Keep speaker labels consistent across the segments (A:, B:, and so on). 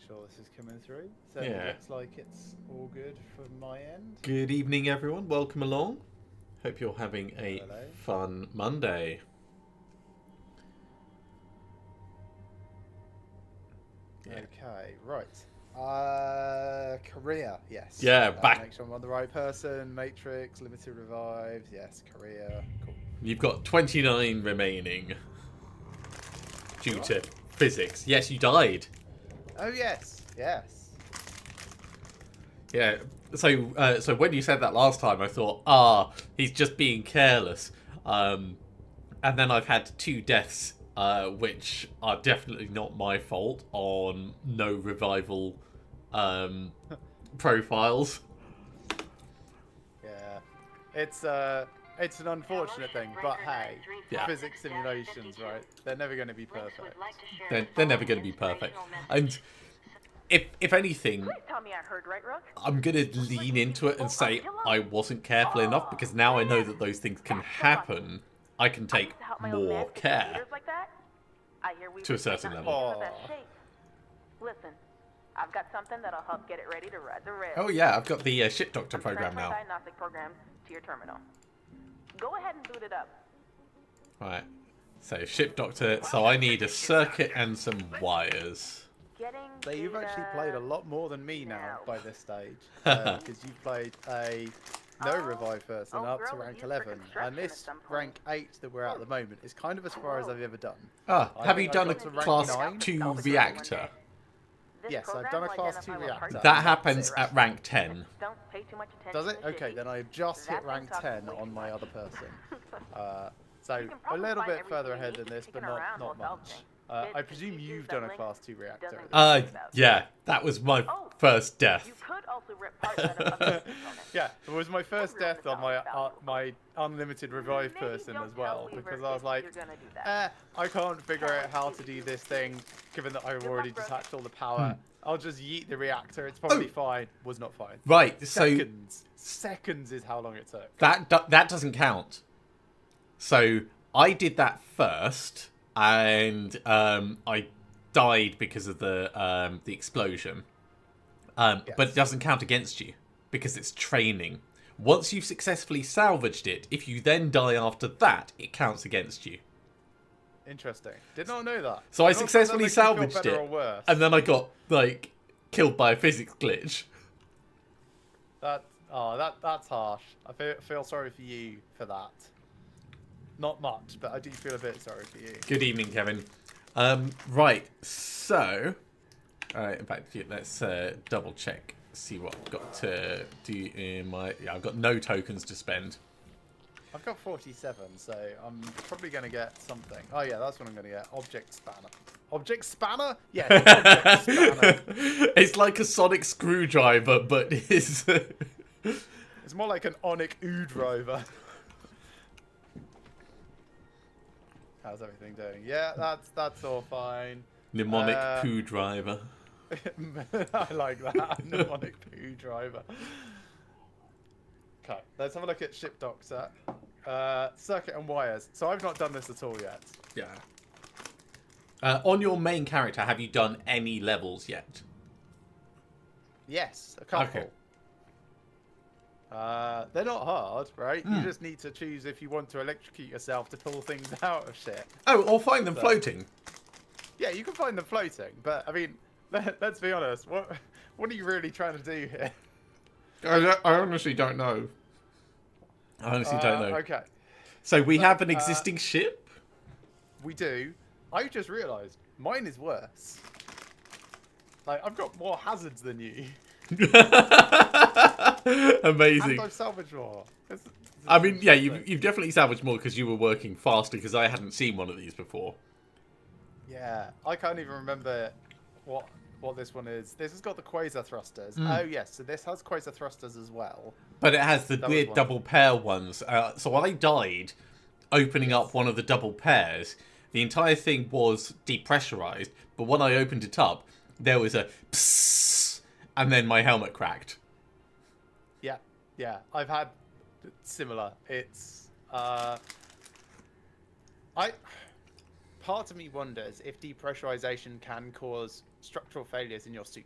A: sure this is coming through. So
B: Yeah.
A: it looks like it's all good from my end.
B: Good evening, everyone. Welcome along. Hope you're having a
A: Hello.
B: fun Monday. Yeah.
A: Okay, right. Career, yes.
B: Yeah, back.
A: Make sure I'm on the right person. Matrix, limited revives, yes. Career, cool.
B: You've got 29 remaining due to physics. Yes, you died.
A: Oh yes, yes.
B: Yeah. So when you said that last time, I thought, he's just being careless. And then I've had 2 deaths, which are definitely not my fault on no revival profiles.
A: Yeah, it's an unfortunate thing, but hey,
B: Yeah.
A: physics simulations, right? They're never going to be perfect.
B: They're never going to be perfect. And if anything, I'm going to lean into it and say I wasn't careful enough, because now I know that those things can happen. I can take more care to a certain level.
A: Oh.
C: Listen, I've got something that'll help get it ready to ride the rail.
B: Oh yeah, I've got the Ship Doctor program now.
C: Diagnostic programs to your terminal. Go ahead and boot it up.
B: Right. So Ship Doctor. So I need a circuit and some wires.
A: So you've actually played a lot more than me now by this stage, because you've played a no revive person up to rank 11, and this rank 8 that we're at the moment is kind of as far as I've ever done.
B: Have you done a
A: got to rank
B: class
A: 9.
B: 2 reactor?
A: Yes, I've done a class 2 reactor.
B: That happens at rank 10.
C: Don't pay too much attention
A: Does it?
C: to the
A: Okay,
C: shitty.
A: then I've just hit rank 10 on my other person. So a little bit further ahead than this, but not much. I presume you've done a class 2 reactor.
B: Yeah, that was my first death.
C: You could also rip parts out of other components.
A: Yeah, it was my first death on my unlimited revive person as well, because I was like, I can't figure out how to do this thing, given that I've already detached all the power. I'll just yeet the reactor, it's probably fine. Was not fine.
B: Right,
A: Seconds is how long it took.
B: that doesn't count. So I did that first, and I died because of the explosion. But it doesn't count against you because it's training. Once you've successfully salvaged it, if you then die after that, it counts against you.
A: Interesting. Did not know that.
B: So I successfully salvaged it, and then I got killed by a physics glitch.
A: That's harsh. I feel sorry for you for that. Not much, but I do feel a bit sorry for you.
B: Good evening, Kevin. Right, so... Alright, in fact, let's double check, see what I've got to do in my... Yeah, I've got no tokens to spend.
A: I've got 47, so I'm probably going to get something. Oh yeah, that's what I'm going to get. Object spanner. Object spanner? Yes, object spanner.
B: It's like a sonic screwdriver, but it's...
A: It's more like an onic driver. How's everything doing? Yeah, that's all fine.
B: Mnemonic poo driver.
A: I like that. Mnemonic poo driver. Okay, let's have a look at Ship Doctor. Circuit and wires. So I've not done this at all yet.
B: Yeah. On your main character, have you done any levels yet?
A: Yes, a couple.
B: Okay.
A: They're not hard, right? You just need to choose if you want to electrocute yourself to pull things out of shit.
B: Oh, or find them floating.
A: Yeah, you can find them floating, but I mean, let's be honest. What are you really trying to do here?
B: I honestly don't know. I honestly don't know.
A: Okay.
B: So we have an existing ship?
A: We do. I just realised mine is worse. Like, I've got more hazards than you.
B: Amazing.
A: And I've salvaged more.
B: I mean, yeah, you've definitely salvaged more because you were working faster, because I hadn't seen one of these before.
A: Yeah, I can't even remember what this one is. This has got the quasar thrusters. Oh yes, so this has quasar thrusters as well.
B: But it has the weird double pair ones. So I died opening up one of the double pairs. The entire thing was depressurized, but when I opened it up, there was a psss, and then my helmet cracked.
A: Yeah, I've had similar. It's part of me wonders if depressurization can cause structural failures in your suit.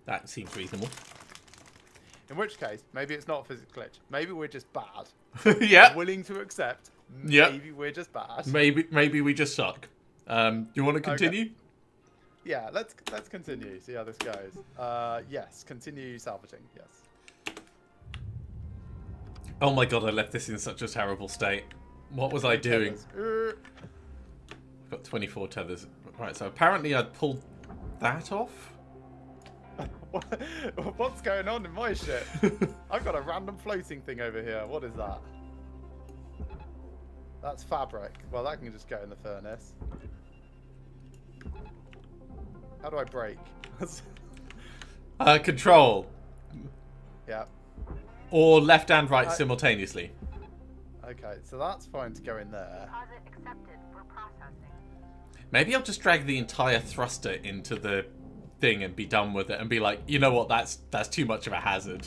B: That seems reasonable.
A: In which case, maybe it's not a physics glitch. Maybe we're just bad.
B: Yeah.
A: I'm willing to accept.
B: Yep.
A: Maybe we're just bad.
B: Maybe we just suck. Do you want to continue?
A: Okay. Yeah, let's continue. See how this goes. Yes, continue salvaging. Yes.
B: Oh my god, I left this in such a terrible state. What was I doing?
A: Tethers.
B: I've got 24 tethers. Right, so apparently I'd pulled that off.
A: What's going on in my ship? I've got a random floating thing over here. What is that? That's fabric. Well, that can just go in the furnace. How do I break?
B: Control.
A: Yeah.
B: Or left and right simultaneously.
A: Okay, so that's fine to go in there.
C: Deposit accepted for processing.
B: Maybe I'll just drag the entire thruster into the thing and be done with it and be like, you know what, that's too much of a hazard.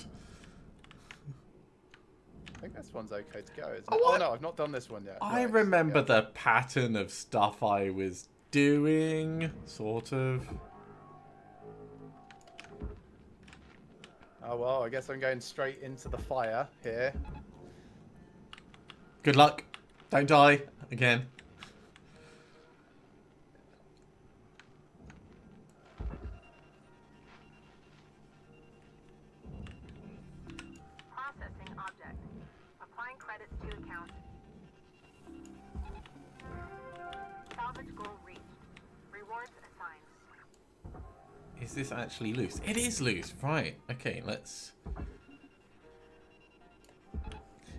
A: I think this one's okay to go, isn't it?
B: Oh,
A: Oh no, I've not done this one yet.
B: I
A: Right,
B: remember
A: yeah.
B: the pattern of stuff I was doing, sort of.
A: Oh well, I guess I'm going straight into the fire here.
B: Good luck. Don't die again.
C: Processing object. Applying credits to account. Salvage goal reached. Rewards assigned.
B: Is this actually loose? It is loose. Right. Okay, let's...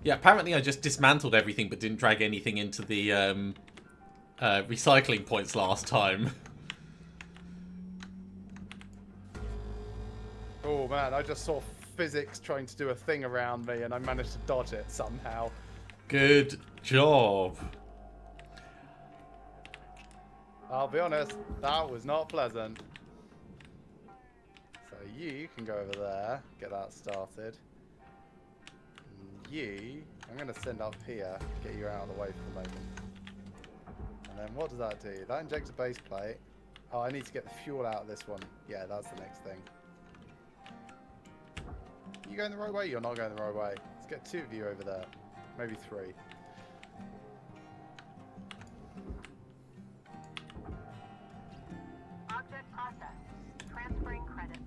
B: Yeah, apparently I just dismantled everything but didn't drag anything into the recycling points last time.
A: Oh man, I just saw physics trying to do a thing around me and I managed to dodge it somehow.
B: Good job.
A: I'll be honest, that was not pleasant. So you can go over there, get that started. You, I'm going to send up here, get you out of the way for the moment. And then what does that do? That injects a base plate. Oh, I need to get the fuel out of this one. Yeah, that's the next thing. You going the right way? You're not going the right way. Let's get two of you over there. Maybe three.
C: Object processed. Transferring credits.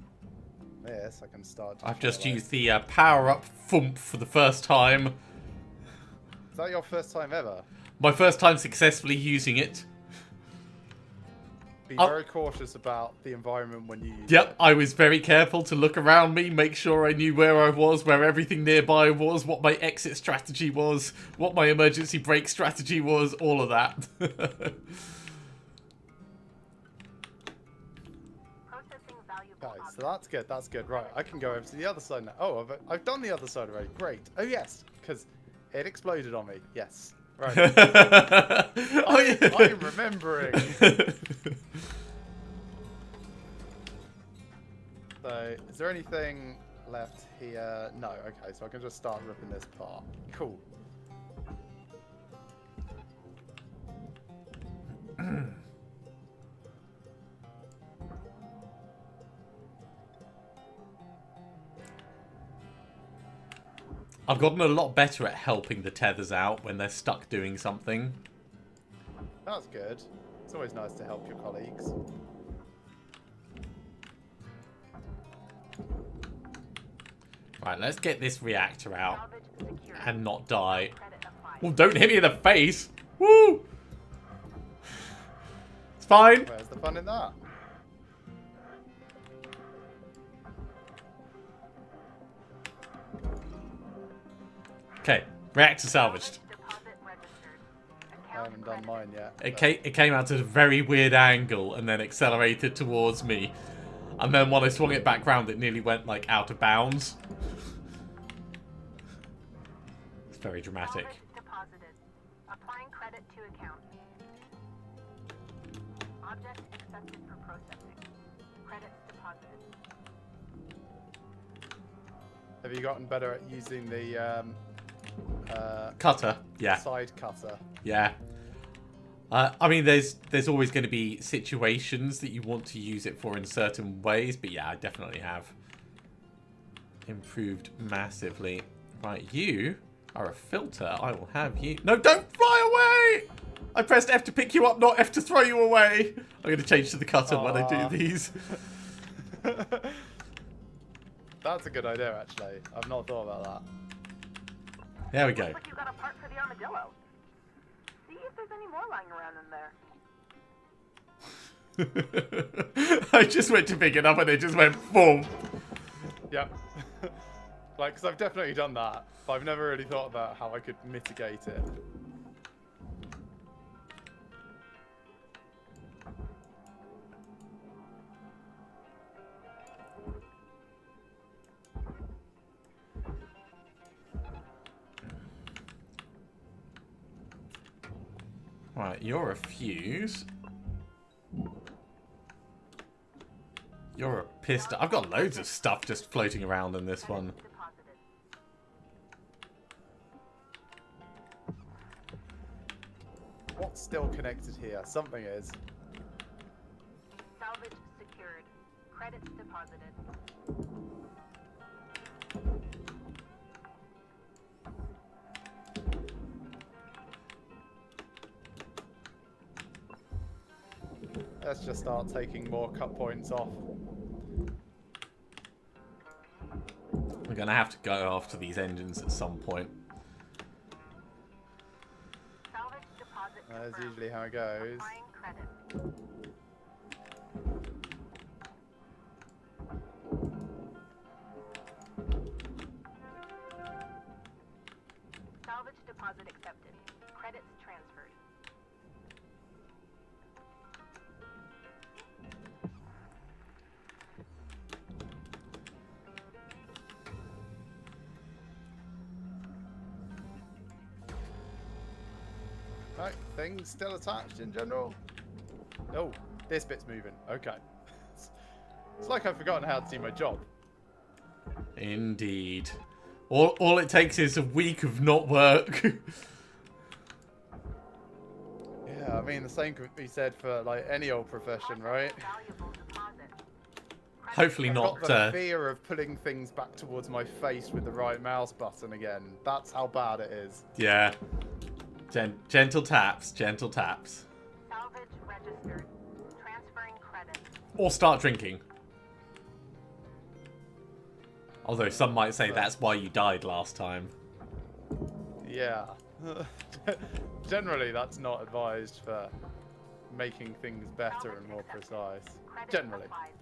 A: This, I can start.
B: I've just used the power-up thump for the first time.
A: Is that your first time ever?
B: My first time successfully using it.
A: Be
B: Oh.
A: very cautious about the environment when you use
B: Yep,
A: it.
B: I was very careful to look around me, make sure I knew where I was, where everything nearby was, what my exit strategy was, what my emergency brake strategy was, all of that.
C: Processing valuable
A: Okay, so
C: object.
A: that's good. That's good. Right, I can go over to the other side now. Oh, I've done the other side already. Great. Oh yes, because it exploded on me. Yes. Right.
B: Oh, yeah.
A: I'm remembering. So, is there anything left here? No. Okay, so I can just start ripping this apart. Cool.
B: I've gotten a lot better at helping the tethers out when they're stuck doing something.
A: That's good. It's always nice to help your colleagues.
B: Right, let's get this reactor out
C: Salvage secured.
B: and not die.
C: Credit applied.
B: Well, don't hit me in the face! Woo! It's fine.
A: Where's the fun in that?
B: Okay, reactor salvaged.
C: Deposit registered.
A: I
C: Account
A: haven't done
C: credit.
A: mine yet.
B: It came out at a very weird angle and then accelerated towards me. And then when I swung it back round, it nearly went, like, out of bounds. It's very dramatic.
C: Salvage deposited. Applying credit to account. Object accepted for processing. Credits deposited.
A: Have you gotten better at using the
B: Cutter. Yeah,
A: side cutter?
B: yeah. I mean, there's always going to be situations that you want to use it for in certain ways, but yeah, I definitely have improved massively. Right, you are a filter. I will have you... No, don't fly away! I pressed F to pick you up, not F to throw you away. I'm going to change to the cutter when I do these.
A: That's a good idea, actually. I've not thought about that.
B: There we go.
C: Looks like you got a part for the armadillo. See if there's any more lying around in there.
B: I just went to pick it up and it just went boom.
A: Yep. Like, because I've definitely done that, but I've never really thought about how I could mitigate it.
B: Right, you're a fuse. You're a pistol. I've got loads of stuff just floating around in this one.
A: What's still connected here? Something is.
C: Salvage secured. Credits deposited.
A: Let's just start taking more cut points off.
B: We're going to have to go after these engines at some point.
C: Salvage deposit
A: That's
C: confirmed.
A: usually how it goes.
C: Applying credit. Salvage deposit accepted. Credits transferred.
A: Right, things still attached in general. Oh, this bit's moving. Okay. It's like I've forgotten how to do my job.
B: Indeed. All it takes is a week of not work.
A: Yeah, I mean, the same could be said for, like, any old profession, right?
C: Valuable deposit.
B: Hopefully
A: I've
B: not.
A: got the fear of putting things back towards my face with the right mouse button again. That's how bad it is.
B: Yeah. Gentle taps, gentle taps.
C: Salvage registered. Transferring credit.
B: Or start drinking. Although some might say that's why you died last time.
A: Yeah. Generally, that's not advised for making things better and more precise.
C: Credit
A: Generally.
C: applied.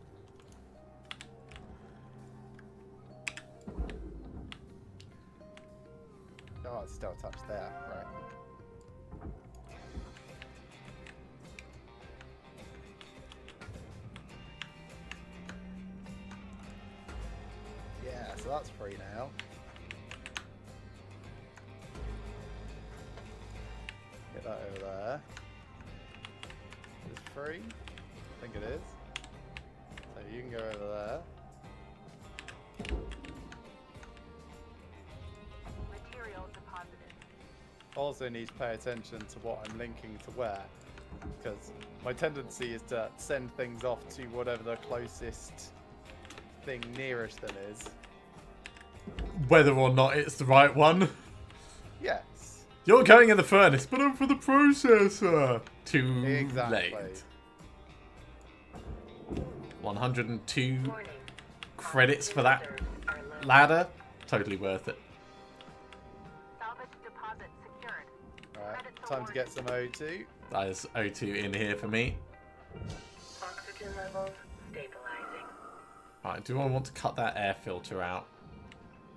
A: Oh, it's still attached there. Right. Yeah, so that's free now. Get that over there. Is it free? I think it is. So you can go over there.
C: Material deposited.
A: Also need to pay attention to what I'm linking to where, because my tendency is to send things off to whatever the closest thing nearest them is.
B: Whether or not it's the right one.
A: Yes.
B: You're going in the furnace, but I'm for the processor. Too
A: Exactly.
B: late. 102 credits for that ladder. Totally worth it.
C: Salvage deposit secured.
A: Alright,
C: Credits
A: time to
C: awarded.
A: get some O2.
B: There's O2 in here for me.
D: Oxygen levels stabilizing.
B: Right, do I want to cut that air filter out?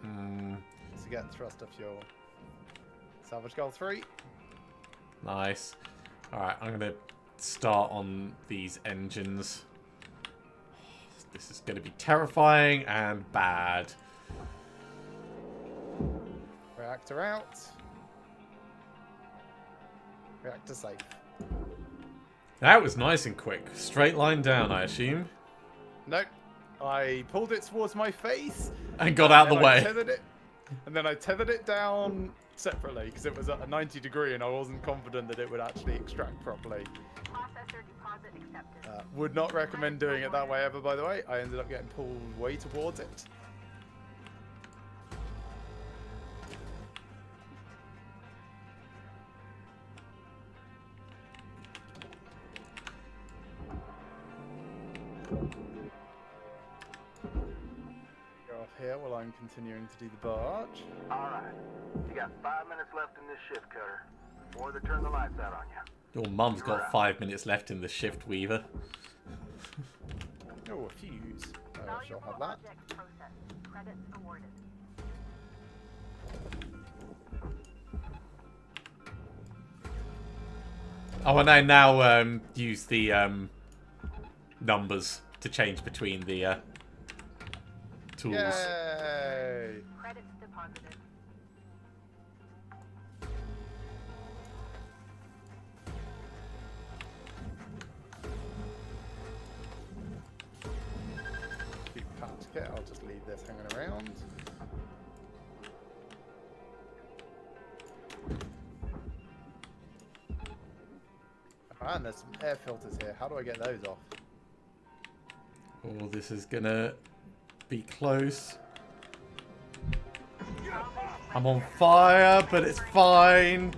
A: To get thruster fuel. Salvage goal 3.
B: Nice. Alright, I'm going to start on these engines. This is going to be terrifying and bad.
A: Reactor out. Reactor safe.
B: That was nice and quick. Straight line down, I assume.
A: Nope. I pulled it towards my face.
B: And got out of the
A: then I
B: way.
A: tethered it, and then I tethered it down separately because it was at a 90 degree and I wasn't confident that it would actually extract properly.
C: Processor deposit accepted.
A: Would not recommend doing it that way ever, by the way. I ended up getting pulled way towards it. Go off here while I'm continuing to do the barge.
E: Alright. You got 5 minutes left in this shift, Cutter. Before they turn the lights out on you.
B: Your mum's got 5 minutes left in the shift, Weaver.
A: Oh, a fuse. I shall have that.
C: Object processed. Credits awarded.
B: Oh, and I now use the numbers to change between the tools.
A: Yay!
C: Credits deposited.
A: Keep patch kit. I'll just leave this hanging around. And there's some air filters here. How do I get those off?
B: Oh, this is gonna be close. I'm on fire, but it's fine.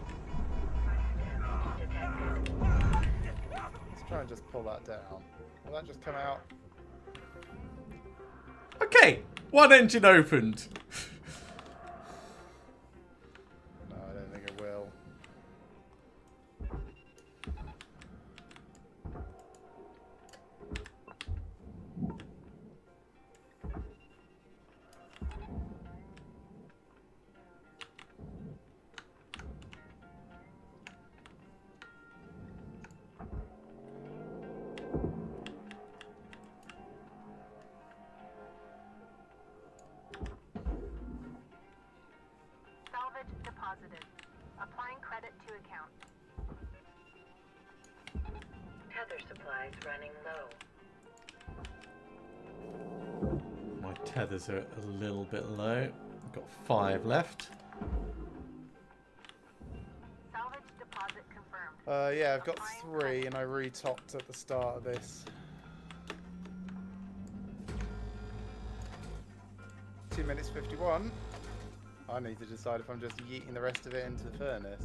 A: Let's try and just pull that down. Will that just come out?
B: Okay, one engine opened.
A: No, I don't think it will.
C: Salvage deposited. Applying credit to account.
D: Tether supplies running low.
B: My tethers are a little bit low. I've got 5 left.
C: Salvage deposit confirmed.
A: Yeah, I've got 3 and I retopped at the start of this. 2 minutes 51. I need to decide if I'm just yeeting the rest of it into the furnace.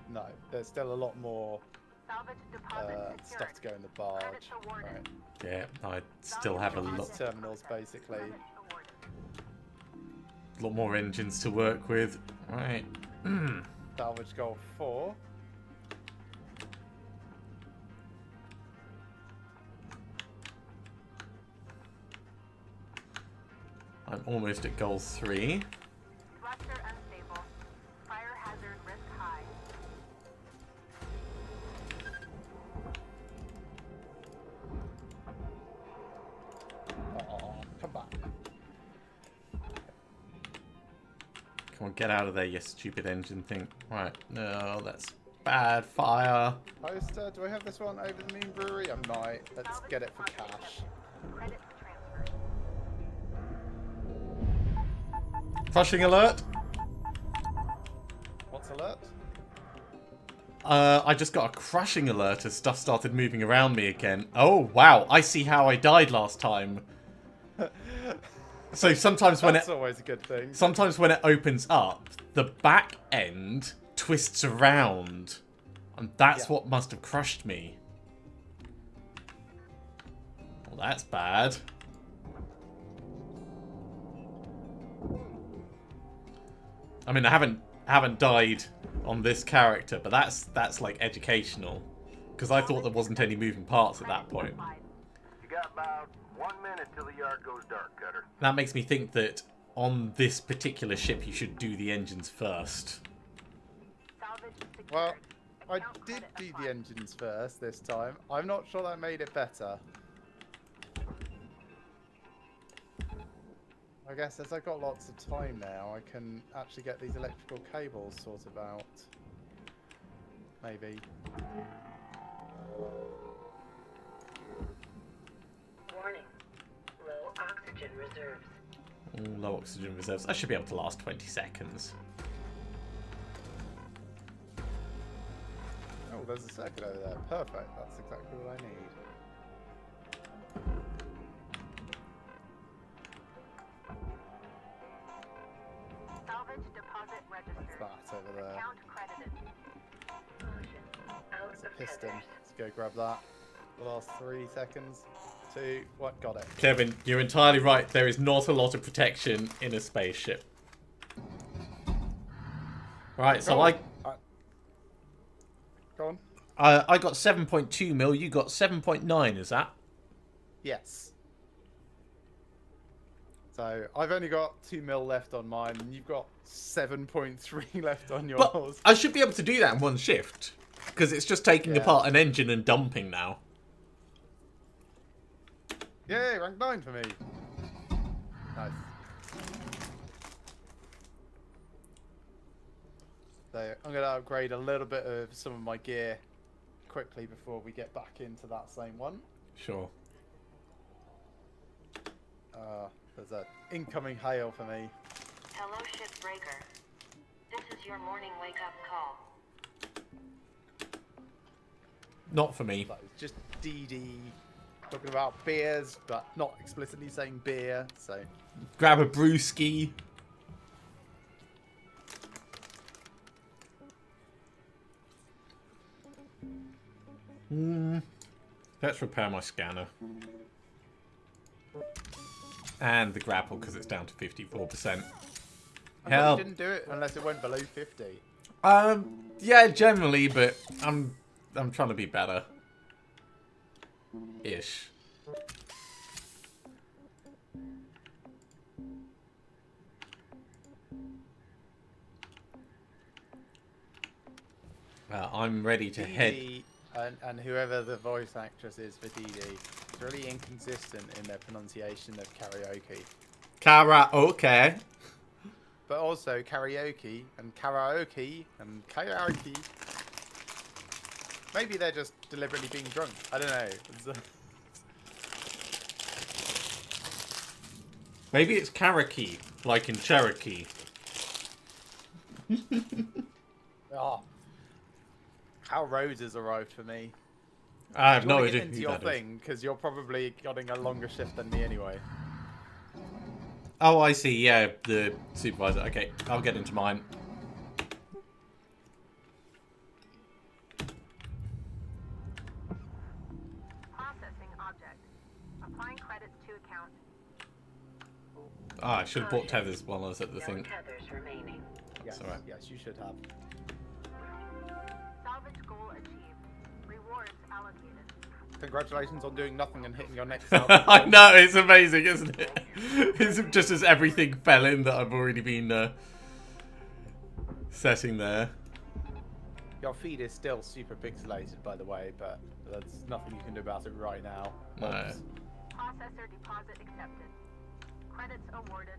A: No, there's still a lot more
C: Salvage deposit
A: stuff
C: secured.
A: to go in the barge.
C: Credits awarded.
A: Right.
B: Yeah, I still have a lot
A: Terminals, basically.
C: Credits awarded.
B: lot more engines to work with. Right.
A: Salvage goal 4.
B: I'm almost at goal 3.
C: Thruster unstable. Fire hazard risk high.
A: Oh, come back.
B: Come on, get out of there, you stupid engine thing. Right. No, that's bad fire.
A: Poster, do I have this one over the Moon Brewery? I might. Let's get it for cash.
C: Credits transferred.
B: Crushing alert.
A: What's alert?
B: I just got a crushing alert as stuff started moving around me again. Oh, wow. I see how I died last time. So sometimes when
A: That's always a good thing.
B: Sometimes when it opens up, the back end twists around. And that's what must have crushed me. Well, that's bad. I mean, I haven't died on this character, but that's like educational. Because I thought there wasn't any moving parts at that point.
E: You got about 1 minute till the yard goes dark, Cutter.
B: That makes me think that on this particular ship you should do the engines first.
C: Salvage secured.
A: Well, I
C: Account
A: did
C: credit
A: do the
C: applied.
A: engines first this time. I'm not sure that made it better. I guess as I've got lots of time now, I can actually get these electrical cables sorted out. Maybe.
D: Warning.
B: Low oxygen reserves. I should be able to last 20 seconds.
A: Oh, there's a circuit over there. Perfect. That's exactly what I need.
C: Salvage deposit registered.
A: What's that over there?
C: Account credited.
D: Out
A: It's a
D: of
A: piston.
D: tethers.
A: Let's go grab that. The last 3 seconds. 2. What? Got it.
B: Kevin, you're entirely right. There is not a lot of protection in a spaceship. Right, so
A: Go on.
B: I got 7.2 mil. You got 7.9. Is that?
A: Yes. So I've only got 2 mil left on mine, and you've got 7.3 left on yours.
B: But I should be able to do that in one shift because it's just taking
A: Yeah.
B: apart an engine and dumping now.
A: Yay, rank 9 for me. Nice. So I'm going to upgrade a little bit of some of my gear quickly before we get back into that same one.
B: Sure.
A: There's an incoming hail for me.
D: Hello, Shipbreaker. This is your morning wake-up call.
B: Not for me.
A: That was just DD talking about beers, but not explicitly saying beer. So
B: Grab a brewski. Let's repair my scanner. And the grapple because it's down to 54%.
A: I
B: Hell.
A: thought you didn't do it unless it went below 50.
B: Yeah, generally, but I'm trying to be better. Ish. I'm ready to head.
A: DD and whoever the voice actress is for DD is really inconsistent in their pronunciation of karaoke.
B: Karaoke.
A: But also karaoke and karaoke and karaoke. Maybe they're just deliberately being drunk. I don't know.
B: Maybe it's karaoke, like in Cherokee.
A: Oh. How Rose has arrived for me.
B: I have
A: Do you
B: no
A: want to
B: idea
A: get into
B: who
A: your
B: that is.
A: thing? Because you're probably getting a longer shift than me anyway.
B: Oh, I see. Yeah, the supervisor. Okay, I'll get into mine.
C: Processing object. Applying credits to account.
B: Ah, I should have bought tethers while I was at the
D: No
B: thing.
D: tethers remaining.
A: Yes,
B: alright.
A: yes, you should have.
C: Salvage goal achieved. Rewards allocated.
A: Congratulations on doing nothing and hitting your next
B: I
A: salvage.
B: know, it's amazing, isn't it? It's just as everything fell in that I've already been setting there.
A: Your feed is still super pixelated, by the way, but there's nothing you can do about it right now.
B: No.
A: Oops.
C: Processor deposit accepted. Credits awarded.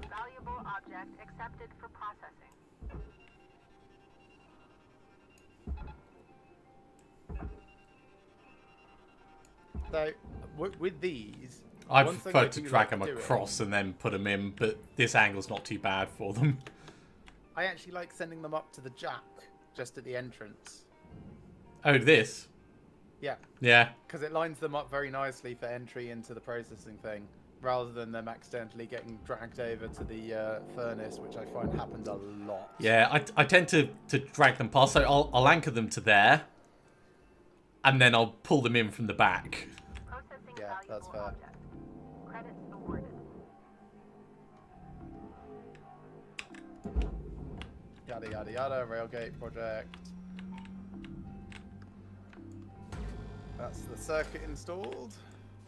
C: Valuable object accepted for processing.
A: So, with these,
B: I
A: one thing
B: prefer
A: I
B: to
A: do
B: drag
A: like
B: them
A: doing-
B: across and then put them in, but this angle's not too bad for them.
A: I actually like sending them up to the jack, just at the entrance.
B: Oh, this?
A: Yeah,
B: Yeah.
A: because it lines them up very nicely for entry into the processing thing, rather than them accidentally getting dragged over to the furnace, which I find happens a lot.
B: Yeah, I tend to drag them past, so I'll anchor them to there, and then I'll pull them in from the back.
C: Processing
A: Yeah,
C: valuable
A: that's fair.
C: object. Credits awarded.
A: Yada yada yada, railgate project. That's the circuit installed.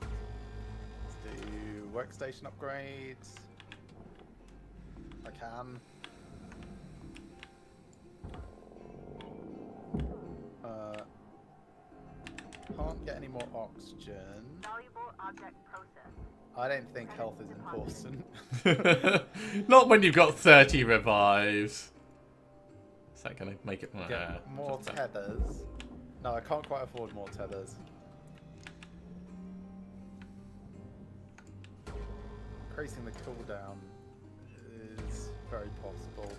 A: Let's do workstation upgrades. I can. get any more oxygen.
C: Valuable object processed.
A: I don't think health is important.
B: Not when you've got 30 revives. Is that going to make it...
A: Get more tethers. No, I can't quite afford more tethers. Increasing the cooldown is very possible.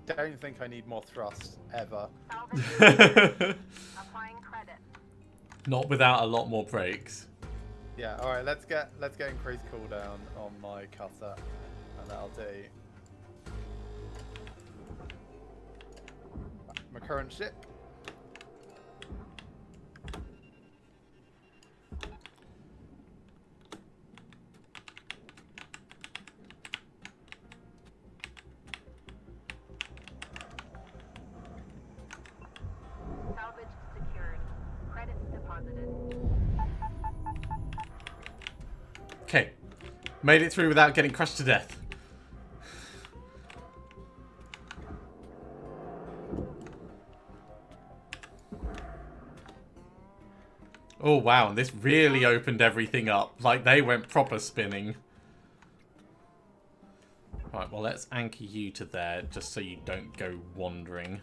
A: Don't think I need more thrust ever.
C: Applying credit.
B: Not without a lot more breaks.
A: Yeah, alright, let's get increased cooldown on my cutter. And that'll do. My current ship.
C: Salvage secured. Credits deposited.
B: Okay. Made it through without getting crushed to death. Oh wow, this really opened everything up. Like they went proper spinning. Right, well let's anchor you to there just so you don't go wandering.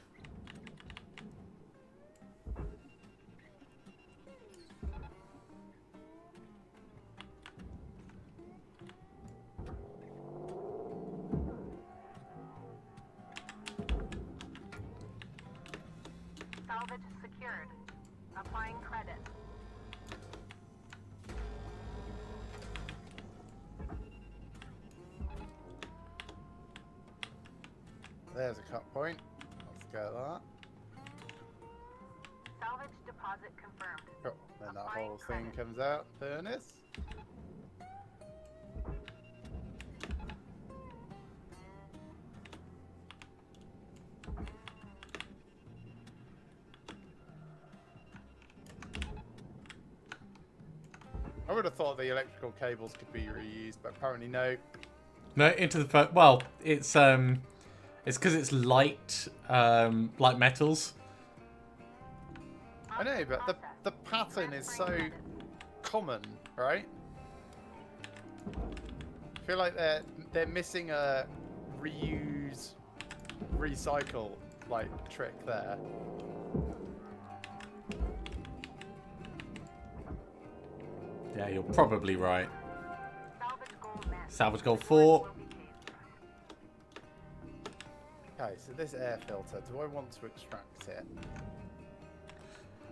C: Salvage secured. Applying credit.
A: There's a cut point. Let's get that.
C: Salvage deposit confirmed.
A: Oh, then that
C: Applying
A: whole thing
C: credit.
A: comes out. Furnace. I would have thought the electrical cables could be reused, but apparently no.
B: No, into the well, it's because it's light, light metals.
A: I know, but the pattern is so common, right? I feel like they're missing a reuse, recycle like trick there.
B: Yeah, you're probably right.
C: Salvage goal met.
B: Salvage goal 4.
C: Will be paid.
A: Okay, so this air filter, do I want to extract it?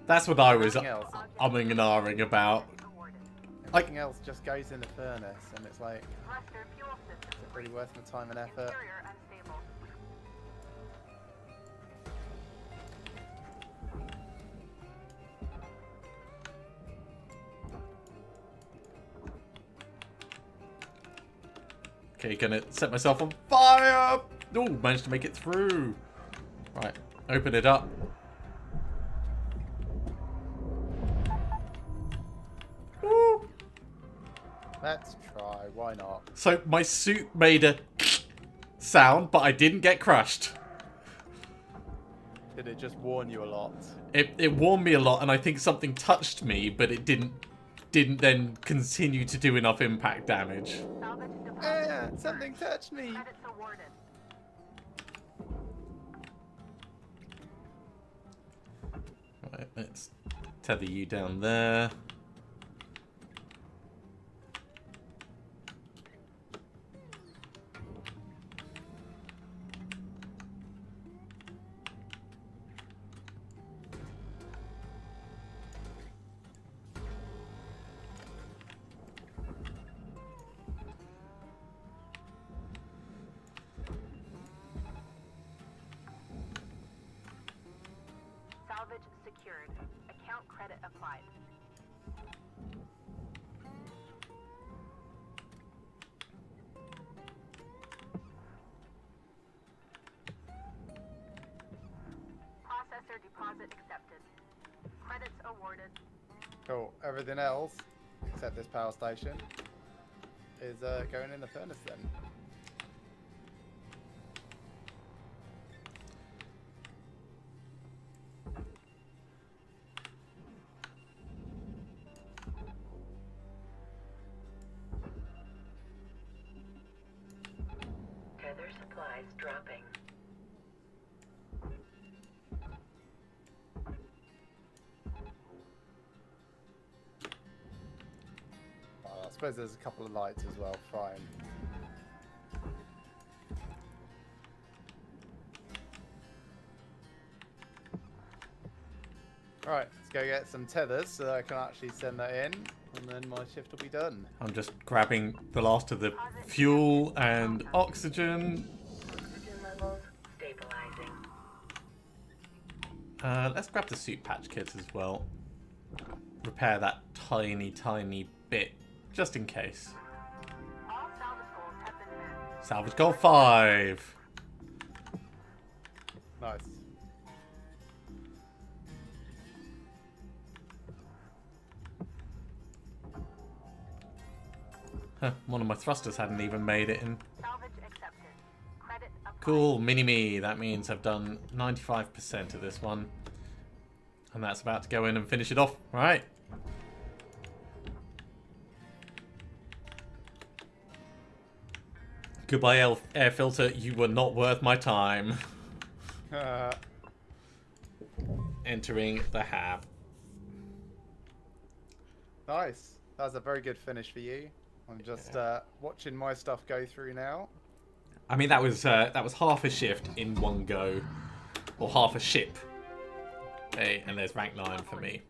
B: That's what I was
A: Nothing else.
B: umming and ahhing about.
C: Awarded.
A: Everything else just goes in the furnace, and it's like,
C: Thruster fuel system.
A: is it really worth my time and effort?
C: Interior unstable.
B: Okay, gonna set myself on fire. Oh, managed to make it through. Right, open it up. Woo.
A: Let's try, why not?
B: So my suit made a sound, but I didn't get crushed.
A: Did it just warn you a lot?
B: It warned me a lot, and I think something touched me, but it didn't then continue to do enough impact damage.
C: Salvage deposit.
A: Something touched me!
C: Credits awarded.
B: Right, let's tether you down there.
C: Salvage secured. Account credit applied. Processor deposit accepted. Credits awarded.
A: Cool. Everything else, except this power station, is going in the furnace then.
F: Tether supplies dropping.
A: I suppose there's a couple of lights as well. Fine. Alright, let's go get some tethers so that I can actually send that in, and then my shift will be done.
B: I'm just grabbing the last of the fuel and oxygen.
F: Oxygen levels stabilizing.
B: Let's grab the suit patch kits as well. Repair that tiny bit, just in case.
C: All salvage goals have been met.
B: Salvage goal 5.
A: Nice.
B: Huh, one of my thrusters hadn't even made it in.
C: Salvage accepted. Credit applied.
B: Cool, mini-me. That means I've done 95% of this one. And that's about to go in and finish it off. Right. Goodbye, air filter. You were not worth my time. Entering the hab.
A: Nice. That was a very good finish for you. I'm just watching my stuff go through now.
B: I mean, that was half a shift in one go, or half a ship. Hey, and there's rank 9 for me.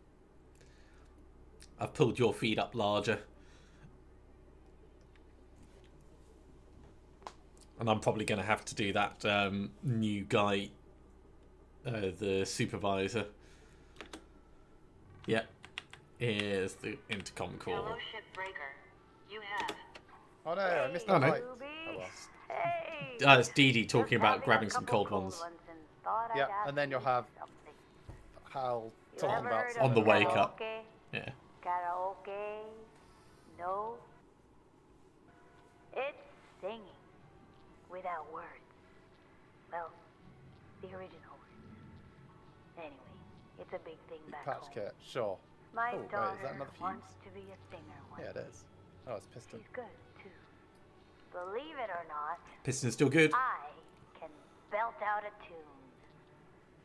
B: I've pulled your feed up larger, and I'm probably going to have to do that new guy, the supervisor. Yep, here's the intercom call.
D: Hello, Shipbreaker. You have.
A: Oh no, I missed
B: Oh,
A: the
B: no.
A: lights. Oh, well.
C: Hey!
B: It's Dee Dee talking about grabbing some cold ones.
A: Yeah, and then you'll have Hal talking about
B: On the wake up.
C: Karaoke?
B: Yeah.
C: Karaoke? No. It's singing without words. Well, the original words. Anyway, it's a big thing back
A: patch
C: home.
A: kit. Sure.
C: My
A: Oh, wait, is
C: daughter
A: that another
C: wants
A: fuse?
C: to be a singer one
A: Yeah, it
C: day.
A: is. Oh, it's piston.
C: She's good, too. Believe it or not,
B: Piston's still good.
C: I can belt out a tune.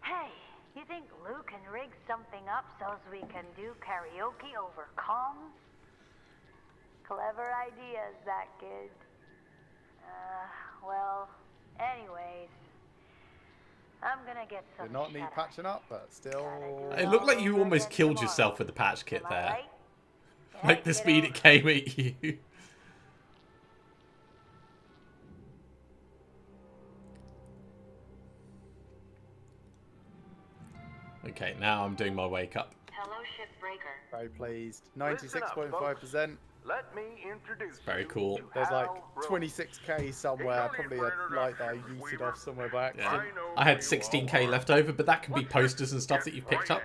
C: Hey, you think Lou can rig something up so we can do karaoke over comms? Clever ideas, that kid. Well, anyways, I'm gonna get some
A: Did not need
C: shut-eye.
A: patching up, but still.
B: It looked like you almost killed yourself with the patch kit
C: Am I
B: there.
C: right?
B: Like the speed it came at you. Okay, now I'm doing my wake up.
D: Hello, Shipbreaker.
A: Very pleased. 96.5%.
E: Let me introduce
B: Very
E: you
B: cool.
E: to
A: There's like
E: Hal Rose.
A: 26k somewhere, probably a light that I yeeted off somewhere back.
B: Yeah. I had 16k left over, but that can be posters and stuff that you've picked up.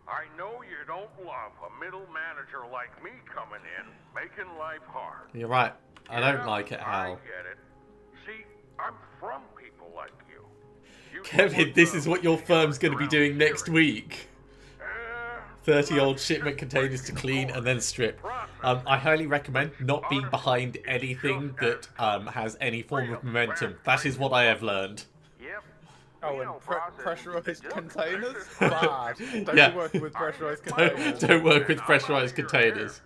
E: I know you don't love a middle manager like me coming in, making life hard.
B: You're right. I don't
E: Yeah,
B: like it,
E: I
B: Hal.
E: get it. See, I'm from people like you. You
B: Kevin,
E: put
B: this
E: the
B: is what your firm's going to be
E: around
B: doing next
E: here.
B: week. 30 old shipment containers to clean and then strip. I highly recommend not being behind anything that has any form of momentum. That is what I have learned.
E: Yep.
A: Oh,
E: We
A: and
E: don't process
A: pressurized
E: just
A: containers?
E: bad.
A: Bad. Don't
B: Yeah.
A: be working with pressurized containers.
B: Don't work with pressurized containers.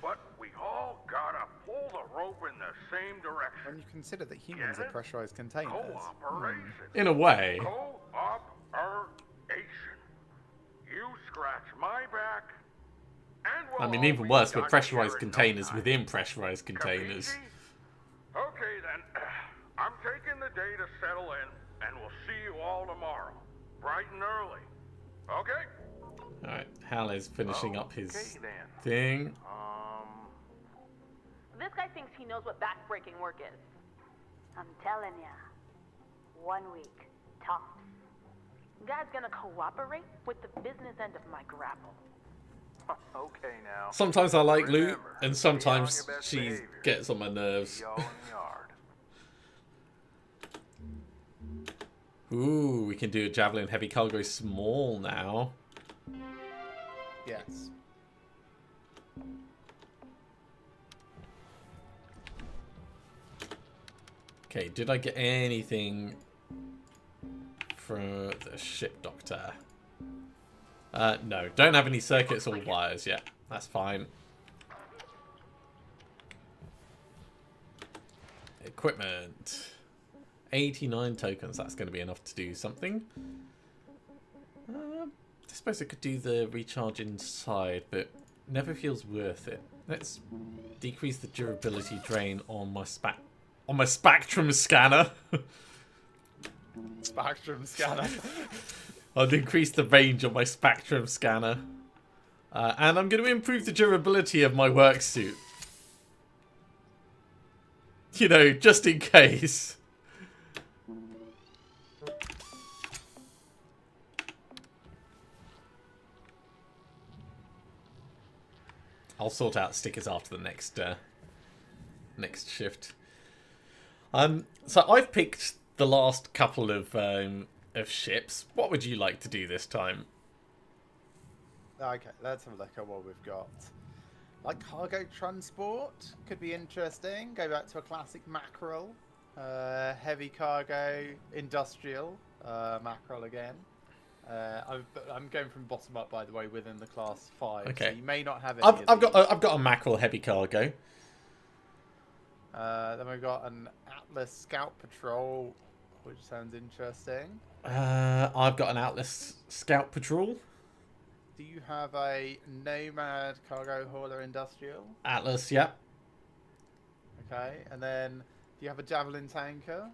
E: But we all gotta pull the rope in the same direction.
A: When you consider that humans are
E: Get it?
A: pressurized containers.
E: Cooperation.
B: In a way.
E: Cooperation. You scratch my back, and we'll
B: I mean,
E: all
B: even
E: be
B: worse,
E: done
B: with pressurized
E: here in no
B: containers
E: time.
B: within pressurized containers.
E: Capisci? Okay then, I'm taking the day to settle in, and we'll see you all tomorrow, bright and early. Okay?
B: Alright, Hal is finishing up his
E: Okay then.
B: thing.
G: This guy thinks he knows what back-breaking work is.
C: I'm telling ya. 1 week, tops.
G: You guys gonna cooperate with the business end of my grapple?
E: Okay now.
B: Sometimes I like loot,
E: Remember,
B: and
E: be
B: sometimes
E: on your best
B: she
E: behavior.
B: gets on my nerves.
E: See y'all in the yard.
B: Ooh, we can do a javelin heavy cargo small now.
A: Yes.
B: Okay, did I get anything from the ship doctor? No, don't have any circuits or wires yet. That's fine. Equipment. 89 tokens, that's going to be enough to do something. I suppose I could do the recharge inside, but never feels worth it. Let's decrease the durability drain on my spectrum scanner.
A: Spectrum scanner.
B: I'll increase the range on my spectrum scanner. And I'm going to improve the durability of my work suit. You know, just in case. I'll sort out stickers after the next shift. So I've picked the last couple of ships. What would you like to do this time?
A: Okay, let's have a look at what we've got. Like cargo transport could be interesting. Go back to a classic mackerel. Heavy cargo industrial mackerel again. I'm going from bottom up, by the way, within the class 5.
B: Okay.
A: So you may not have any
B: I've got a mackerel heavy cargo.
A: Then we've got an Atlas Scout Patrol, which sounds interesting.
B: I've got an Atlas Scout Patrol.
A: Do you have a Nomad Cargo Hauler Industrial?
B: Atlas, yeah.
A: Okay, and then do you have a Javelin Tanker?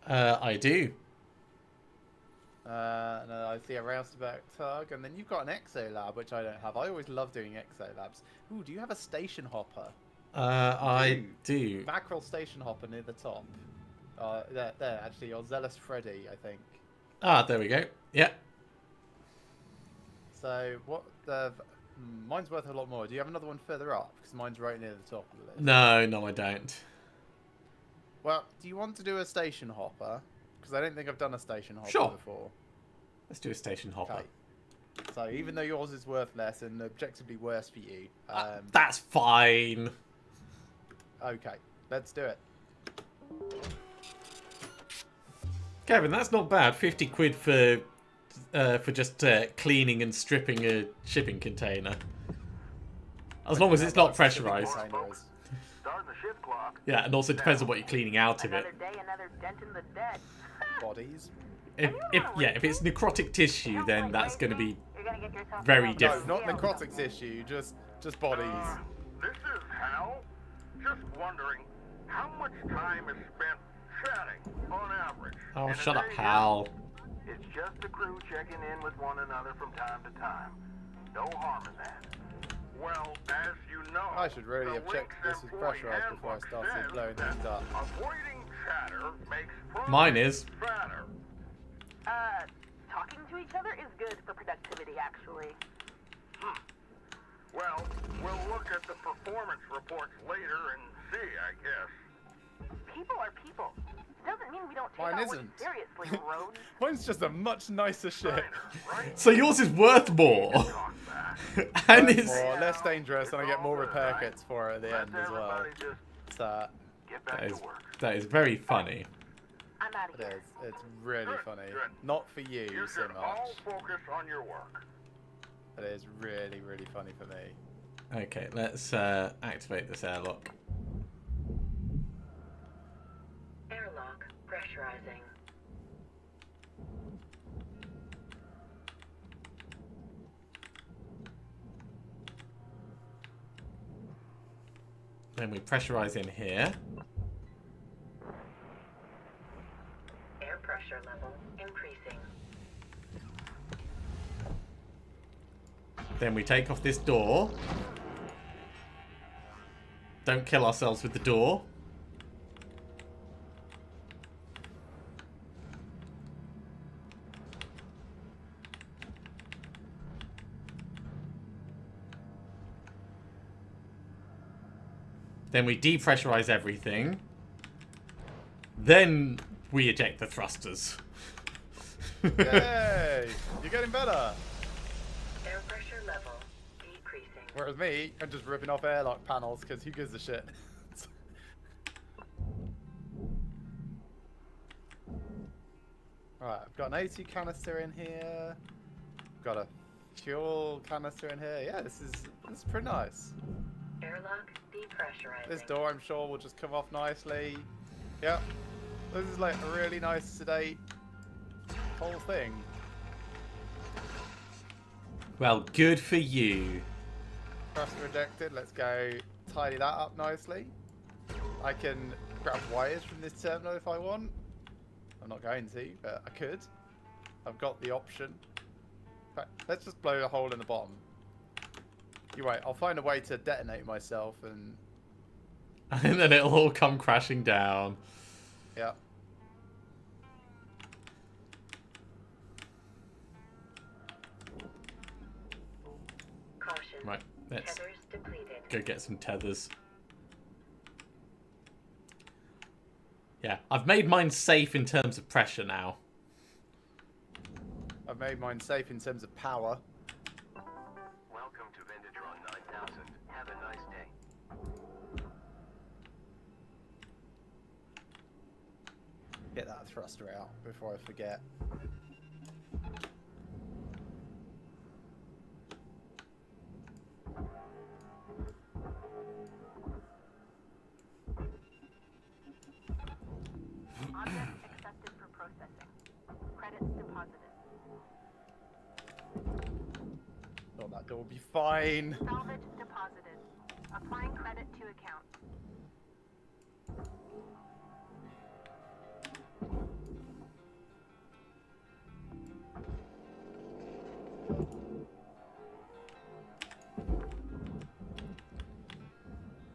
B: I do.
A: And I see a Roustaback Tug, and then you've got an Exolab, which I don't have. I always love doing Exolabs. Ooh, do you have a Station Hopper?
B: I do.
A: Mackerel Station Hopper near the top. There, actually, or Zealous Freddy, I think.
B: Ah, there we go. Yeah.
A: So, mine's worth a lot more. Do you have another one further up? Because mine's right near the top of the list.
B: No, I don't.
A: Well, do you want to do a Station Hopper? Because I don't think I've done a Station Hopper
B: Sure.
A: before.
B: Let's do a station hopper.
A: Okay. So, even though yours is worth less and objectively worse for you,
B: That's fine.
A: okay, let's do it.
B: Kevin, that's not bad. 50 quid for just cleaning and stripping a shipping container. As long as it's not pressurized.
E: Starting the shift clock.
B: Yeah, and also depends on what you're cleaning out of it.
G: Another day, another dent in the dead.
A: Bodies.
B: If it's necrotic tissue, then that's going to be
G: You're gonna get yourself
B: very
G: a
B: different.
A: No, not necrotic tissue, just bodies.
E: This is Hal. Just wondering, how much time is spent chatting on average?
B: Oh,
E: in a
B: shut up,
E: day?
B: Hal.
E: It's just the crew checking in with one another from time to time. No harm in that. Well, as you know,
A: I should really
E: the
A: have checked
E: Link's
A: this was
E: employee
A: pressurized before I
E: handbook
A: started
E: says
A: blowing
E: that
A: things up.
E: Avoiding chatter makes
B: Mine
E: progress
B: is.
E: fatter.
G: Talking to each other is good for productivity, actually.
E: Well, we'll look at the performance reports later and see, I guess.
G: People are people. Doesn't mean we don't take
A: Mine
G: our work
A: isn't.
G: seriously, Road.
A: Mine's just a much nicer ship.
E: Right?
B: So yours is worth more.
E: Talk back.
B: And it's...
A: More, less dangerous, and I get more repair kits for it at the
E: Let's
A: end as well.
E: everybody just
A: So,
E: get back
B: That is,
E: to work.
B: that is very funny.
G: I'm out of
A: it
G: here.
A: is. It's really
E: Good,
A: funny.
E: good.
A: Not for you
E: You
A: so
E: should all
A: much.
E: focus on your work.
A: It is really, really funny for me.
B: Okay, let's activate this airlock.
F: Airlock pressurizing.
B: Then we pressurize in here.
F: Air pressure level increasing.
B: Then we take off this door. Don't kill ourselves with the door. Then we depressurize everything. Then we eject the thrusters.
A: Yay! You're getting better.
F: Air pressure level decreasing.
A: Whereas me, I'm just ripping off airlock panels because who gives a shit? Right, I've got an A2 canister in here. Got a fuel canister in here. Yeah, this is pretty nice.
F: Airlock depressurizing.
A: This door, I'm sure, will just come off nicely. Yep. This is like a really nice, sedate whole thing.
B: Well, good for you.
A: Thruster ejected. Let's go tidy that up nicely. I can grab wires from this terminal if I want. I'm not going to, but I could. I've got the option. In fact, let's just blow a hole in the bottom. You wait, I'll find a way to detonate myself and...
B: And then it'll all come crashing down.
A: Yeah.
F: Caution.
B: Right, let's
F: Tethers depleted.
B: go get some tethers. Yeah, I've made mine safe in terms of pressure now.
A: I've made mine safe in terms of power.
E: Welcome to Vendatron 9000. Have a nice day.
A: Get that thruster out before I forget.
G: Object accepted for processing. Credits deposited.
A: Thought that door would be fine.
G: Salvage deposited. Applying credit to account.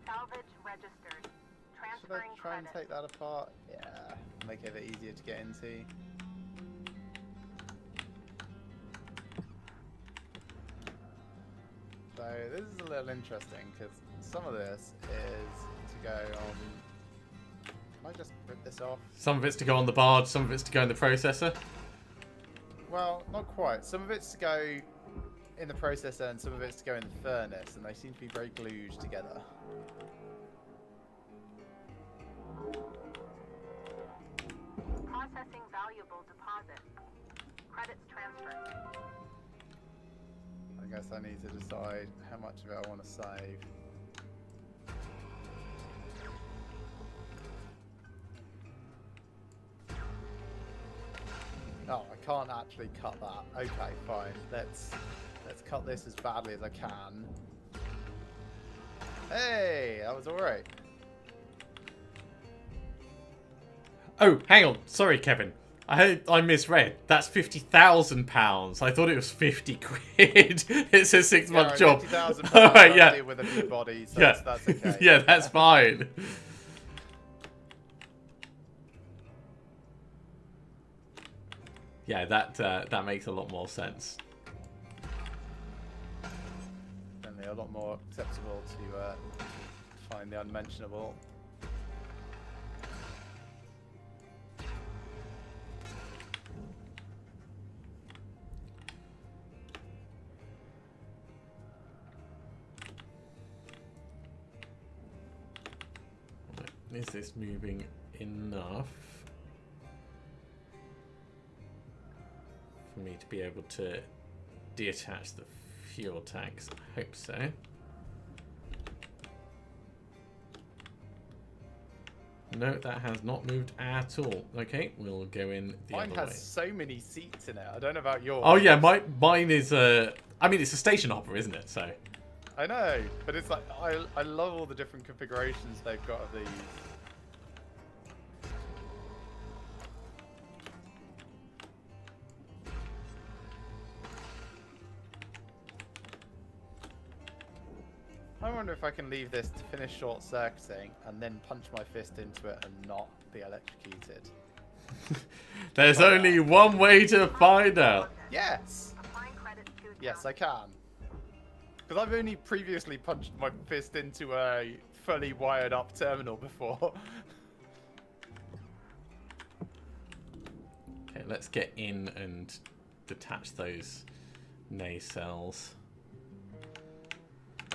G: Salvage registered.
A: Should I
G: Transferring
A: try and
G: credit.
A: take that apart? Yeah, make it a bit easier to get into. So this is a little interesting because some of this is to go on. Can I just rip this off?
B: Some of it's to go on the barge, some of it's to go in the processor.
A: Well, not quite. Some of it's to go in the processor and some of it's to go in the furnace, and they seem to be very glued together.
G: Processing valuable deposit. Credits transferred.
A: I guess I need to decide how much of it I want to save. Oh, I can't actually cut that. Okay, fine. Let's cut this as badly as I can. Hey, that was alright.
B: Oh, hang on. Sorry, Kevin. I misread. That's £50,000. I thought it was 50 quid. It says 6-month job.
A: £50,000
B: All right, yeah.
A: with a few bodies, so
B: Yeah,
A: that's okay.
B: yeah, that's fine. Yeah, that makes a lot more sense.
A: Definitely a lot more acceptable to find the unmentionable.
B: Is this moving enough for me to be able to deattach the fuel tanks? I hope so. No, that has not moved at all. Okay, we'll go in the
A: Mine
B: other
A: has
B: way.
A: so many seats in it. I don't know about yours.
B: Oh yeah, mine is I mean, it's a station hopper, isn't it? So.
A: I know, but it's like I love all the different configurations they've got of these. I wonder if I can leave this to finish short circuiting and then punch my fist into it and not be electrocuted.
B: There's only one way to find out.
A: Yes!
G: Applying credits to account.
A: Yes, I can. Because I've only previously punched my fist into a fully wired up terminal before.
B: Okay, let's get in and detach those nacelles.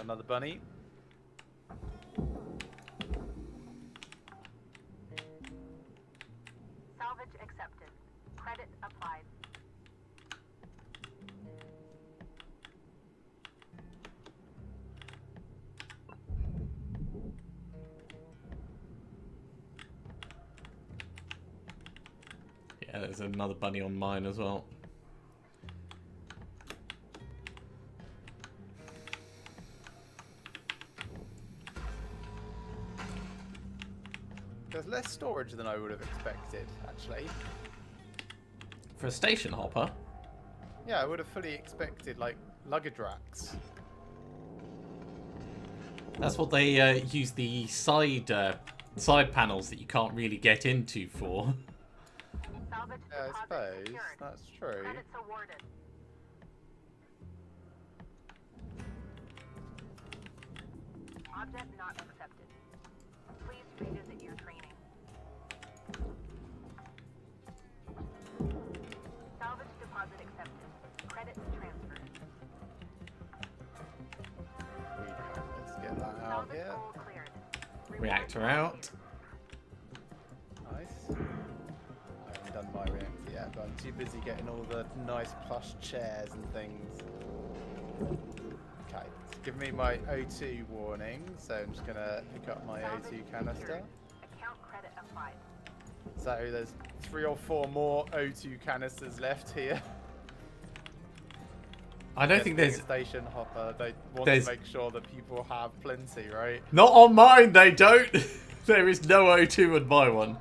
A: Another bunny.
G: Salvage accepted. Credit applied.
B: Yeah, there's another bunny on mine as well.
A: There's less storage than I would have expected, actually.
B: For a station hopper?
A: Yeah, I would have fully expected, like, luggage racks.
B: That's what they use the side panels that you can't really get into for.
G: Salvage
A: Yeah, I
G: deposit
A: suppose.
G: secured.
A: That's true.
G: Credits awarded. Object not accepted. Please revisit your training. Salvage deposit accepted. Credits transferred.
A: Let's get that out
G: Salvage
A: here.
G: goal cleared. Reward
B: Reactor out.
A: Nice. I haven't done my reactor yet, but I'm too busy getting all the nice plush chairs and things. Okay, it's giving me my O2 warning, so I'm just gonna pick up my
G: Salvage
A: O2 canister.
G: secured. Account credit applied.
A: So there's 3 or 4 more O2 canisters left here.
B: I don't
A: Yes,
B: think
A: being
B: there's...
A: a station hopper. They want
B: there's-
A: to make sure that people have plenty, right?
B: Not on mine, they don't! There is no O2 on my one.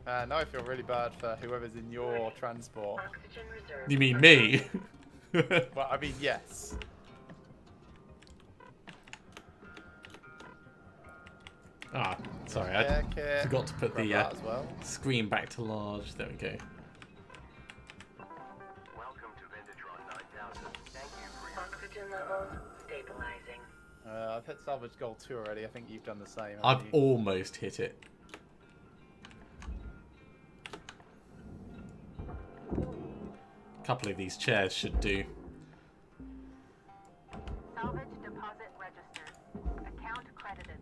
A: Now I feel really bad for whoever's in your transport.
F: Oxygen reserve.
B: You mean me?
A: Well, I mean, yes.
B: Ah, sorry, I
A: Yeah, okay.
B: forgot to put
A: Grab
B: the
A: that as well.
B: screen back to large. There we go.
E: Welcome to Vendatron 9000. Thank you for your...
F: Oxygen levels stabilizing.
A: I've hit salvage goal 2 already. I think you've done the same.
B: I've
A: haven't you?
B: almost hit it. A couple of these chairs should do.
G: Salvage deposit registered. Account credited.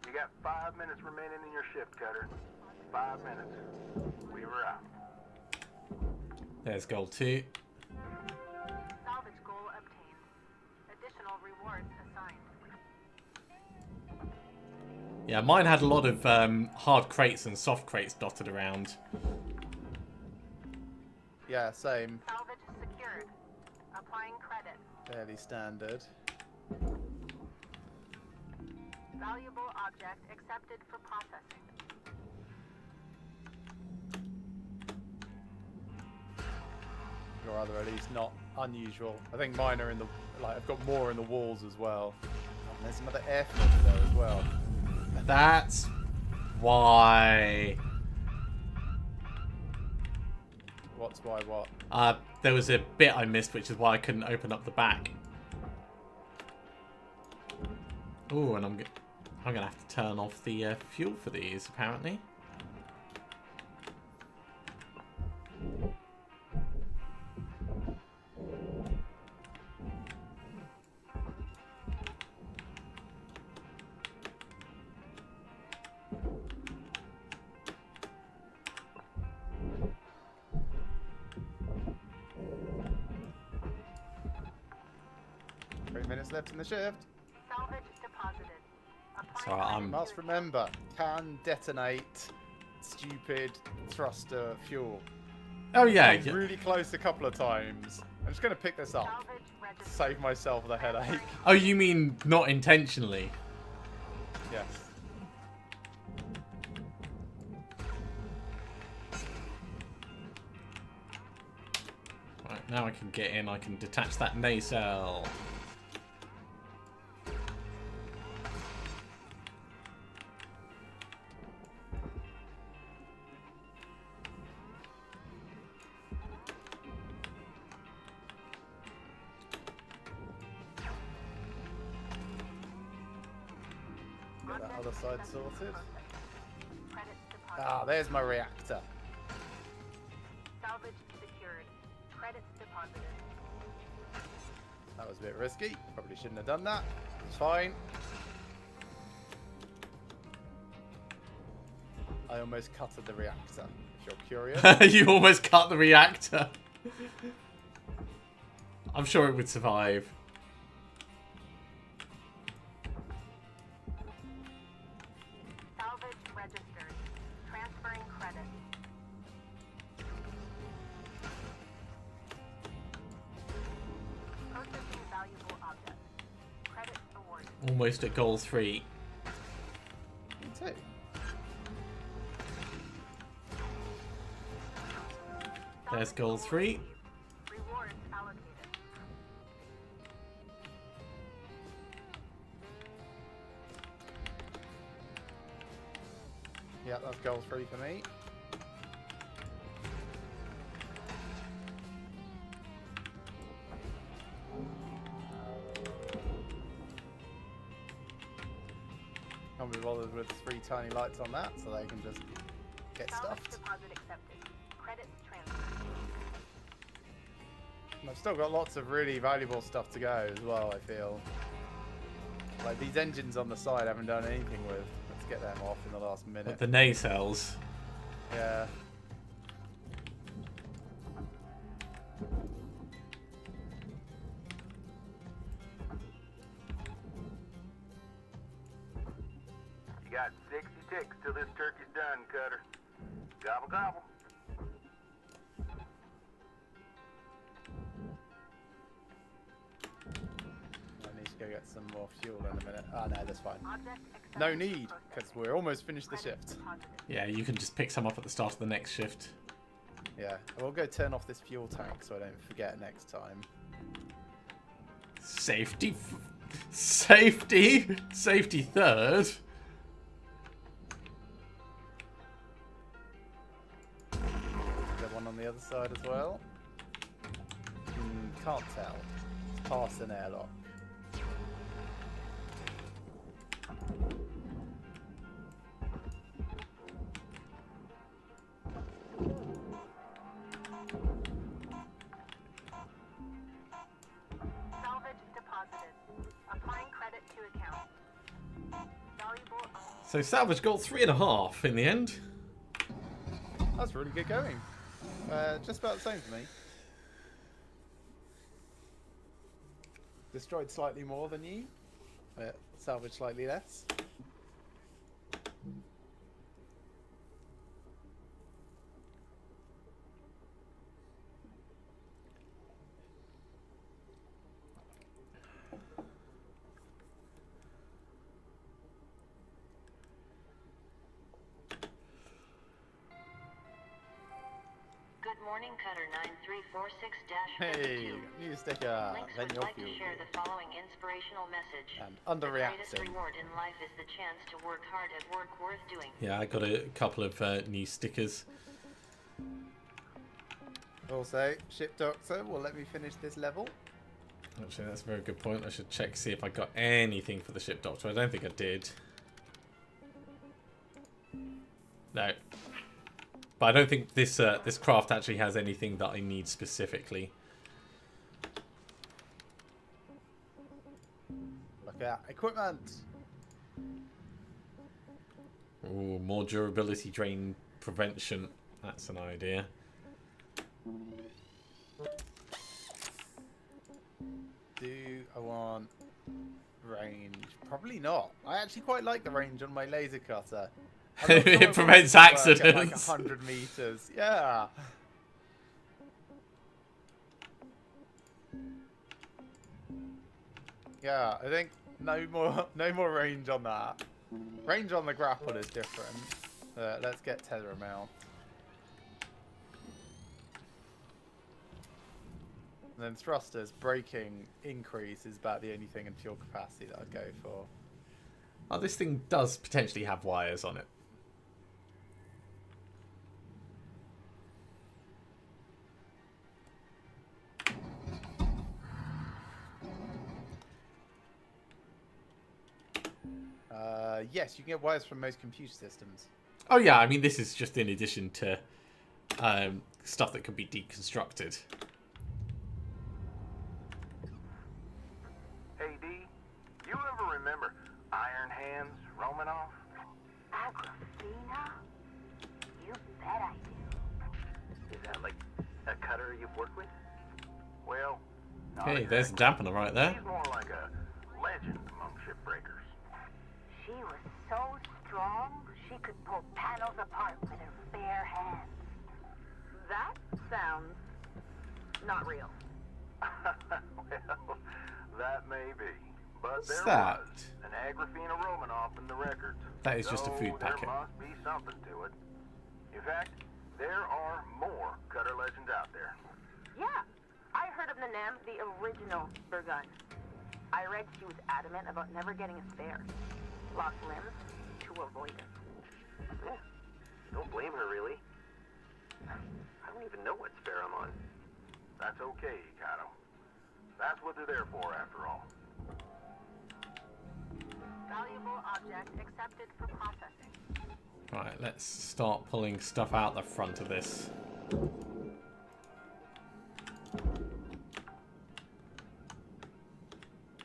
E: You got 5 minutes remaining in your shift, Cutter. 5 minutes. We were out.
B: There's goal 2.
G: Salvage goal obtained. Additional rewards assigned.
B: Yeah, mine had a lot of hard crates and soft crates dotted around.
A: Yeah, same.
G: Salvage secured. Applying credit.
A: Fairly standard.
G: Valuable object accepted for processing.
A: Or rather, at least not unusual. I think mine are in the... Like, I've got more in the walls as well. And there's another air filter there as well.
B: That's why...
A: What's why what?
B: There was a bit I missed, which is why I couldn't open up the back. Ooh, and I'm gonna have to turn off the fuel for these, apparently.
A: Minutes left in the shift.
G: Salvage deposited.
B: So
G: Applying
B: I'm-
A: Must remember, can detonate stupid thruster fuel.
B: Oh yeah,
A: I'm really close a couple of times. I'm just going to pick this up.
G: salvage registered.
A: Save myself the headache.
B: Oh, you mean not intentionally?
A: Yes.
B: Right, now I can get in, I can detach that nacelle.
A: Get that other side sorted.
G: Credits deposited.
A: Ah, there's my reactor.
G: Salvage secured. Credits deposited.
A: That was a bit risky. Probably shouldn't have done that. It's fine. I almost cutted the reactor, if you're curious.
B: You almost cut the reactor. I'm sure it would survive.
G: Salvage registered. Transferring credits. Processing valuable objects. Credits awarded.
B: Almost at goal 3.
A: Me too.
B: There's goal 3.
G: Rewards allocated.
A: Yeah, that's goal 3 for me. Can't be bothered with 3 tiny lights on that, so they can just get
G: Salvage
A: stuffed.
G: deposit accepted. Credits transferred.
A: And I've still got lots of really valuable stuff to go as well, I feel. Like these engines on the side I haven't done anything with. Let's get them off in the last minute.
B: With the nacelles.
A: Yeah.
E: You got 60 ticks till this turkey's done, Cutter. Gobble gobble.
A: I need to go get some more fuel in a minute. Ah, no, that's fine.
G: Object accepted.
A: No need, because
G: Processing.
A: we're almost finished the
G: Credits
A: shift.
G: deposited.
B: Yeah, you can just pick some up at the start of the next shift.
A: Yeah, we'll go turn off this fuel tank so I don't forget next time.
B: Safety. Safety. Safety third.
A: Is there one on the other side as well? Can't tell. It's past an airlock.
G: Salvage deposited. Applying credit to account. Valuable.
B: So salvage got 3.5 in the end.
A: That's really good going. Just about the same for me. Destroyed slightly more than you, but salvaged slightly less.
D: Good morning, Cutter 9346-52.
A: Hey, new sticker.
D: Links
A: Then
D: would
A: your
D: like to
A: fuel.
D: share the following inspirational message.
A: And
D: The greatest
A: underreacting.
D: reward in life is the chance to work hard at work worth doing.
B: Yeah, I got a couple of new stickers.
A: Also, Ship Doctor will let me finish this level.
B: Actually, that's a very good point. I should check, see if I got anything for the ship doctor. I don't think I did. No. But I don't think this this craft actually has anything that I need specifically.
A: Look at equipment.
B: Ooh, more durability drain prevention. That's an idea.
A: Do I want range? Probably not. I actually quite like the range on my laser cutter.
B: It prevents
A: Like
B: accidents.
A: 100 meters. Yeah. Yeah, I think no more range on that. Range on the grapple is different. Let's get tether amount. And then thrusters, braking increase is about the only thing in fuel capacity that I'd go for.
B: Oh, this thing does potentially have wires on it.
A: Yes, you can get wires from most computer systems.
B: Oh yeah, I mean this is just in addition to stuff that could be deconstructed.
E: Hey, D, you ever remember Iron Hands Romanoff?
C: Agrafina? You bet I do.
E: Is that like a cutter you've worked with? Well, not
B: Okay, there's a dampener right there.
E: He's more like a legend among shipbreakers.
C: She was so strong, she could pull panels apart with her bare hands.
G: That sounds not real.
E: Well, that may be. But
B: What's
E: there
B: that?
E: was an Agrafina Romanoff in the records.
B: That is just a food
E: So
B: packet.
E: There must be something to it. In fact, there are more cutter legends out there.
G: Yeah, I heard of Nanam, the original Burgun. I read she was adamant about never getting a spare. Lost limbs to avoid it.
E: Yeah, don't blame her, really. I don't even know what spare I'm on. That's okay, Kato. That's what they're there for, after all.
G: Valuable object accepted for processing.
B: Right, let's start pulling stuff out the front of this.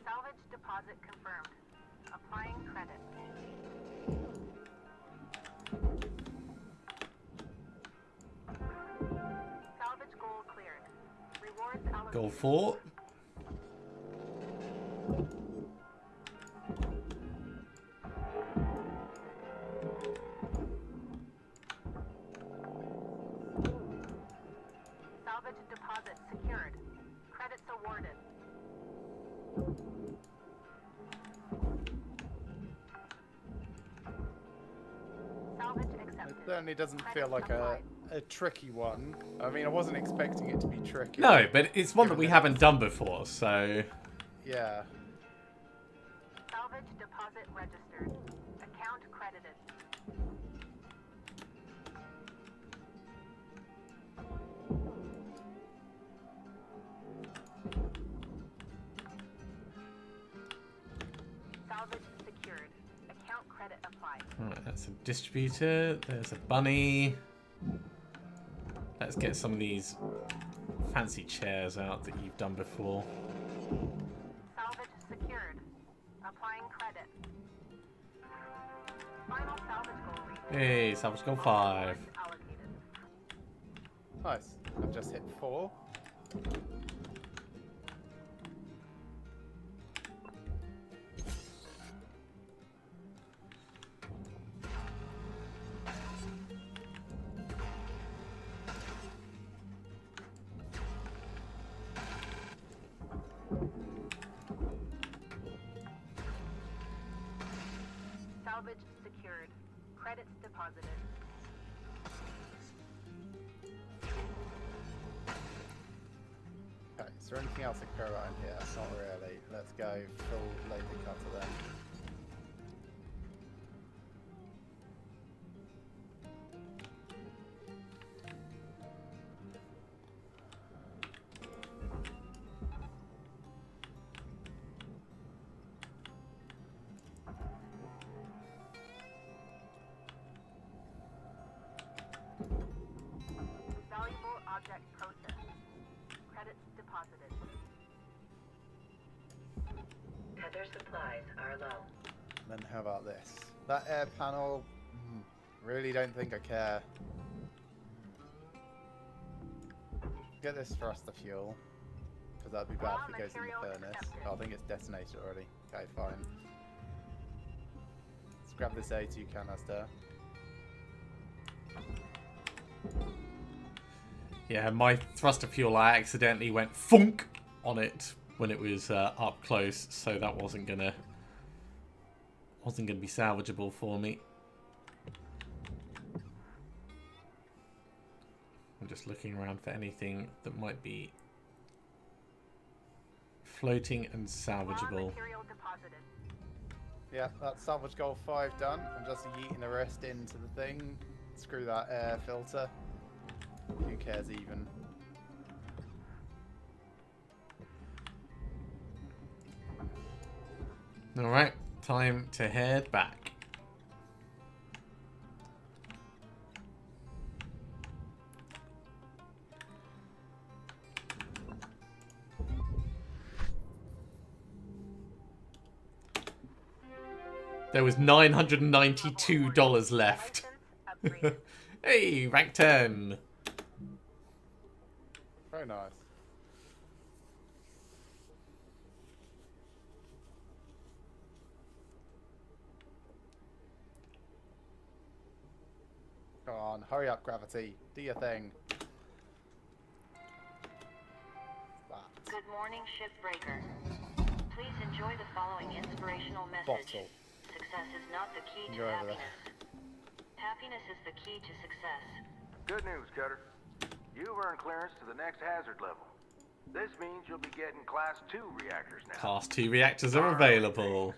G: Salvage deposit confirmed. Applying credit. Salvage goal cleared. Rewards allocated.
B: Goal 4.
G: Salvage deposit secured. Credits awarded. Salvage
A: It
G: accepted.
A: certainly doesn't feel like a tricky one. I mean, I wasn't expecting it to be tricky.
B: No, but it's one that we haven't done before, so...
A: Yeah.
G: Salvage deposit registered. Account credited. Salvage secured. Account credit applied.
B: Alright, that's a distributor. There's a bunny. Let's get some of these fancy chairs out that you've done before.
G: Salvage secured. Applying credit. Final salvage goal reached.
B: Hey, salvage goal 5.
G: Allocated.
A: Nice. I've just hit 4.
G: Salvage secured. Credits deposited.
A: Okay, is there anything else I can go around here? Not really. Let's go full laser cutter then.
G: Valuable object processed. Credits deposited.
F: Tether supplies are low.
A: Then how about this? That air panel, really don't think I care. Get this thruster fuel, because that'd be bad if it goes in the furnace. Oh, I think it's detonated already. Okay, fine. Let's grab this A2 canister.
B: Yeah, my thruster fuel, I accidentally went funk on it when it was up close, so that wasn't gonna be salvageable for me. I'm just looking around for anything that might be floating and
G: Raw
B: salvageable.
G: material deposited.
A: Yeah, that's salvage goal 5 done. I'm just yeeting the rest into the thing. Screw that air filter. Who cares even?
B: Alright, Time to head back. There was $992 left. Hey, rank 10.
A: Very nice. Come on, hurry up, Gravity. Do your thing. That.
D: Good morning, Shipbreaker. Please enjoy the following inspirational message.
A: Bottle.
D: Success is not the key to
A: Go over there.
D: happiness. Happiness is the key to success.
E: Good news, Cutter. You've earned clearance to the next hazard level. This means you'll be getting Class 2 reactors now.
B: Class 2 reactors are available.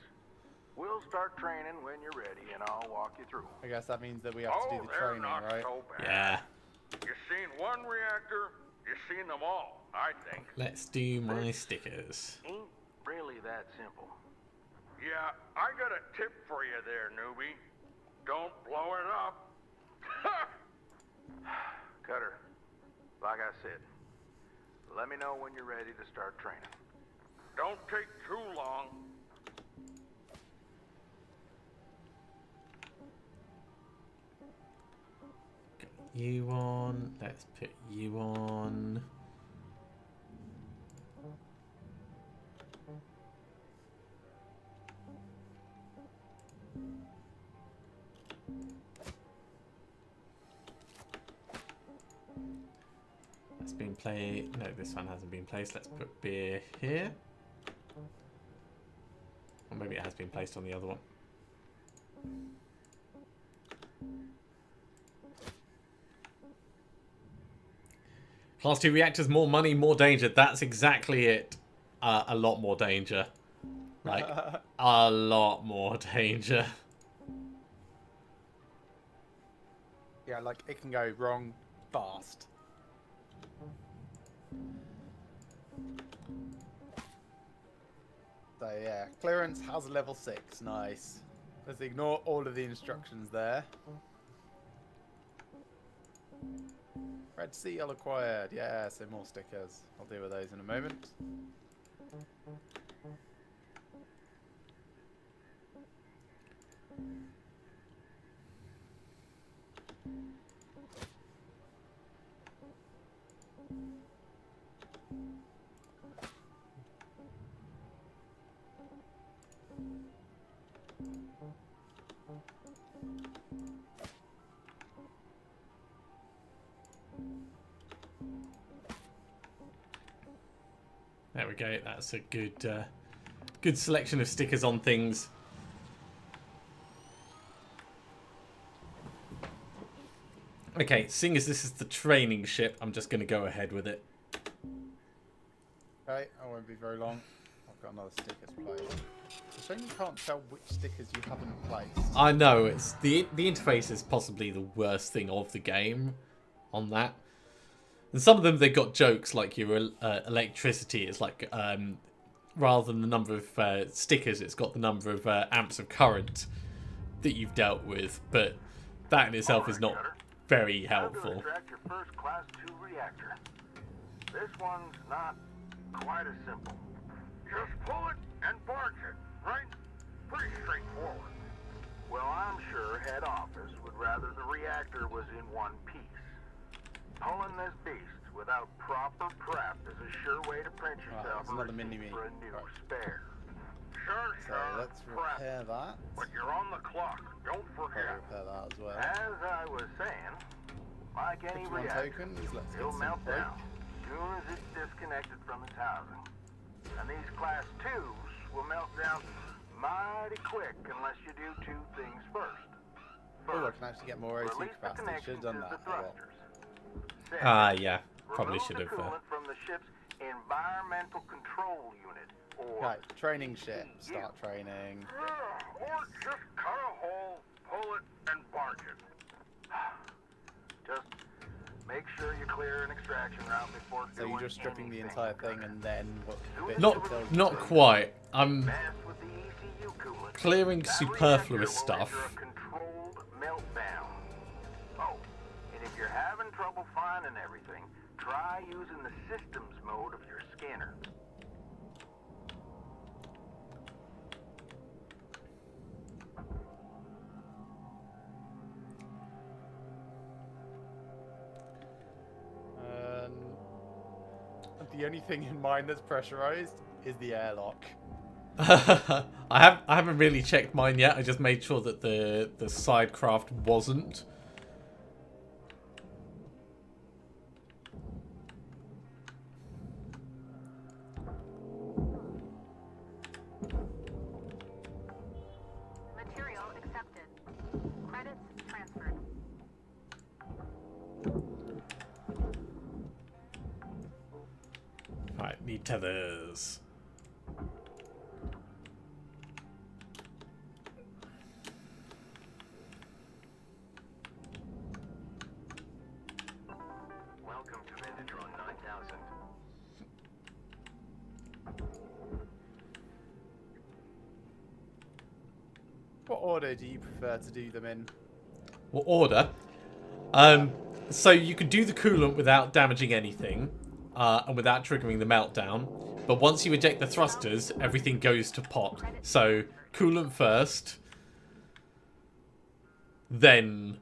E: We'll start training when you're ready, and I'll walk you through.
A: I guess that means that we have to do the
E: they're
A: training,
E: not
A: right?
E: so bad.
B: Yeah.
E: You've seen one reactor, you've seen them all, I think.
B: Let's do my stickers.
E: Ain't really that simple. Yeah, I got a tip for you there, newbie. Don't blow it up. Cutter, like I said, let me know when you're ready to start training. Don't take too long.
B: Got you on. Let's put you on. That's been played. No, this one hasn't been placed. Let's put beer here. Or maybe it has been placed on the other one. Class 2 reactors, more money, more danger. That's exactly it. A lot more danger. Like, a lot more danger.
A: Yeah, like it can go wrong fast. So yeah, clearance has a level 6. Nice. Let's ignore all of the instructions there. Red seal acquired. Yeah, so more stickers. I'll deal with those in a moment.
B: There we go. That's a good, good selection of stickers on things. Okay, seeing as this is the training ship, I'm just going to go ahead with it.
A: Okay, I won't be very long. I've got another stickers placed. It's a shame you can't tell which stickers you haven't placed.
B: I know it's the interface is possibly the worst thing of the game on that. And some of them, they've got jokes like your electricity. It's like, rather than the number of stickers, it's got the number of amps of current that you've dealt with. But that in itself is not very helpful.
E: Extract your first Class 2 reactor. This one's not quite as simple. Just pull it and barge it, right? Pretty straightforward. Well, I'm sure head office would rather the reactor was in one piece. Pulling this beast without proper prep is a sure way to print yourself
A: another mini-me.
E: for a new
A: Right.
E: spare. Sure,
A: So let's repair that.
E: But you're on the clock. Don't
A: I'll
E: forget.
A: repair that as well.
E: As I was saying, like any
A: 51
E: reactor,
A: tokens. Let's get
E: it'll
A: some
E: melt
A: break.
E: down as soon as it's disconnected from its housing. And these Class 2s will melt down mighty quick unless you do two things first.
A: Oh, I can actually get more OC
E: release the
A: capacity. Should have
E: connections
A: done
E: to
A: that.
E: the
A: Oh, well.
E: thrusters. Second,
B: Yeah, probably
E: remove
B: should
E: the
B: have.
E: coolant from the ship's environmental control unit, or
A: Okay, training ship. Start training.
E: or just cut a hole, pull it, and barge it. Just make sure you clear an extraction route before
A: So you're just stripping the entire thing and then what? bits
B: Not
A: until-
B: not quite.
E: Mess with the ECU coolant,
B: clearing
E: That
B: superfluous
E: reactor will
B: stuff.
E: enter a controlled meltdown. Oh, and if you're having trouble finding everything, try using the systems mode of your scanner.
A: The only thing in mine that's pressurized is the airlock.
B: I haven't really checked mine yet. I just made sure that the side craft wasn't.
G: Material accepted. Credits transferred.
B: Right, need tethers.
E: Welcome to Vendatron 9000.
A: What order do you prefer to do them in?
B: What order? So you can do the coolant without damaging anything, and without triggering the meltdown. But once you eject the thrusters, everything goes to pot. So coolant first, then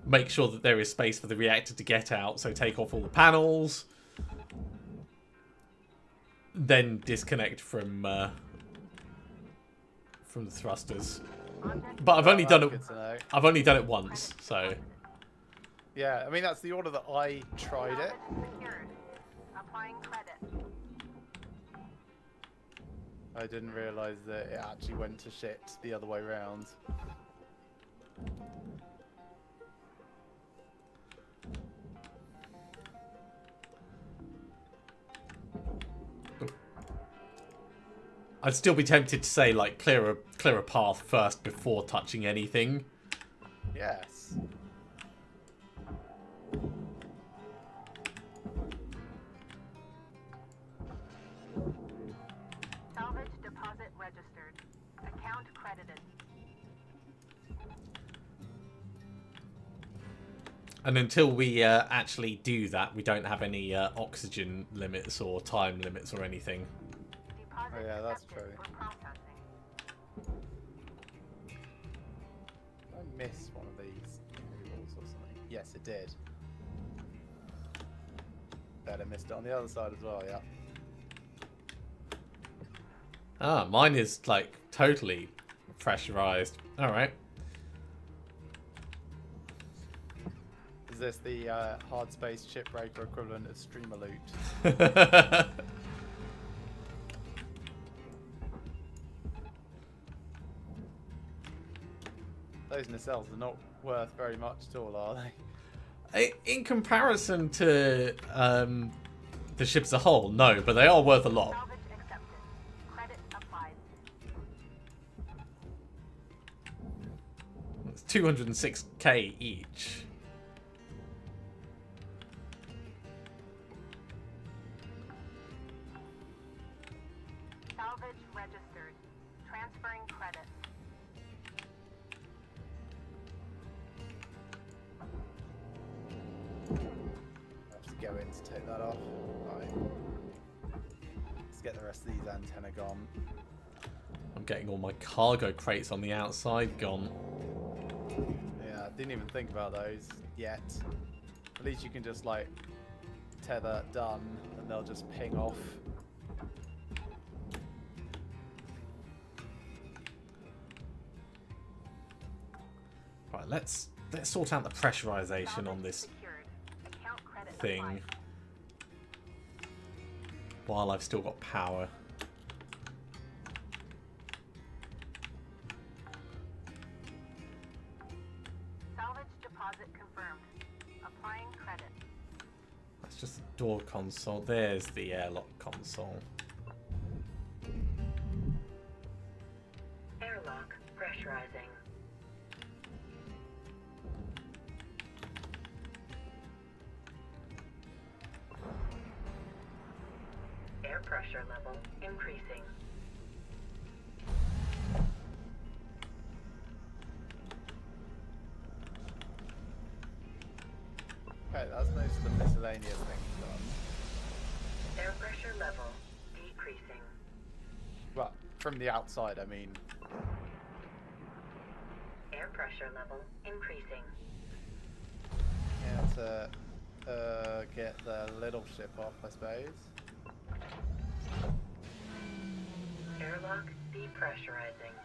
B: make sure that there is space for the reactor to get out. So take off all the panels, then disconnect from the thrusters. But I've only done it.
A: Good to know.
B: I've only done it once, so.
A: Yeah, I mean that's the order that I tried it.
G: Secured. Applying credit.
A: I didn't realise that it actually went to shit the other way round.
B: I'd still be tempted to say like clear a path first before touching anything.
A: Yes.
G: Salvage deposit registered. Account credited.
B: And until we actually do that, we don't have any oxygen limits or time limits or anything.
G: Deposit
A: Oh, yeah, that's
G: accepted
A: true.
G: for processing.
A: Did I miss one of these cables or something? Yes, it did. Bet I missed it on the other side as well, yeah.
B: Ah, mine is like totally pressurized. All right.
A: Is this the Hardspace Shipbreaker equivalent of streamer loot? Those nacelles are not worth very much at all, are they?
B: In comparison to the ship as a whole, no, but they are worth a lot.
G: Salvage accepted. Credit applied.
B: It's 206k each.
G: Salvage registered. Transferring credits.
A: I have to go in to take that off. Right. Let's get the rest of these antennae gone.
B: I'm getting all my cargo crates on the outside gone.
A: Yeah, I didn't even think about those yet. At least you can just like tether done and they'll just ping off.
B: Right, let's sort out the pressurization on this
G: Secured. Account credit
B: thing
G: applied.
B: while I've still got power.
G: Salvage deposit confirmed. Applying credit.
B: That's just the door console. There's the airlock console.
F: Airlock pressurizing. Air pressure level increasing.
A: most of the miscellaneous things done.
F: Air pressure level decreasing.
A: But from the outside, I mean.
F: Air pressure level increasing.
A: Yeah, to get the little ship off, I suppose.
F: Airlock depressurizing.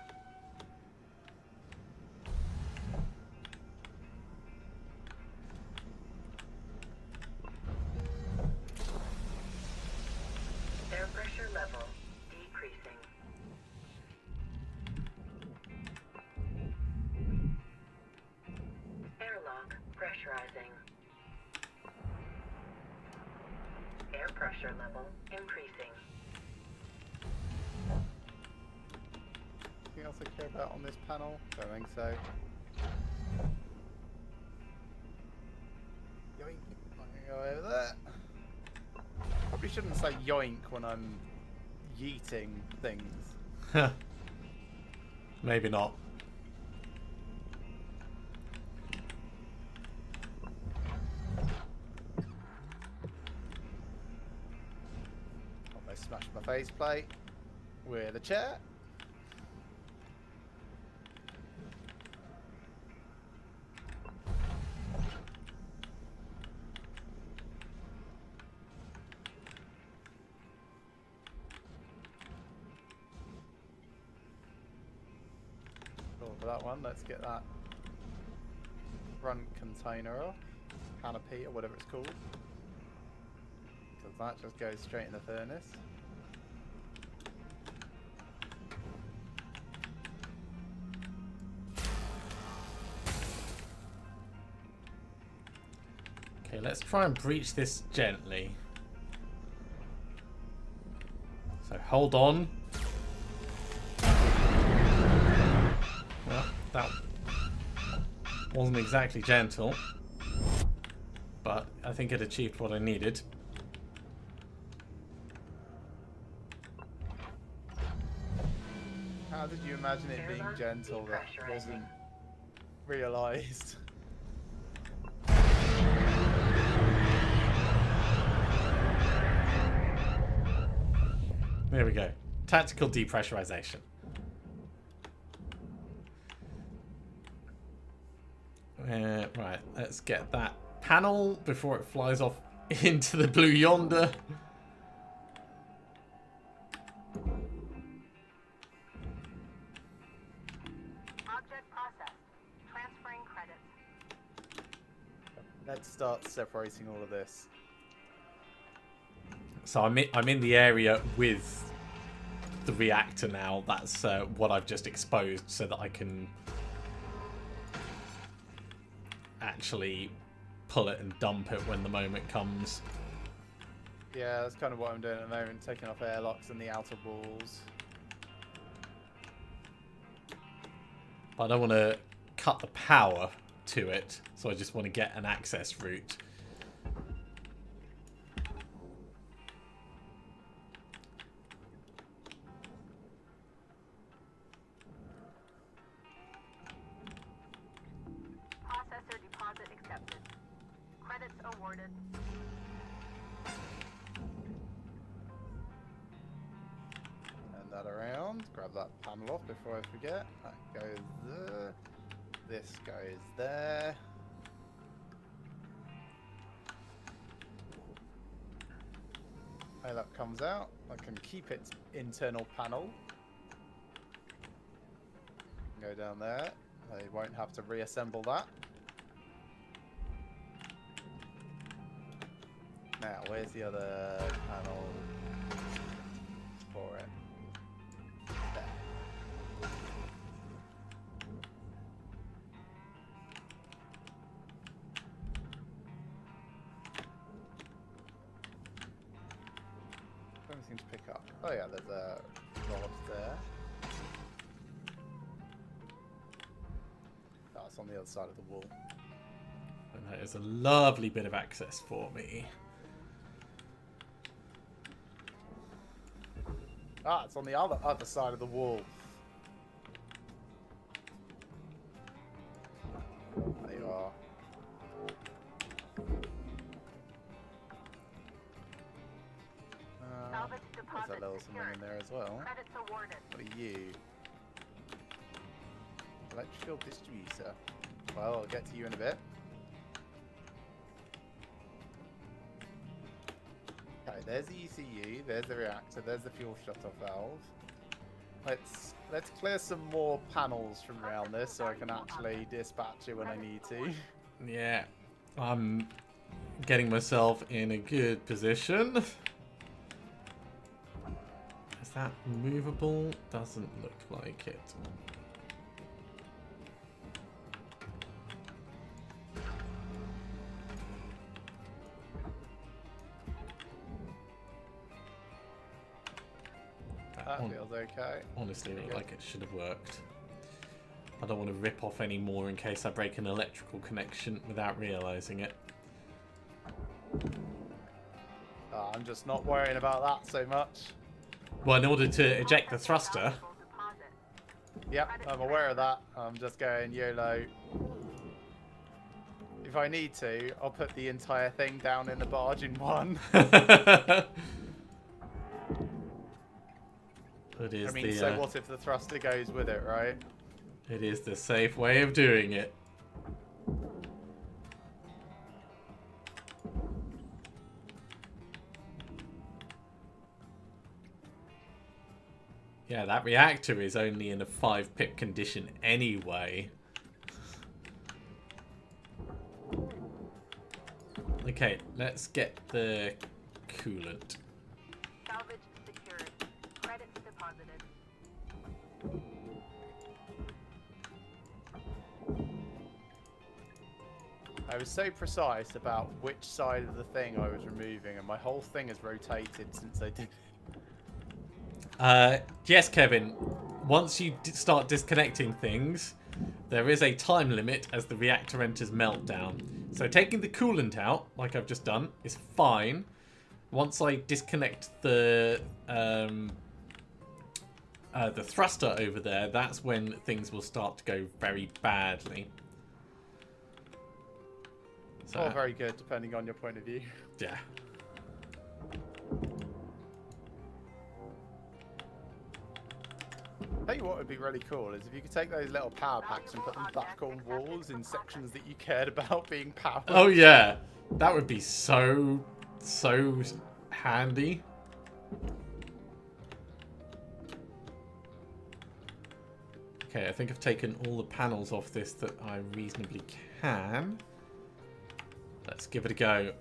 F: Air pressure level decreasing. Airlock pressurizing. Air pressure level increasing.
A: Anything else I care about on this panel? Don't think so. Yoink. I'm gonna go over there. Probably shouldn't say yoink when I'm yeeting things.
B: Maybe not.
A: Almost smashed my faceplate with a chair. For that one, let's get that front container off, canopy or whatever it's called, because that just goes straight in the furnace.
B: Okay, let's try and breach this gently. So hold on. Well, that wasn't exactly gentle, but I think it achieved what I needed.
A: How did you imagine it being gentle that wasn't realised?
B: There we go. Tactical depressurization. Right, let's get that panel before it flies off into the blue yonder.
G: Object processed. Transferring credits.
A: Let's start separating all of this.
B: So I'm in the area with the reactor now. That's what I've just exposed, so that I can actually pull it and dump it when the moment comes.
A: Yeah, that's kind of what I'm doing at the moment, taking off airlocks and the outer walls.
B: But I don't want to cut the power to it, so I just want to get an access route.
G: Processor deposit accepted. Credits awarded.
A: Turn that around, grab that panel off before I forget. That goes there. This goes there. That comes out. I can keep its internal panel. Go down there. They won't have to reassemble that. Now, where's the other panel for it? There. Don't seem to pick up. Oh yeah, there's a rod there. That's on the other side of the wall.
B: And that is a lovely bit of access for me.
A: Ah, it's on the other side of the wall. There you are. something in there as well.
G: Credits awarded.
A: What are you? Electrical distributor. Well, I'll get to you in a bit. Okay, there's the ECU, there's the reactor, there's the fuel shutoff valve. Let's clear some more panels from around this so I can actually dispatch it when I need to.
B: Yeah, I'm getting myself in a good position. Is that movable? Doesn't look like it.
A: That feels okay.
B: Honestly, looked like it should have worked. I don't want to rip off any more in case I break an electrical connection without realizing it.
A: I'm just not worrying about that so much.
B: Well, in order to eject the thruster...
A: Yep, I'm aware of that. I'm just going YOLO. If I need to, I'll put the entire thing down in the barge in one.
B: It is
A: so what if the thruster goes with it, right?
B: It is the safe way of doing it. Yeah, that reactor is only in a 5-pip condition anyway. Okay, let's get the coolant.
G: Salvage secured. Credits deposited.
A: I was so precise about which side of the thing I was removing, and my whole thing has rotated since I did.
B: Yes, Kevin. Once you start disconnecting things, there is a time limit as the reactor enters meltdown. So taking the coolant out, like I've just done, is fine. Once I disconnect the thruster over there, that's when things will start to go very badly. So,
A: Or very good, depending on your point of view.
B: yeah.
A: Tell you what would be really cool is if you could take those little power packs and put them back on walls in sections that you cared about being powered.
B: Oh yeah, that would be so handy. Okay, I think I've taken all the panels off this that I reasonably can. Let's give it a go.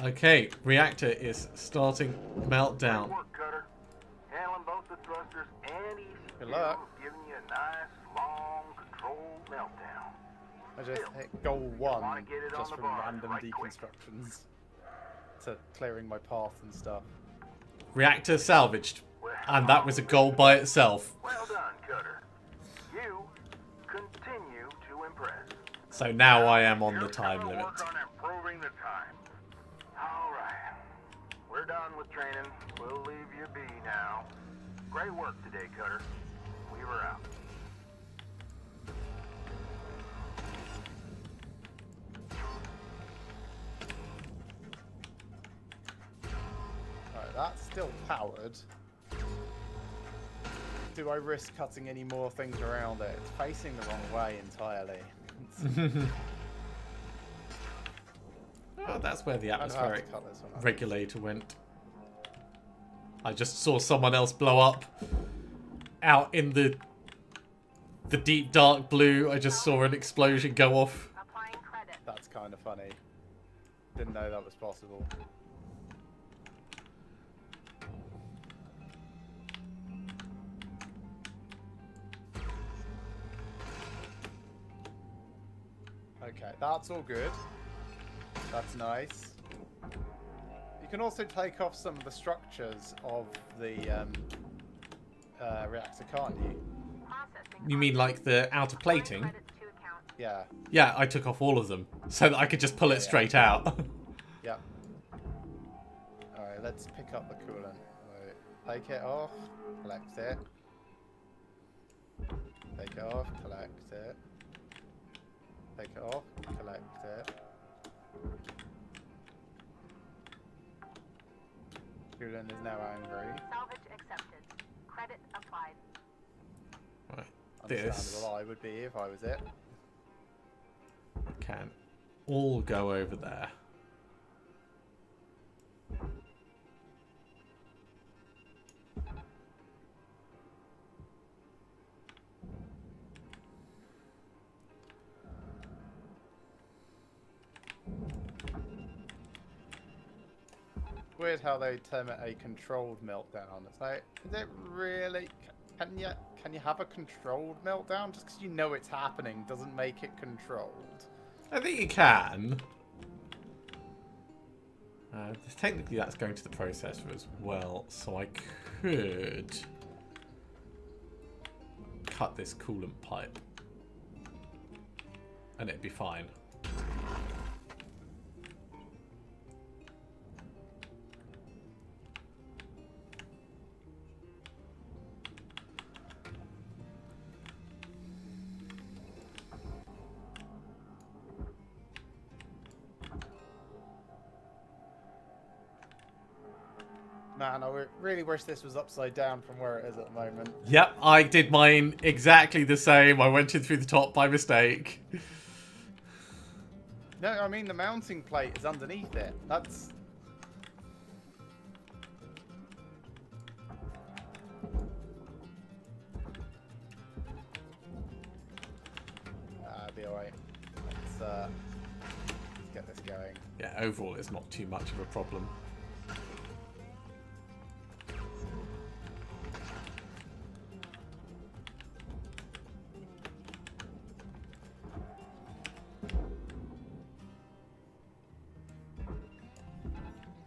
B: Okay, reactor is starting meltdown.
E: Good work, Cutter. Handling both the thrusters and ECU,
A: Good luck.
E: giving you a nice, long, controlled meltdown.
A: I just hit goal 1
E: wanna get it on
A: just
E: the
A: from
E: bar
A: random
E: right quick.
A: deconstructions to clearing my path and stuff.
B: Reactor salvaged. And that was a goal by itself.
E: Well done, Cutter. You continue to impress.
B: So now I am on the
E: Here's
B: time
E: gonna
B: limit.
E: work on improving the time. All right. We're done with training. We'll leave you be now. Great work today, Cutter. Weaver out.
A: Alright, that's still powered. Do I risk cutting any more things around it? It's facing the wrong way entirely.
B: Oh, that's where the
A: I know how to
B: atmospheric
A: cut this one up.
B: regulator went. I just saw someone else blow up out in the deep dark blue. I just saw an explosion go off.
G: Applying credit.
A: That's kind of funny. Didn't know that was possible. Okay, that's all good. That's nice. You can also take off some of the structures of the reactor, can't you?
G: Processing.
B: You mean like the outer plating?
G: Credits to account.
A: Yeah.
B: Yeah, I took off all of them so that I could just pull it straight out.
A: Yep. Alright, let's pick up the coolant. Wait, take it off, collect it. Take it off, collect it. Take it off, collect it. Julian is now angry.
G: Salvage accepted. Credit applied.
B: Right. This
A: Understandable, I would be if I was it.
B: can all go over there.
A: Weird how they term it a controlled meltdown. It's like, is it really? Can you have a controlled meltdown? Just because you know it's happening doesn't make it controlled.
B: I think you can. Technically, that's going to the processor as well, so I could cut this coolant pipe, and it'd be fine.
A: Man, I really wish this was upside down from where it is at the moment.
B: Yep, I did mine exactly the same. I went in through the top by mistake.
A: No, I mean the mounting plate is underneath it. That's... be alright. Let's get this going.
B: Yeah, overall it's not too much of a problem.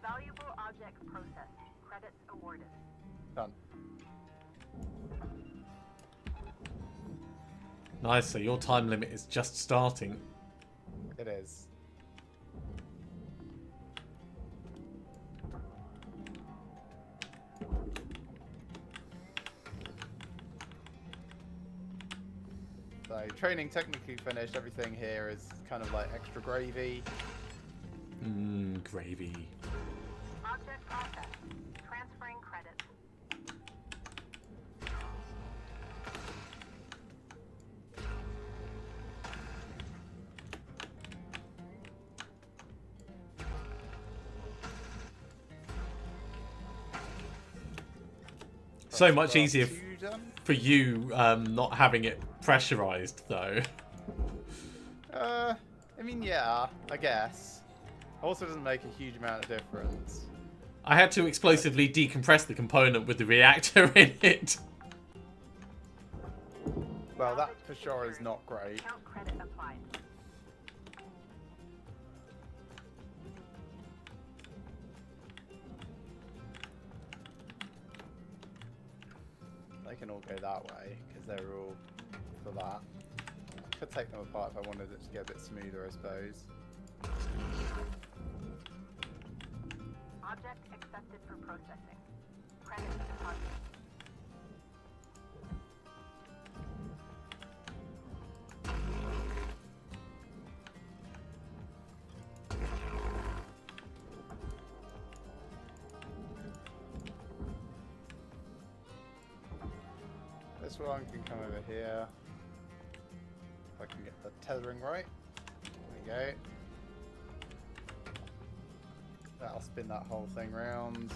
G: Valuable object processed. Credits awarded.
A: Done.
B: Nice, so your time limit is just starting.
A: It is. So, training technically finished. Everything here is kind of like extra gravy.
B: Gravy.
G: Object processed. Transferring credits.
B: So much easier
A: Two done.
B: for you not having it pressurized, though.
A: I mean, yeah, I guess. Also doesn't make a huge amount of difference.
B: I had to explosively decompress the component with the reactor in it.
A: Well, that for sure is not great.
G: Count credit applied.
A: They can all go that way, because they're all for that. I could take them apart if I wanted it to get a bit smoother, I suppose.
G: Object accepted for processing. Credit deposited.
A: This one can come over here. If I can get the tethering right. There we go. That'll spin that whole thing round.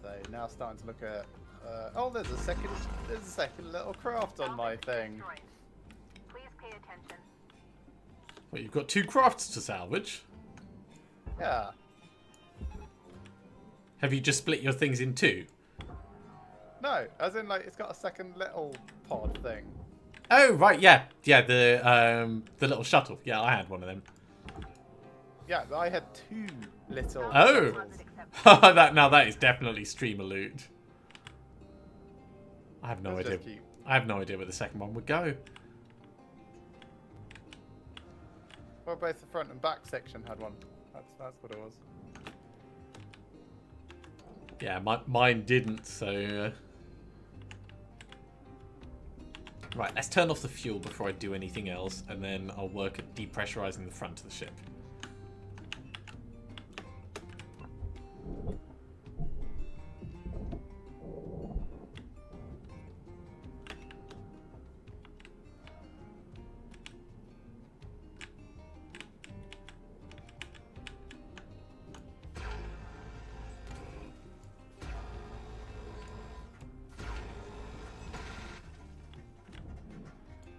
A: So now starting to look at. Oh, there's a second little craft on my
G: Salvage
A: thing.
G: destroyed. Please pay attention.
B: Well, you've got 2 crafts to salvage.
A: Yeah.
B: Have you just split your things in 2?
A: No, as in like it's got a second little pod thing.
B: Oh, right, yeah. Yeah, the little shuttle. Yeah, I had one of them.
A: Yeah, but I had 2 little.
B: Oh!
G: Deposit accepted.
B: that is definitely streamer loot. I have no
A: That's
B: idea.
A: just cute.
B: I have no idea where the second one would go.
A: Well, both the front and back section had one. That's what it was.
B: Yeah, mine didn't, so... Right, let's turn off the fuel before I do anything else, and then I'll work at depressurizing the front of the ship.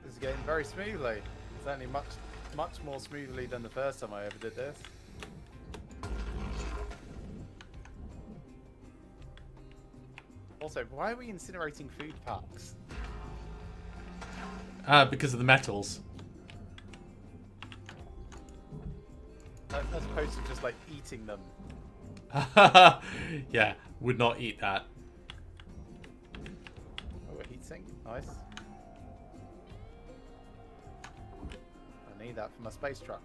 A: This is going very smoothly. Certainly much more smoothly than the first time I ever did this. Also, why are we incinerating food packs?
B: Because of the metals.
A: As opposed to just like eating them.
B: Yeah, would not eat that.
A: Oh, a heatsink. Nice. I need that for my space truck.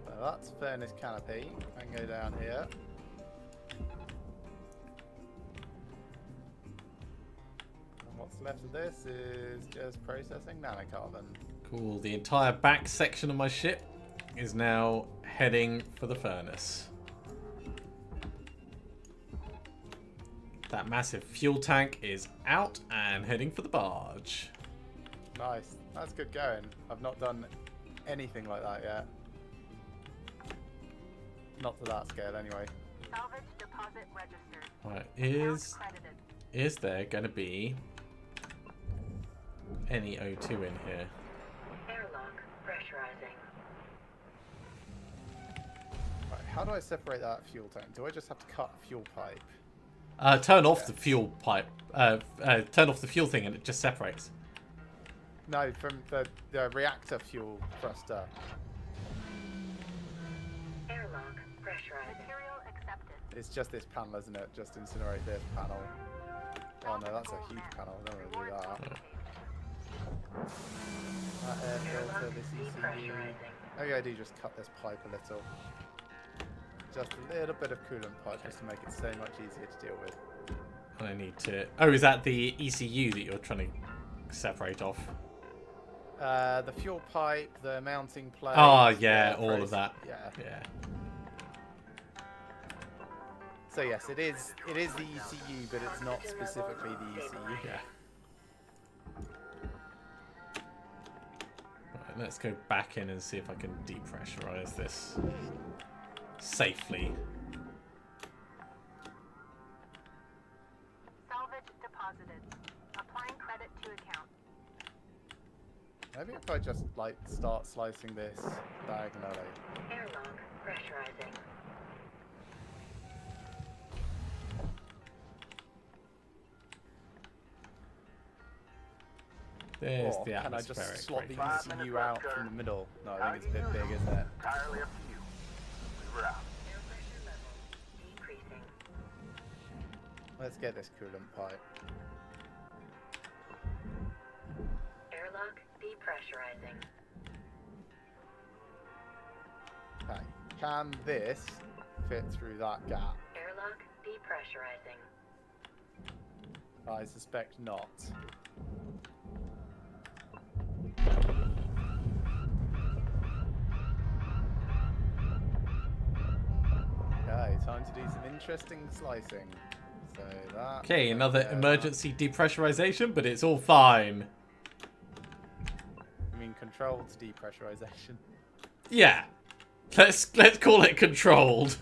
A: So that's furnace canopy. I can go down here. And what's left of this is just processing nanocarbon.
B: Cool. The entire back section of my ship is now heading for the furnace. That massive fuel tank is out and heading for the barge.
A: Nice. That's good going. I've not done anything like that yet. Not to that scale, anyway.
G: Salvage deposit registered.
B: Right,
G: Account credited.
B: is there going to be any O2 in here?
F: Airlock pressurizing.
A: Right, how do I separate that fuel tank? Do I just have to cut a fuel pipe?
B: Turn off the fuel pipe. Turn off the fuel thing and it just separates.
A: No, from the reactor fuel thruster.
F: Airlock pressurizing.
G: Material accepted.
A: It's just this panel, isn't it? Just incinerate this panel. Oh no, that's a huge panel. I don't want to do that. That air filter,
F: Airlock
A: this ECU.
F: depressurizing.
A: Maybe I do just cut this pipe a little. Just a little bit of coolant pipe just to make it so much easier to deal with.
B: I need to... Oh, is that the ECU that you're trying to separate off?
A: The fuel pipe, the mounting plate.
B: Oh, yeah,
A: the
B: all of that.
A: Yeah.
B: Yeah.
A: So yes, it is the ECU, but it's not specifically the ECU.
B: Yeah. Right, let's go back in and see if I can depressurize this safely.
G: Salvage deposited. Applying credit to account.
A: Maybe if I just like start slicing this diagonally.
F: Airlock pressurizing.
B: There's
A: Or
B: the
A: can I
B: atmospheric
A: just slot the
B: pressure.
A: ECU out from the middle? No, I think it's a bit big, isn't it?
E: Entirely up to you. We were out.
F: Air pressure level decreasing.
A: Let's get this coolant pipe.
F: Airlock depressurizing.
A: Okay. Can this fit through that gap?
F: Airlock depressurizing.
A: I suspect not. Okay, time to do some interesting slicing. So that.
B: Okay, another emergency depressurization, but it's all fine.
A: I mean, controlled depressurization.
B: Yeah. Let's call it controlled.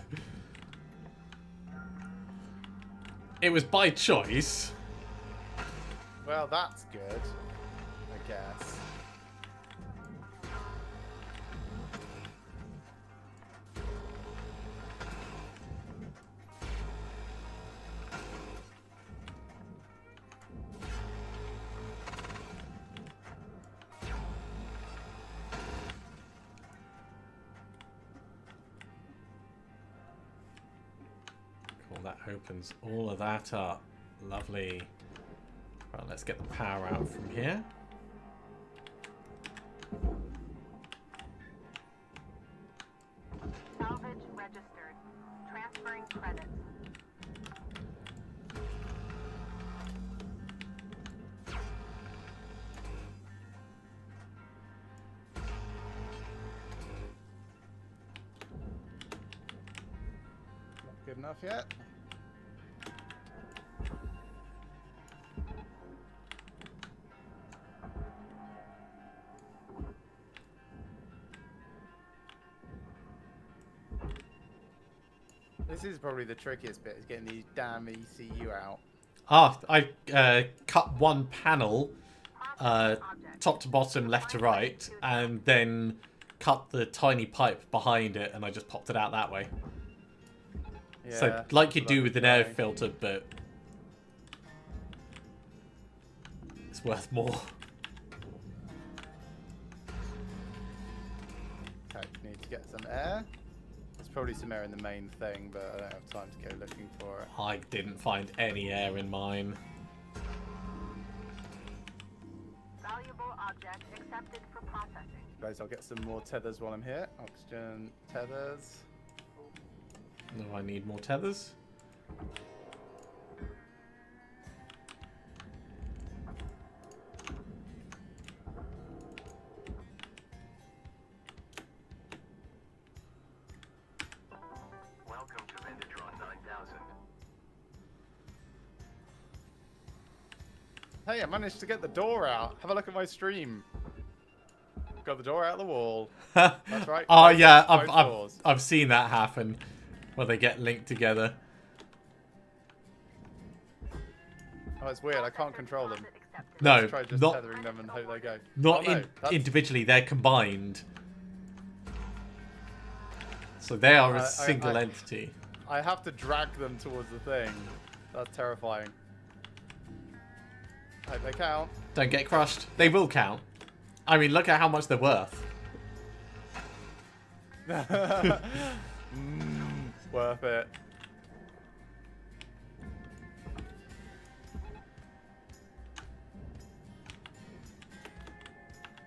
B: It was by choice.
A: Well, that's good, I guess.
B: Cool, that opens all of that up. Lovely. Right, let's get the power out from here.
G: credits.
A: Not good enough yet. This is probably the trickiest bit, is getting these damn ECU out.
B: I cut one panel, top to bottom, left to right, and then cut the tiny pipe behind it, and I just popped it out that way.
A: Yeah,
B: So, like you do with an air
A: trying.
B: filter, but it's worth more.
A: Okay, need to get some air. There's probably some air in the main thing, but I don't have time to go looking for it.
B: I didn't find any air in mine.
G: Valuable object accepted for processing.
A: Guys, I'll get some more tethers while I'm here. Oxygen tethers.
B: No, I need more tethers.
E: Welcome to Vendatron 9000.
A: Hey, I managed to get the door out. Have a look at my stream. Got the door out of the wall. That's right.
B: Oh
A: Both-
B: yeah,
A: both doors.
B: I've seen that happen, where they get linked together.
A: Oh, it's weird. I can't control them.
G: Deposit accepted.
B: No,
A: Try just
B: not
A: tethering them and hope they go.
B: not
A: Oh, no, that's-
B: individually. They're combined, so they are a single entity.
A: I have to drag them towards the thing. That's terrifying. I hope they count.
B: Don't get crushed. They will count. I mean, look at how much they're worth.
A: Worth it.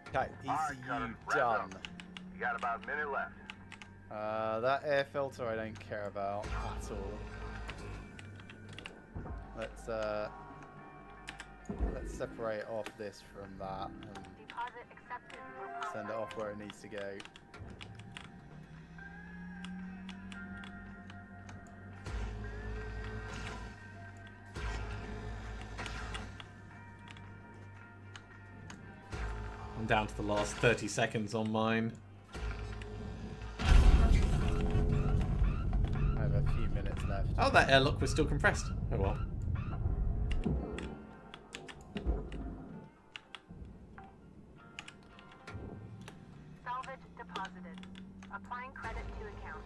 A: Okay,
E: Alright, Cutter,
A: ECU
E: wrap
A: done.
E: up. You got about a minute left.
A: That air filter I don't care about at all. Let's separate off this from that and
G: Deposit accepted for
A: send it off where it needs to go.
B: I'm down to the last 30 seconds on mine.
A: I have a few minutes left.
B: Oh, that airlock was still compressed. Oh well.
G: salvage deposited. Applying credit to account.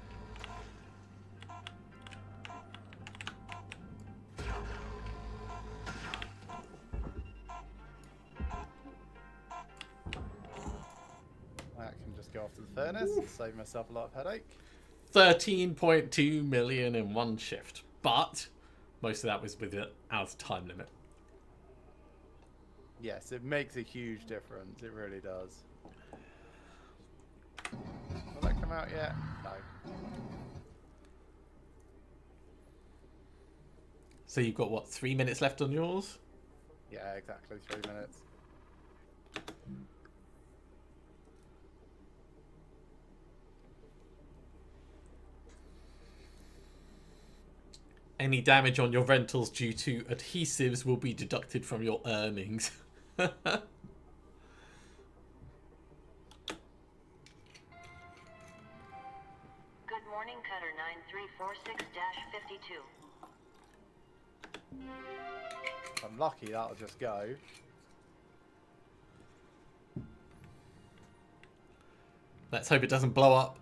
A: That can just go off to the furnace, save myself a lot of headache.
B: 13.2 million in one shift, but most of that was with it out of time limit.
A: Yes, it makes a huge difference. It really does. Will that come out yet? No.
B: So you've got what, 3 minutes left on yours?
A: Yeah, exactly 3 minutes.
B: Any damage on your rentals due to adhesives will be deducted from your earnings.
D: Good morning, Cutter 9346-52.
A: If I'm lucky, that'll just go.
B: Let's hope it doesn't blow up.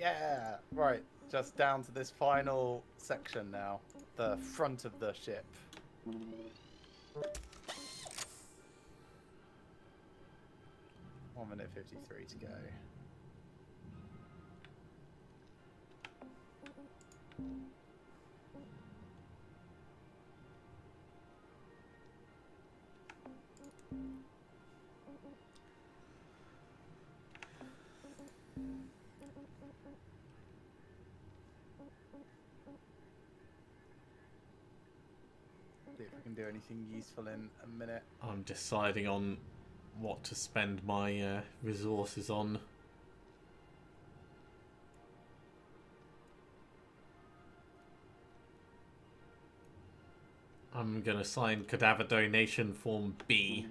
A: Yeah. Right. Just down to this final section now. The front of the ship. 1 minute 53 to go. See if we can do anything useful in a minute.
B: I'm deciding on what to spend my resources on. I'm going to sign Cadaver Donation Form B.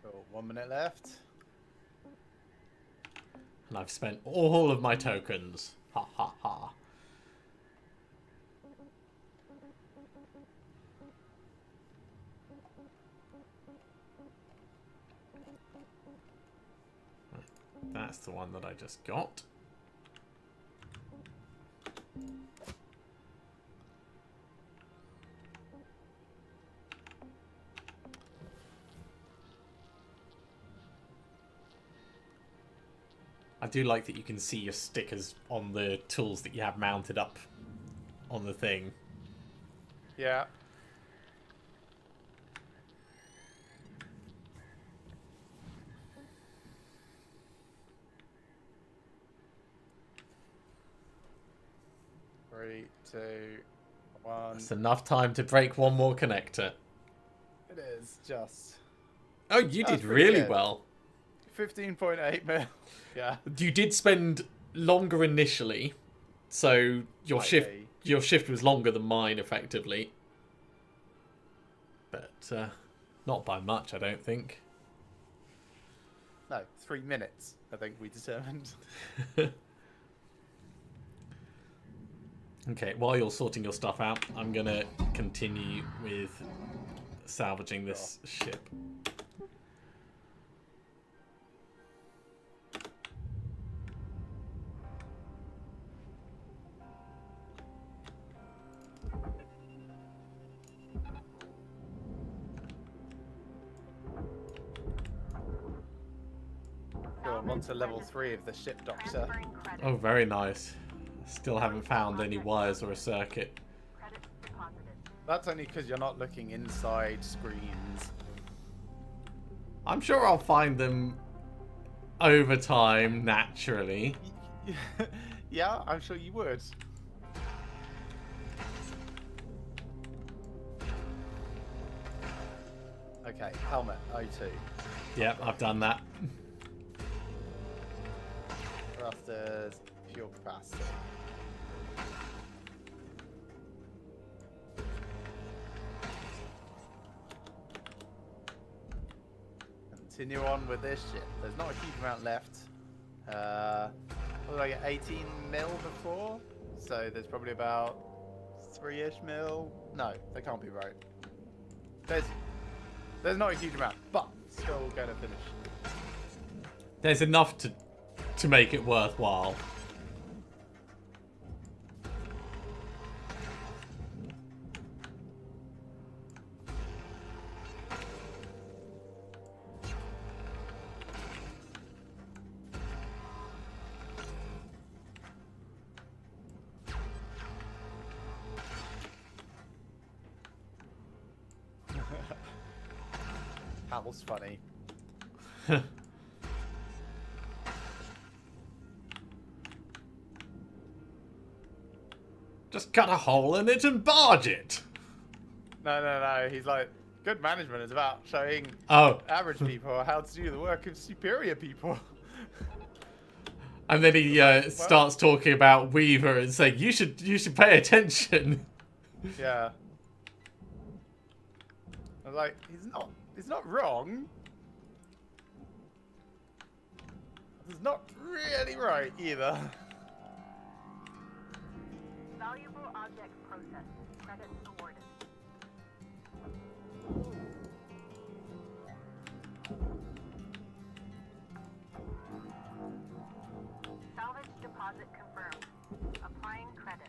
A: Cool. 1 minute left.
B: And I've spent all of my tokens. Ha ha ha. That's the one that I just got. I do like that you can see your stickers on the tools that you have mounted up on the thing.
A: Yeah. Three, two, one.
B: That's enough time to break one more connector.
A: It is just
B: Oh, you
A: That was
B: did
A: pretty
B: really
A: good.
B: well.
A: 15.8 mil. Yeah.
B: You did spend longer initially, so your
A: Slightly.
B: shift was longer than mine, effectively. But not by much, I don't think.
A: No, 3 minutes, I think we determined.
B: Okay, while you're sorting your stuff out, I'm gonna continue with salvaging this ship.
A: Cool, I'm on to level 3 of the ship doctor.
C: Transferring credit.
B: Oh, very nice. Still haven't found any wires or a circuit.
C: Credit deposited.
A: That's only because you're not looking inside screens.
B: I'm sure I'll find them over time, naturally.
A: Yeah, I'm sure you would. Okay, helmet, O2.
B: Yep, I've done that.
A: Thrusters, fuel capacity. Continue on with this ship. There's not a huge amount left. What did I get? 18 mil before? So there's probably about 3-ish mil. No, that can't be right. There's not a huge amount, but still going to finish.
B: There's enough to make it worthwhile.
A: That was funny.
B: Just cut a hole in it and barge it.
A: No. He's like, good management is about showing
B: Oh,
A: average people how to do the work of superior people.
B: and then he starts talking about Weaver and saying, "You should pay attention."
A: Yeah. I was like, he's not wrong. He's not really right either.
G: Object processed. Credits awarded. Salvage deposit confirmed. Applying credit.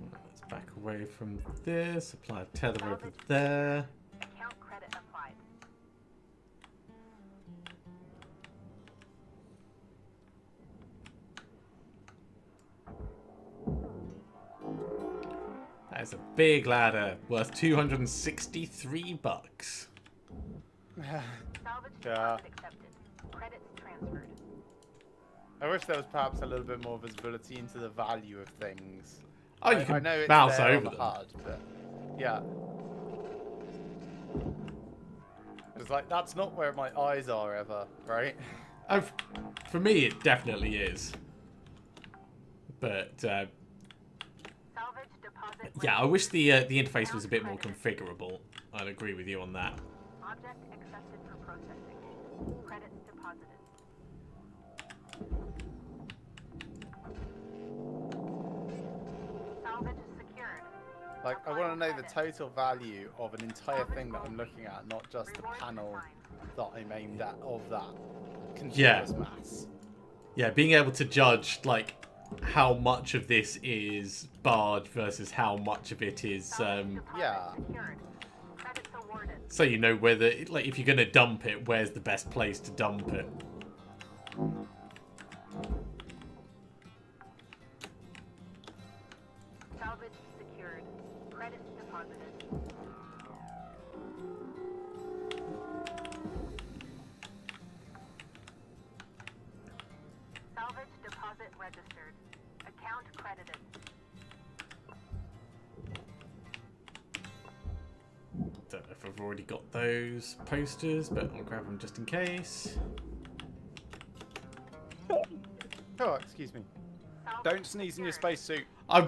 B: Let's back away from this. Apply a tether over there.
G: Account credit applied.
B: That is a big ladder worth 263 bucks.
G: Salvage
A: Yeah.
G: deposit accepted. Credits transferred.
A: I wish there was perhaps a little bit more visibility into the value of things.
B: Oh, you
A: I
B: can
A: know it's
B: mouse
A: there on
B: over
A: the
B: them.
A: HUD, but yeah. It's like, that's not where my eyes are ever, right?
B: Oh, for me, it definitely is. But
G: Salvage deposit.
B: yeah, I wish the interface was a bit more configurable. I'd agree with you on that.
G: Object accepted for processing. Credits deposited. Salvage secured.
A: Like, I want to know the total value of an entire thing that I'm looking at, not just the panel that I'm aimed at of that continuous mass.
B: Yeah, being able to judge like how much of this is barred versus how much of it is
A: Yeah.
G: Secured. Credits awarded.
B: so you know whether like if you're going to dump it, where's the best place to dump it.
G: Salvage secured. Credits deposited. Salvage deposit registered. Account credited.
B: Don't know if I've already got those posters, but I'll grab them just in case.
A: Oh, excuse me. Don't sneeze in your spacesuit.
B: I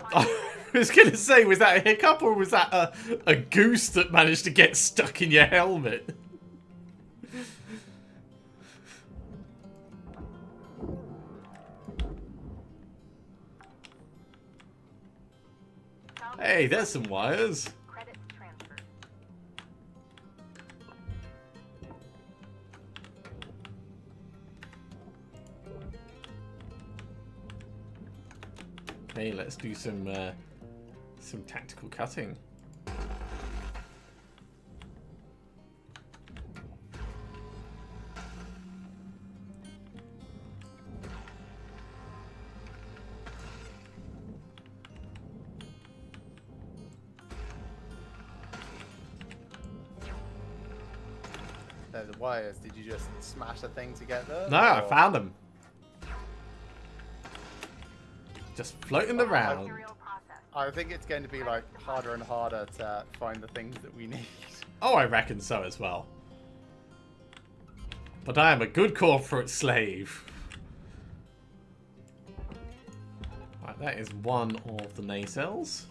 B: was going to say, was that a hiccup or was that a goose that managed to get stuck in your helmet? Hey, there's some wires.
G: Credits transferred.
B: Hey, let's do some tactical cutting.
A: They're the wires. Did you just smash a thing together?
B: No, I
A: or-
B: found them. Just floating around.
G: Material processed.
A: I think it's going to be like harder and harder to find the things that we need.
B: Oh, I reckon so as well. But I am a good corporate slave. Right, that is one of the nacelles.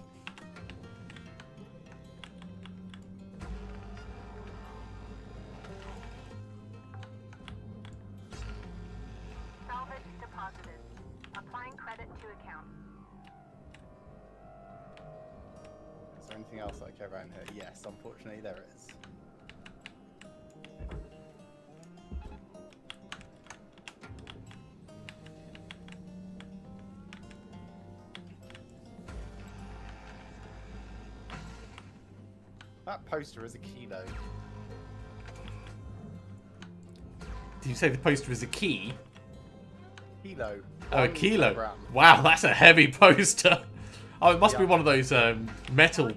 G: Salvage deposited. Applying credit to account.
A: Is there anything else like around here? Yes, unfortunately there is. That poster is a kilo.
B: Did you say the poster is a key?
A: Kilo.
B: Oh, a
A: 1
B: kilo.
A: kilogram.
B: Wow, that's a heavy poster. Oh, it must be
A: Yeah.
B: one of those metal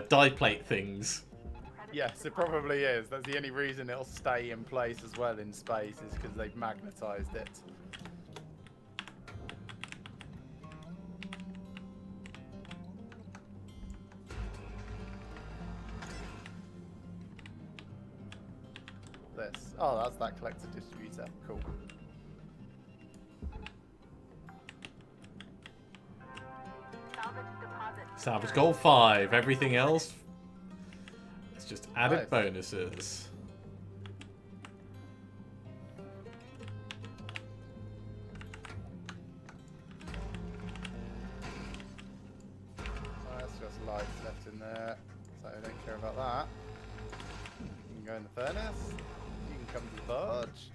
B: die plate things.
A: Yes, it probably is. That's the only reason it'll stay in place as well in space is because they've magnetized it. This. Oh, that's that collector distributor. Cool.
B: Salvage goal 5. Everything else, it's just added
A: Nice.
B: bonuses.
A: That's just lights left in there, so I don't care about that. You can go in the furnace. You can come to the barge.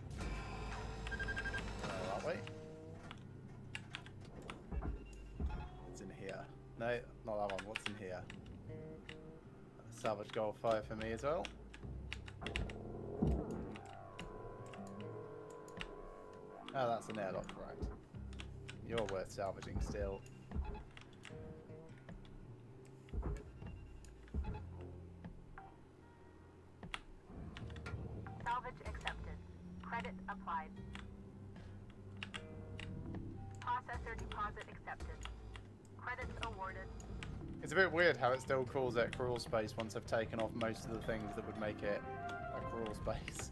A: That way. What's in here? No, not that one. What's in here? Salvage goal 5 for me as well. Oh, that's an airlock, right. You're worth salvaging still.
G: Salvage accepted. Credit applied. Processor deposit accepted. Credits awarded.
A: It's a bit weird how it still calls it crawl space once I've taken off most of the things that would make it a crawl space.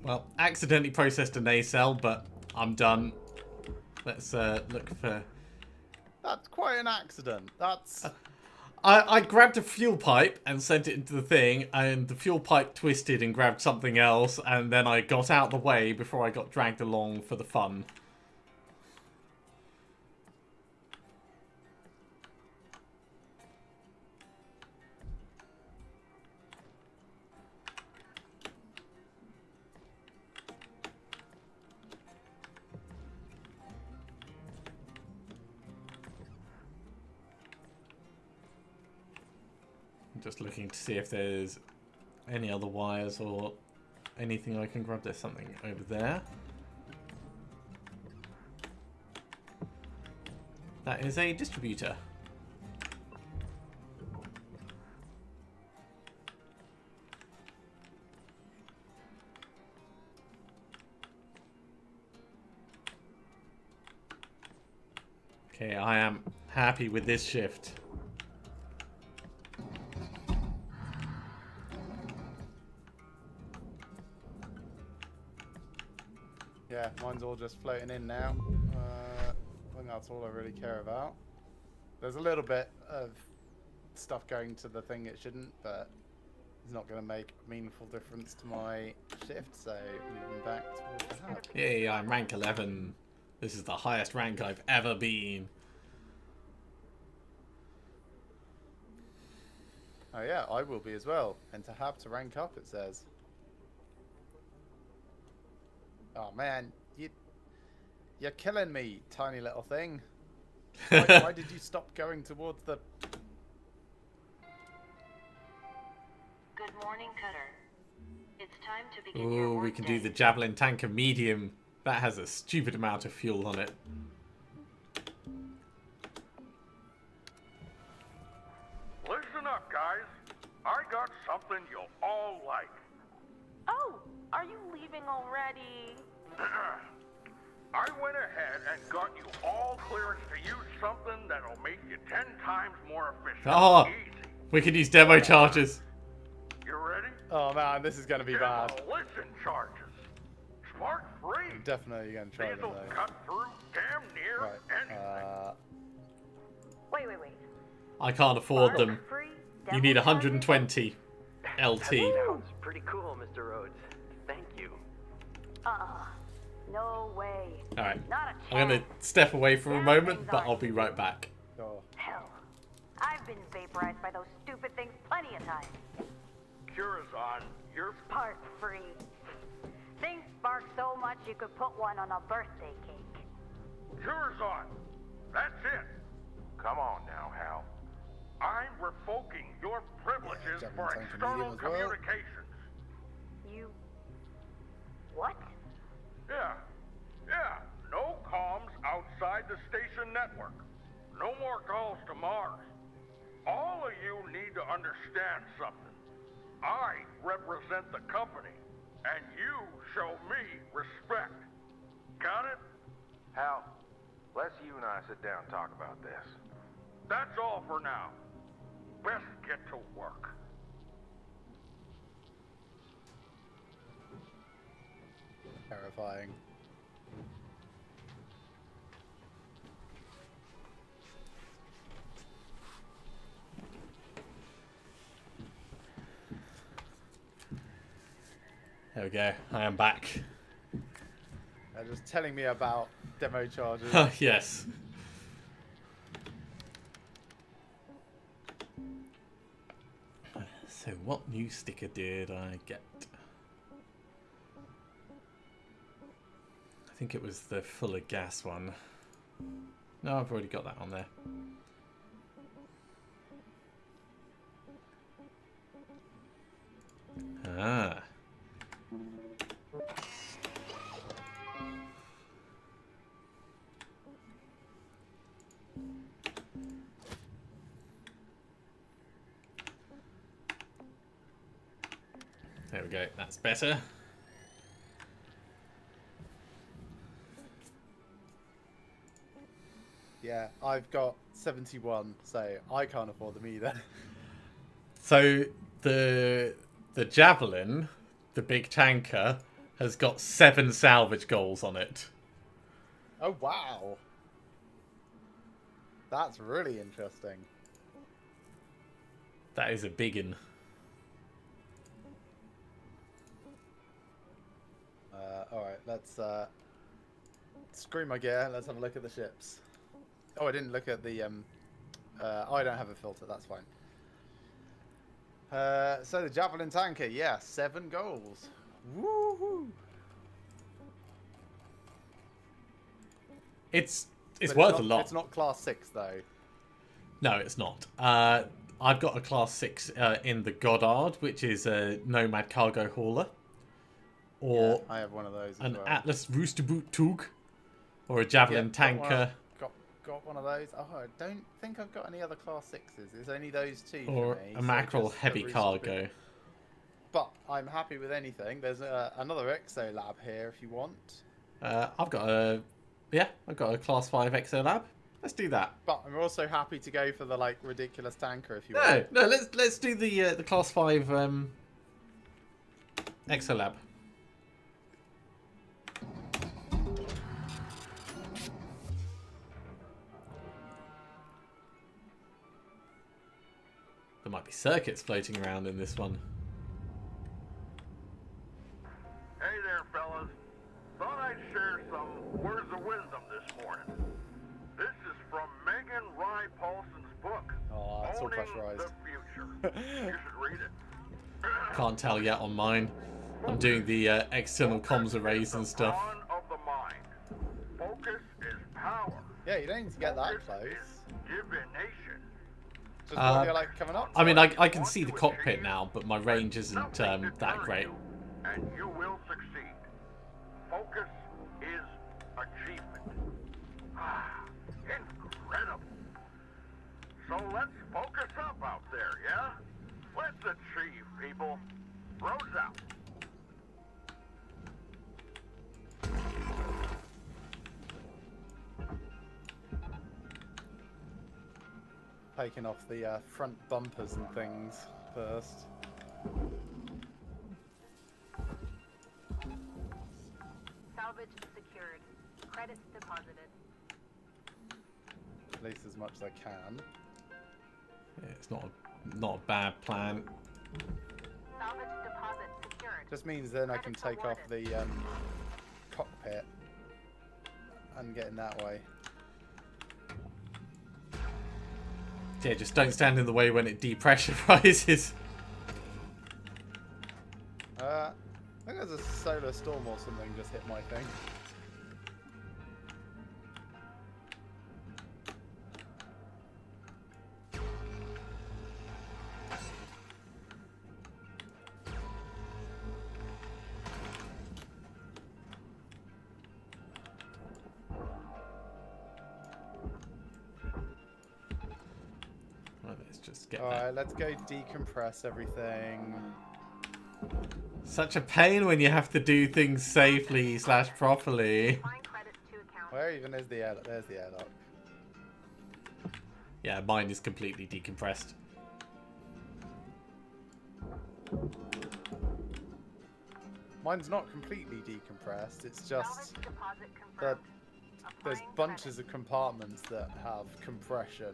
B: Well, accidentally processed a nacelle, but I'm done. Let's look for...
A: That's quite an accident. That's...
B: I grabbed a fuel pipe and sent it into the thing, and the fuel pipe twisted and grabbed something else, and then I got out the way before I got dragged along for the fun. Just looking to see if there's any other wires or anything I can grab. There's something over there. That is a distributor. Okay, I am happy with this shift.
A: Yeah, mine's all just floating in now. I think that's all I really care about. There's a little bit of stuff going to the thing it shouldn't, but it's not going to make a meaningful difference to my shift, so moving back towards the hub.
B: Yay, I'm rank 11. This is the highest rank I've ever been.
A: Oh yeah, I will be as well. Enter hub to rank up, it says. Oh man, you're killing me, tiny little thing. Why did you stop going towards the...
D: Good morning, Cutter. It's time to begin your
B: Ooh,
D: work
B: we can do
D: day.
B: the Javelin tanker medium. That has a stupid amount of fuel on it.
E: Listen up, guys. I got something you'll all like.
G: Oh, are you leaving already?
E: I went ahead and got you all clearance to use something that'll make you 10 times more efficient.
B: Oh,
E: Easy.
B: we can use demo charges.
E: You ready?
A: Oh man, this is going to be bad.
E: Demolition charges. Smart free.
A: I'm definitely going to try them
E: These'll
A: though.
E: cut through damn near
A: Right.
E: anything.
C: Wait.
B: I can't afford them.
C: Free
B: You need
C: demo
B: 120 LT.
H: Sounds pretty cool, Mr. Rhodes. Thank you.
C: No way.
B: Alright,
C: Not a chance.
B: I'm going to step away for a
C: Damn
B: moment,
C: things
B: but
C: aren't
B: I'll be right back.
A: Oh.
C: Hell, I've been vaporized by those stupid things plenty of times.
E: Curazon, you're
C: Spark free. Things spark so much you could put one on a birthday cake.
E: Curazon. That's it. Come on now, Hal. I'm revoking your privileges
A: Jumping
E: for
A: tank
E: external
A: medium as well.
E: communications.
C: You... What?
E: Yeah. No comms outside the station network. No more calls to Mars. All of you need to understand something. I represent the company, and you show me respect. Got it?
I: Hal, let's you and I sit down and talk about this.
E: That's all for now. Best get to work.
A: Terrifying.
B: There we go. I am back.
A: They're just telling me about demo charges.
B: Yes. So what new sticker did I get? I think it was the full of gas one. No, I've already got that on there. Ah. There we go, that's better.
A: Yeah, I've got 71, so I can't afford them either.
B: So the Javelin, the big tanker, has got 7 salvage goals on it.
A: Oh, wow. That's really interesting.
B: That is a biggin.
A: Alright, let's screw my gear. Let's have a look at the ships. Oh, I didn't look at the... oh, I don't have a filter. That's fine. So the Javelin tanker, yeah, 7 goals. Woohoo!
B: It's
A: But
B: worth a lot.
A: It's not class 6 though.
B: No, it's not. I've got a class 6 in the Goddard, which is a Nomad cargo hauler. Or
A: yeah, I have one of those as
B: an
A: well.
B: Atlas Roosterboot Tug. Or a Javelin tanker.
A: Got one of those. Oh, I don't think I've got any other class 6s. There's only those 2
B: Or
A: for me.
B: a Mackerel
A: just
B: heavy
A: Rooster
B: cargo.
A: Boot. But I'm happy with anything. There's another Exo Lab here if you want.
B: I've got a class 5 Exolab. Let's do that.
A: But I'm also happy to go for the like ridiculous tanker if you want.
B: No, let's do the class 5 Exolab. There might be circuits floating around in this one.
E: Hey there, fellas. Thought I'd share some words of wisdom this morning. This is from Megan Rye Paulson's book,
A: Oh, it's all
E: Owning
A: pressurized.
E: the Future. You should read it.
B: Can't tell yet on mine. I'm doing the external comms arrays and stuff.
E: On of the mind. Focus is power.
A: Yeah, you don't need to get that
E: Focus
A: close.
E: is divination.
A: Just when you're like coming up.
B: I mean, I can see the cockpit now, but my range isn't that great.
E: And you will succeed. Focus is achievement. Incredible. So let's focus up out there, yeah? Let's achieve, people. Roads out.
A: Taking off the front bumpers and things first.
G: Salvage secured. Credits deposited.
A: At least as much as I can.
B: Yeah, it's not a bad plan.
G: Salvage deposit secured.
A: Just means then I can take off the cockpit and get in that way.
B: Yeah, just don't stand in the way when it depressurizes.
A: I think there's a solar storm or something just hit my thing.
B: Right, let's just get
A: Alright, let's go decompress everything.
B: Such a pain when you have to do things safely / properly.
G: Applying credits to account.
A: Where even is the airlock? There's the airlock.
B: Yeah, mine is completely decompressed.
A: mine's not completely decompressed. It's just
G: Salvage deposit
A: that
G: confirmed.
A: there's
G: Applying
A: bunches
G: credit.
A: of compartments that have compression.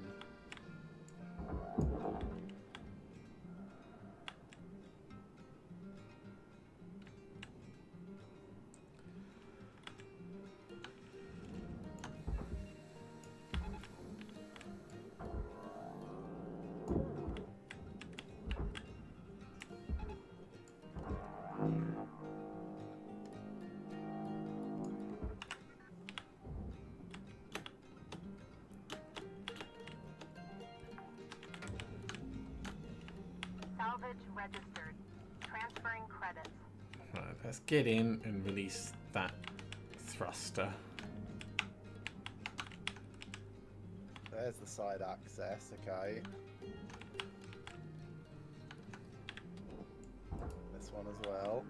G: Salvage registered. Transferring credits.
B: Right, let's get in and release that thruster.
A: There's the side access, okay. This one as well.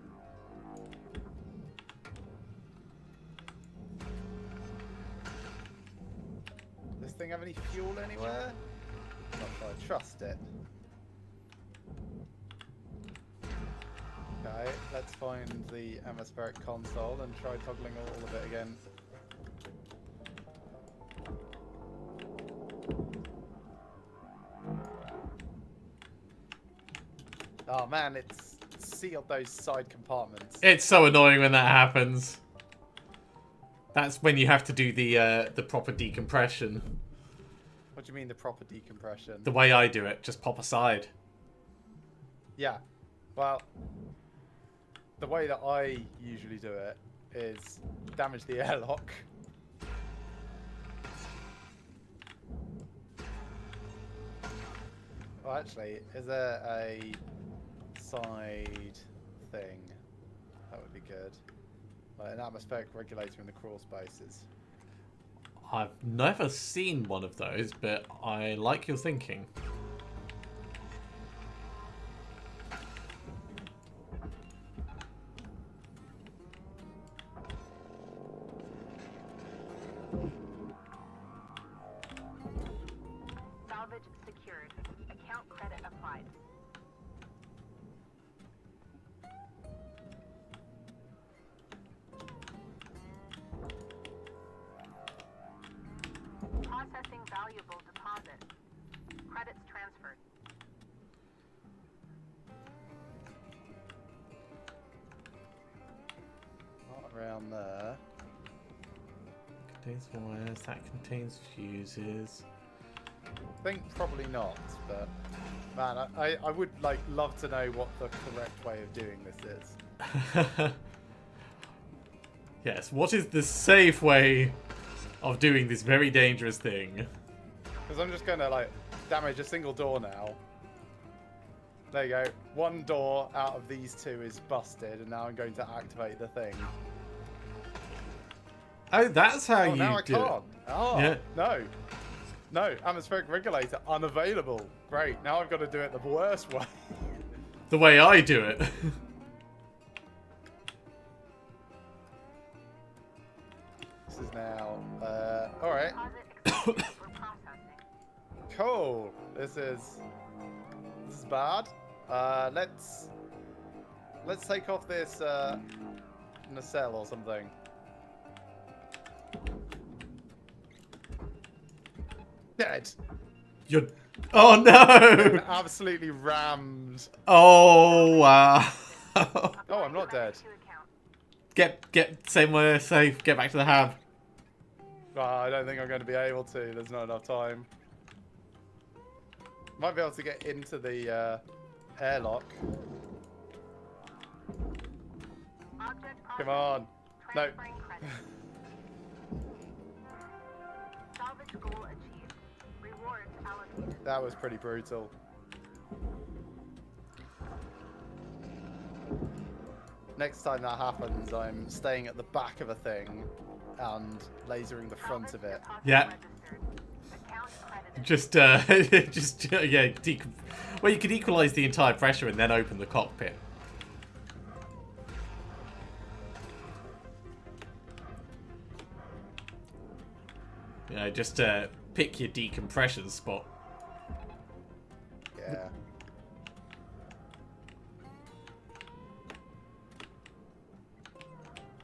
A: This thing have any fuel anywhere? Not sure I trust it. Okay, let's find the atmospheric console and try toggling all of it again. Oh man, it's sealed those side compartments.
B: It's so annoying when that happens. That's when you have to do the proper decompression.
A: What do you mean the proper decompression?
B: The way I do it, just pop aside.
A: Yeah, well, the way that I usually do it is damage the airlock. Well, actually, is there a side thing? That would be good. Like an atmospheric regulator in the crawl spaces.
B: I've never seen one of those, but I like your thinking.
G: Salvage secured. Account credit applied. Processing valuable deposit. Credits transferred.
A: Not around there.
B: Contains wires, that contains fuses.
A: I think probably not, but man, I would like love to know what the correct way of doing this is.
B: Yes, what is the safe way of doing this very dangerous thing?
A: Because I'm just gonna like damage a single door now. There you go. One door out of these two is busted, and now I'm going to activate the thing.
B: Oh, that's how
A: Oh,
B: you
A: now I
B: do
A: can't. Oh,
B: Yeah.
A: no. No, atmospheric regulator unavailable. Great, now I've got to do it the worst way.
B: it. The way I do it.
A: This is now, alright.
G: Deposit accepted for processing.
A: Cool. This is bad. Let's take off this nacelle or something. Dead.
B: You're... Oh
A: Been
B: no!
A: absolutely rammed.
B: Oh wow!
A: Oh, I'm not dead.
G: To account.
B: Get somewhere safe. Get back to the hab.
A: I don't think I'm going to be able to. There's not enough time. Might be able to get into the airlock.
G: Object
A: Come on. No.
G: transferring credit. Salvage goal achieved. Rewards allocated.
A: That was pretty brutal. Next time that happens, I'm staying at the back of a thing and lasering the front of it.
G: Deposit
B: Yeah.
G: registered. Account credited.
B: Just yeah. Well, you could equalize the entire pressure and then open the cockpit. You know, just pick your decompression spot.
A: Yeah.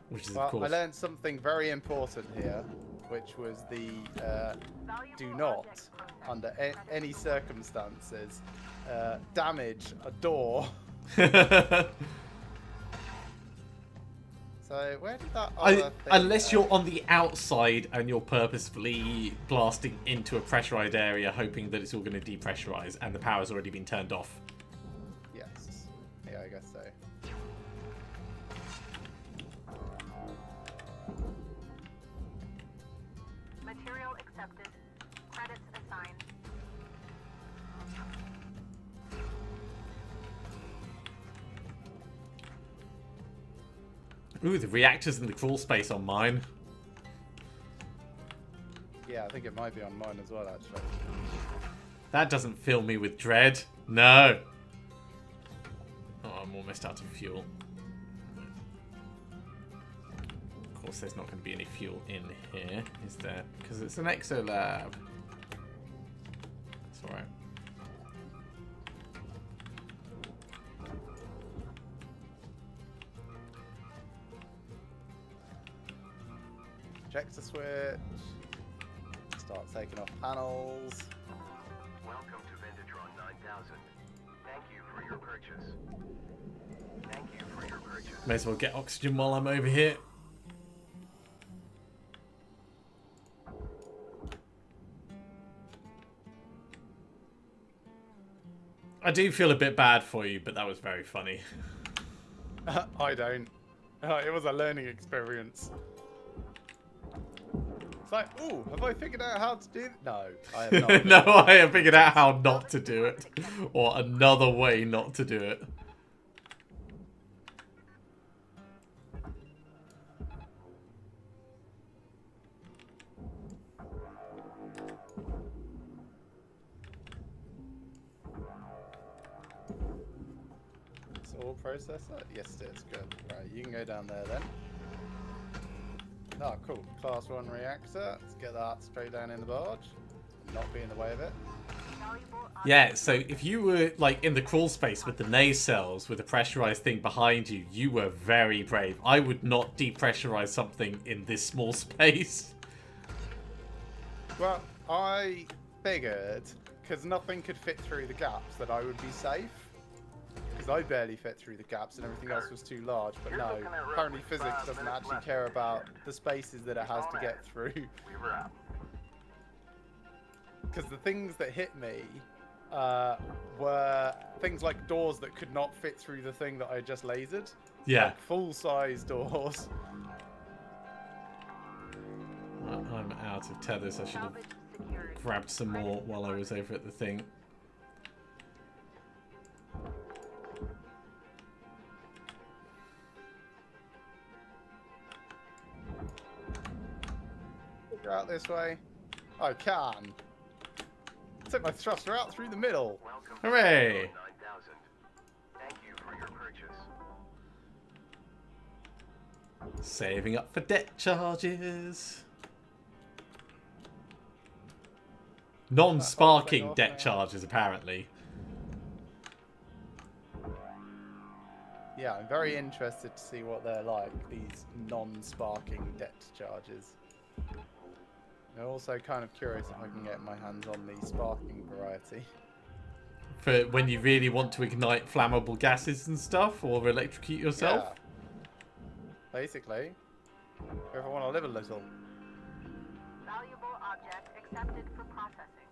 B: which is
A: Well,
B: of course.
A: I learned something very important here, which was the do not, under any circumstances, damage a door. So where did that other thing
B: unless
A: go?
B: you're on the outside and you're purposefully blasting into a pressurized area, hoping that it's all going to depressurize, and the power's already been turned off.
A: Yes. Yeah, I guess so.
G: Material accepted. Credits assigned.
B: Ooh, the reactor's in the crawl space on mine.
A: Yeah, I think it might be on mine as well, actually.
B: That doesn't fill me with dread. No. Oh, I'm almost out of fuel. Of course, there's not going to be any fuel in here, is there? Because it's an exolab. It's alright.
A: Ejector switch. Start taking off panels.
I: Welcome to Vendatron 9000. Thank you for your purchase. Thank you for your purchase.
B: May as well get oxygen while I'm over here. I do feel a bit bad for you, but that was very funny.
A: I don't. It was a learning experience. It's like, ooh, have I figured out how to do it? No, I have not.
B: No, I have figured out how not to do it. Or another way not to do it.
A: It's all processor? Yes, it is. Good. Right, you can go down there then. Oh, cool. Class 1 reactor. Let's get that straight down in the barge. Not be in the way of it.
B: Yeah, so if you were like in the crawl space with the nacelles with a pressurized thing behind you, you were very brave. I would not depressurize something in this small space.
A: Well, I figured, because nothing could fit through the gaps, that I would be safe. Because I barely fit through the gaps and everything else was too large. But no, apparently physics doesn't actually care about the spaces that it has to get through. Because the things that hit me were things like doors that could not fit through the thing that I just lasered.
B: Yeah.
A: Like full-size doors.
B: I'm out of tethers. I should have grabbed some more while I was over at the thing.
A: Go out this way. I can. Take my thruster out through the middle.
B: Hooray!
I: 9000. Thank you for your purchase.
B: Saving up for debt charges. Non-sparking debt charges, apparently.
A: Yeah, I'm very interested to see what they're like, these non-sparking debt charges. I'm also kind of curious if I can get my hands on the sparking variety.
B: For when you really want to ignite flammable gases and stuff, or electrocute yourself?
A: Yeah. Basically. If I want to live a little.
G: Valuable object accepted for processing.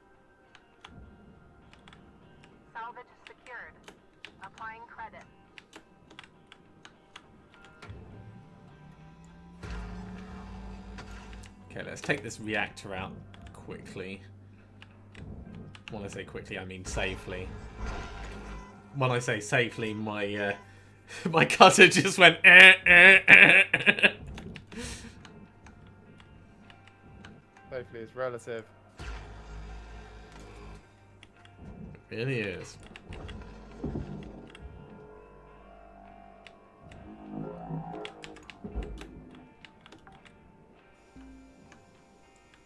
G: Salvage secured. Applying credit.
B: Okay, let's take this reactor out quickly. When I say quickly, I mean safely. When I say safely, my my cutter just went.
A: Safely is relative.
B: It really is.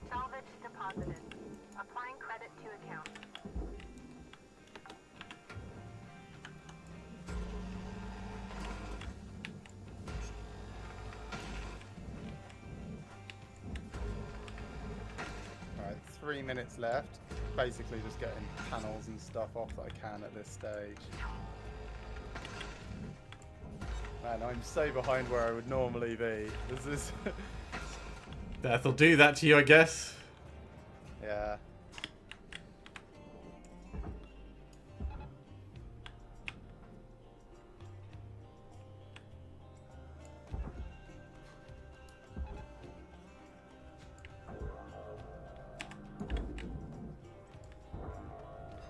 G: Salvage deposited. Applying credit to account.
A: 3 minutes left. Basically just getting panels and stuff off that I can at this stage. Man, I'm so behind where I would normally be. This is...
B: Death will do that to you, I guess.
A: Yeah.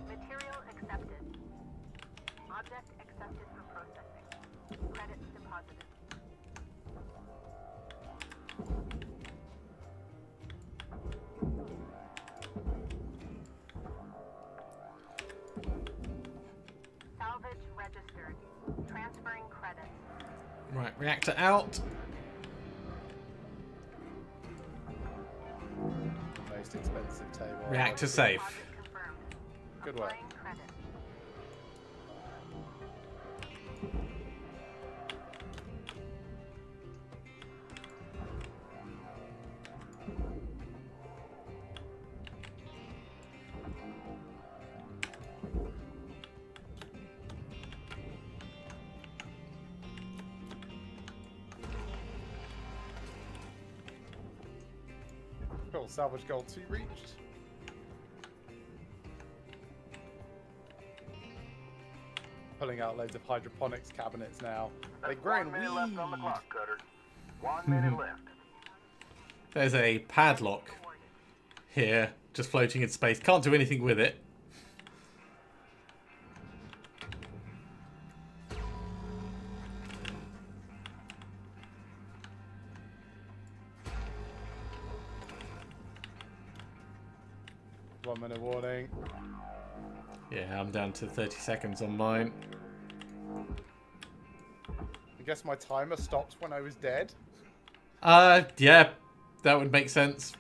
G: Material accepted. Object accepted for processing. Credits deposited. Salvage registered. Transferring credits.
B: Right, reactor out.
A: Most expensive table.
B: Reactor safe.
G: Deposit confirmed.
A: Good work.
G: Applying credits.
A: Cool, salvage goal 2 reached. Pulling out loads of hydroponics cabinets now. They're
E: That's
A: growing
E: 1 minute left on the
A: weed.
E: clock, Cutter. 1 minute left.
B: There's a padlock here, just floating in space. Can't do anything with it.
A: One minute warning.
B: Yeah, I'm down to 30 seconds on mine.
A: I guess my timer stopped when I was dead.
B: Yeah, that would make sense.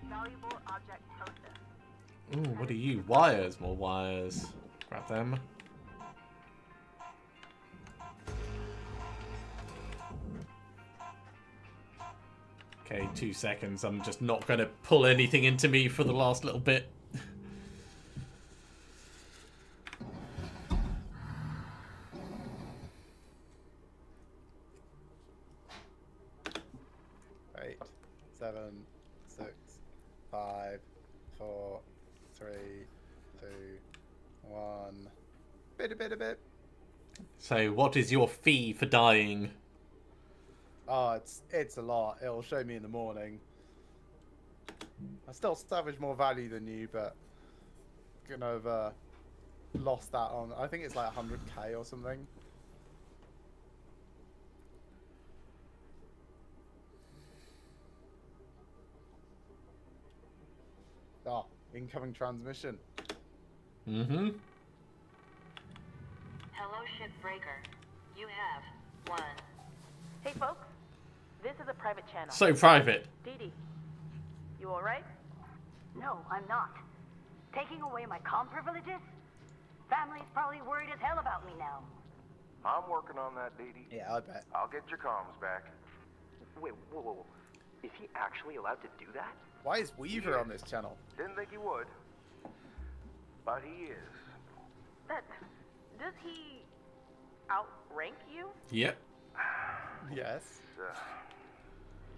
G: Valuable object processed.
B: Ooh, what are you? Wires, more wires. Grab them. Okay, 2 seconds. I'm just not going to pull anything into me for the last little bit.
A: Eight, 7, 6, 5, 4, 3, 2, 1. Bit.
B: So, what is your fee for dying?
A: Oh, it's a lot. It'll show me in the morning. I still salvage more value than you, but gonna have lost that on. I think it's like 100k or something. Ah, incoming transmission.
B: Mm-hmm.
D: Hello, Shipbreaker. You have 1.
G: Hey folks, this is a private channel.
B: So private.
G: Dee Dee, you alright?
C: No, I'm not. Taking away my comm privileges? Family's probably worried as hell about me now.
E: I'm working on that, Dee Dee.
A: Yeah, I bet.
E: I'll get your comms back.
H: Wait, whoa. Is he actually allowed to do that?
A: Why is Weaver on this channel?
E: Didn't think he would. But he is.
G: Does he outrank you?
B: Yep.
A: Yes.
E: It's,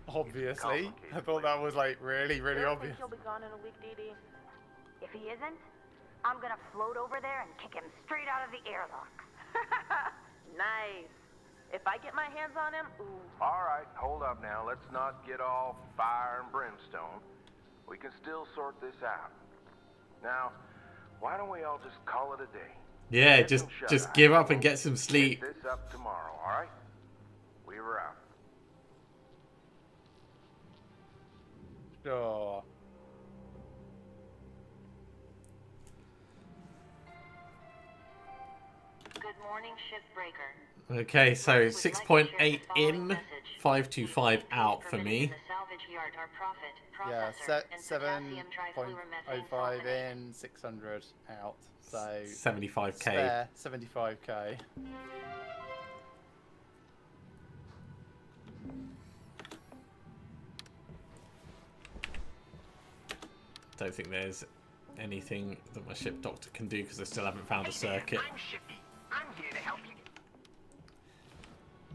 A: Obviously.
E: complicated
A: I thought that was like really
G: You don't
A: obvious.
G: think he'll be gone in a week, Dee Dee?
C: If he isn't, I'm gonna float over there and kick him straight out of the airlock.
G: Nice. If I get my hands on him, ooh.
E: all right, hold up now. Let's not get all fire and brimstone. We can still sort this out. Now, why don't we all just call it a day?
B: Yeah,
E: Get
B: just
E: some shut-eye.
B: give up and get some
E: Pick
B: sleep.
E: this up tomorrow, all right? Weaver out.
A: Sure.
D: Good morning, Shipbreaker.
B: Okay, so
D: Would like to share
B: 6.8
D: the following
B: in,
D: message.
B: 525 out for
D: Permitted
B: me.
D: in the salvage yard are profit,
A: Yeah,
D: processor, and potassium trifluoromethane
A: 7.05
D: sulfonate.
A: in, 600 out. So
B: 75k.
A: spare 75k.
B: don't think there's anything that my ship doctor can do because I still haven't found a circuit.
I: I'm Shippy. I'm here to help you.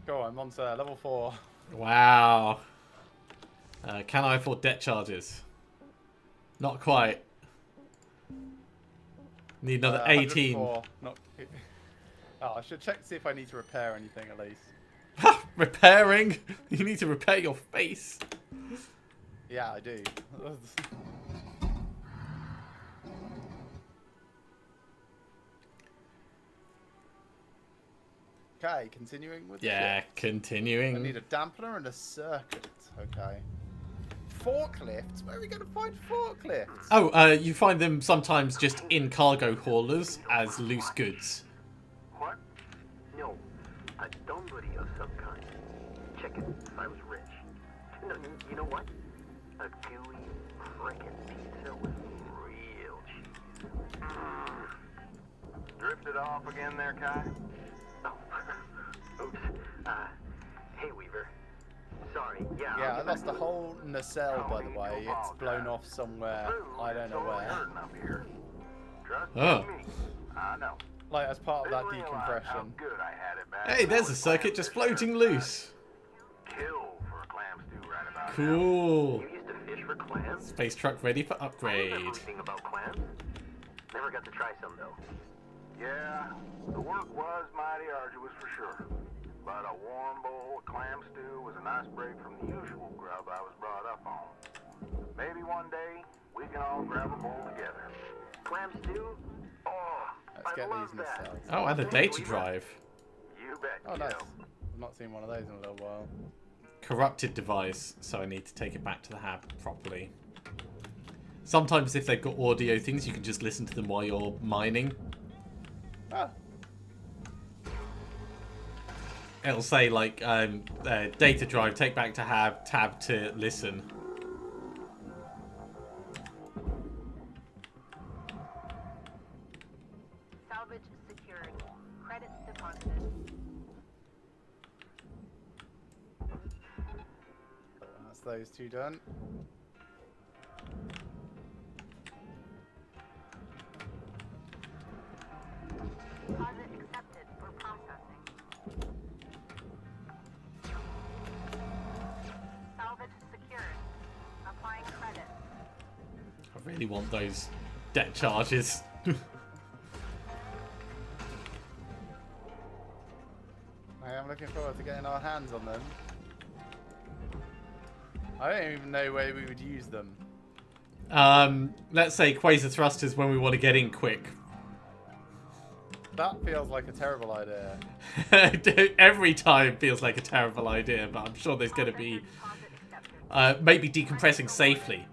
A: Go on, I'm on to level 4.
B: Wow. Can I afford debt charges? Not quite. Need another 18.
A: 104, not... Oh, I should check to see if I need to repair anything at least.
B: Repairing? You need to repair your face.
A: Yeah, I do. Okay, continuing with the
B: Yeah,
A: ship.
B: continuing.
A: I need a dampener and a circuit. Okay. Forklifts? Where are we going to find forklifts?
B: Oh, you find them sometimes just in cargo haulers as loose goods.
H: What? No, a donburi of some kind. Check it if I was rich. No, you know what? A gooey frickin' pizza with real cheese.
E: Drifted off again there, Kai?
H: Oh, oops. Hey, Weaver. Sorry, yeah.
A: Yeah, I lost the whole nacelle, by the way. It's blown off somewhere. I don't know where.
E: Up here. Trust
B: Oh.
E: me. I know.
A: Like, as part of that
E: Didn't realize how
A: decompression.
E: good I had it back
B: Hey,
E: when I
B: there's a
E: was
B: circuit
E: clam
B: just
E: fishing.
B: floating loose.
E: Kill for a clam stew right about now.
B: Cool.
H: You used to fish for clams?
B: Space truck ready for
H: I
B: upgrade.
H: remember reading about clams. Never got to try some, though.
E: Yeah, the work was mighty arduous for sure. But a warm bowl of clam stew was a nice break from the usual grub I was brought up on. Maybe one day we can all grab a bowl together.
H: Clam stew? Oh,
A: Let's
H: I
A: get
H: love
A: these
H: that.
A: nacelles.
B: Oh, and a data drive.
E: You bet.
A: Oh, nice.
E: kiddo.
A: I've not seen one of those in a little while.
B: Corrupted device, so I need to take it back to the hab properly. Sometimes if they've got audio things, you can just listen to them while you're mining.
A: Ah,
B: It'll say like data drive, take back to hab, tab to listen.
G: Salvage secured. Credits deposited.
A: that's those two done.
G: Deposit accepted for processing. Salvage secured. Applying credit.
B: I really want those debt charges.
A: I am looking forward to getting our hands on them. I don't even know where we would use them.
B: Let's say quasar thrusters when we want to get in quick.
A: That feels like a terrible idea.
B: Every time feels like a terrible idea, but I'm sure there's going to be maybe decompressing safely.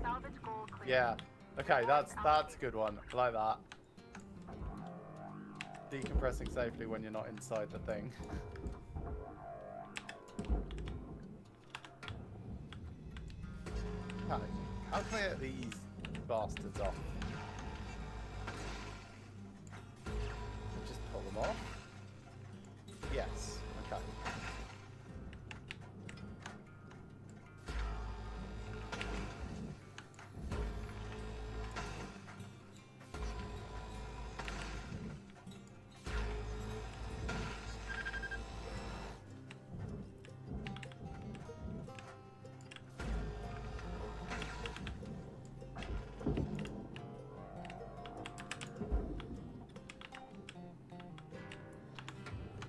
G: Salvage goal clear.
A: Yeah. Okay, that's a good one. I like that. Decompressing safely when you're not inside the thing. How can I get these bastards off? Just pull them off? Yes. Okay.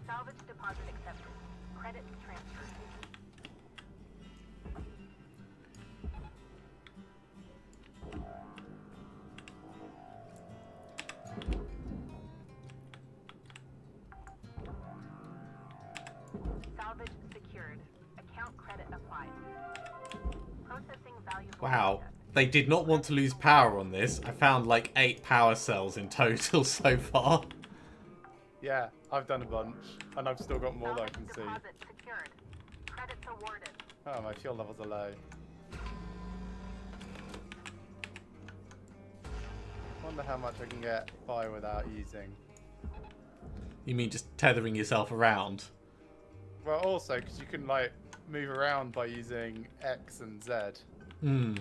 G: Salvage deposit accepted. Credit transferred. Salvage secured. Account credit applied. Processing valuable
B: Wow.
G: data.
B: They did not want to lose power on this. I found like 8 power cells in total so far.
A: Yeah, I've done a bunch, and I've still got more that I
G: Salvage
A: can see.
G: deposit secured. Credits awarded.
A: Oh, my fuel levels are low. Wonder how much I can get by without using.
B: You mean just tethering yourself around?
A: Well, also, because you can, like, move around by using X and Z.
B: Hmm.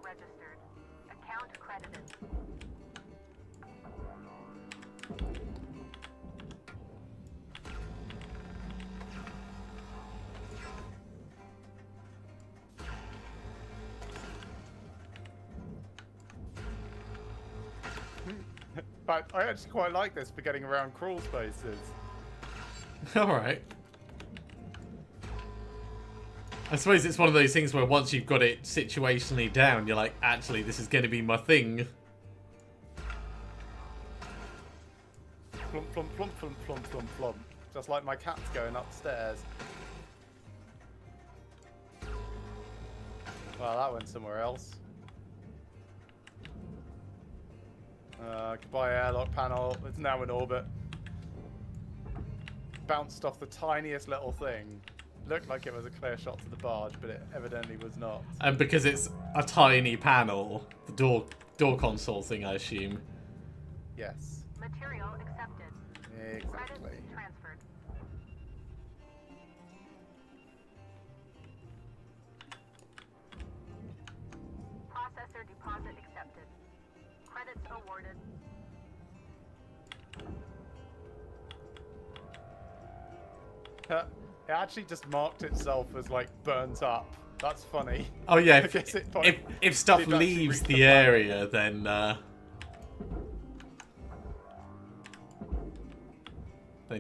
G: registered. Account credited.
A: But I actually quite like this for getting around crawl spaces.
B: Alright. I suppose it's one of those things where once you've got it situationally down, you're like, actually, this is going to be my thing.
A: Flump, flump, flump, flump, flump, flump, flump. Just like my cat's going upstairs. Well, that went somewhere else. Goodbye airlock panel. It's now in orbit. Bounced off the tiniest little thing. Looked like it was a clear shot to the barge, but it evidently was not.
B: And because it's a tiny panel, the door console thing, I assume.
G: Yes. Material accepted.
A: Exactly.
G: Credits transferred. Processor deposit accepted. Credits awarded.
A: It actually just marked itself as like burnt up. That's funny.
B: Oh yeah,
A: I guess
B: if stuff
A: it actually
B: leaves
A: reached
B: the
A: the
B: area, then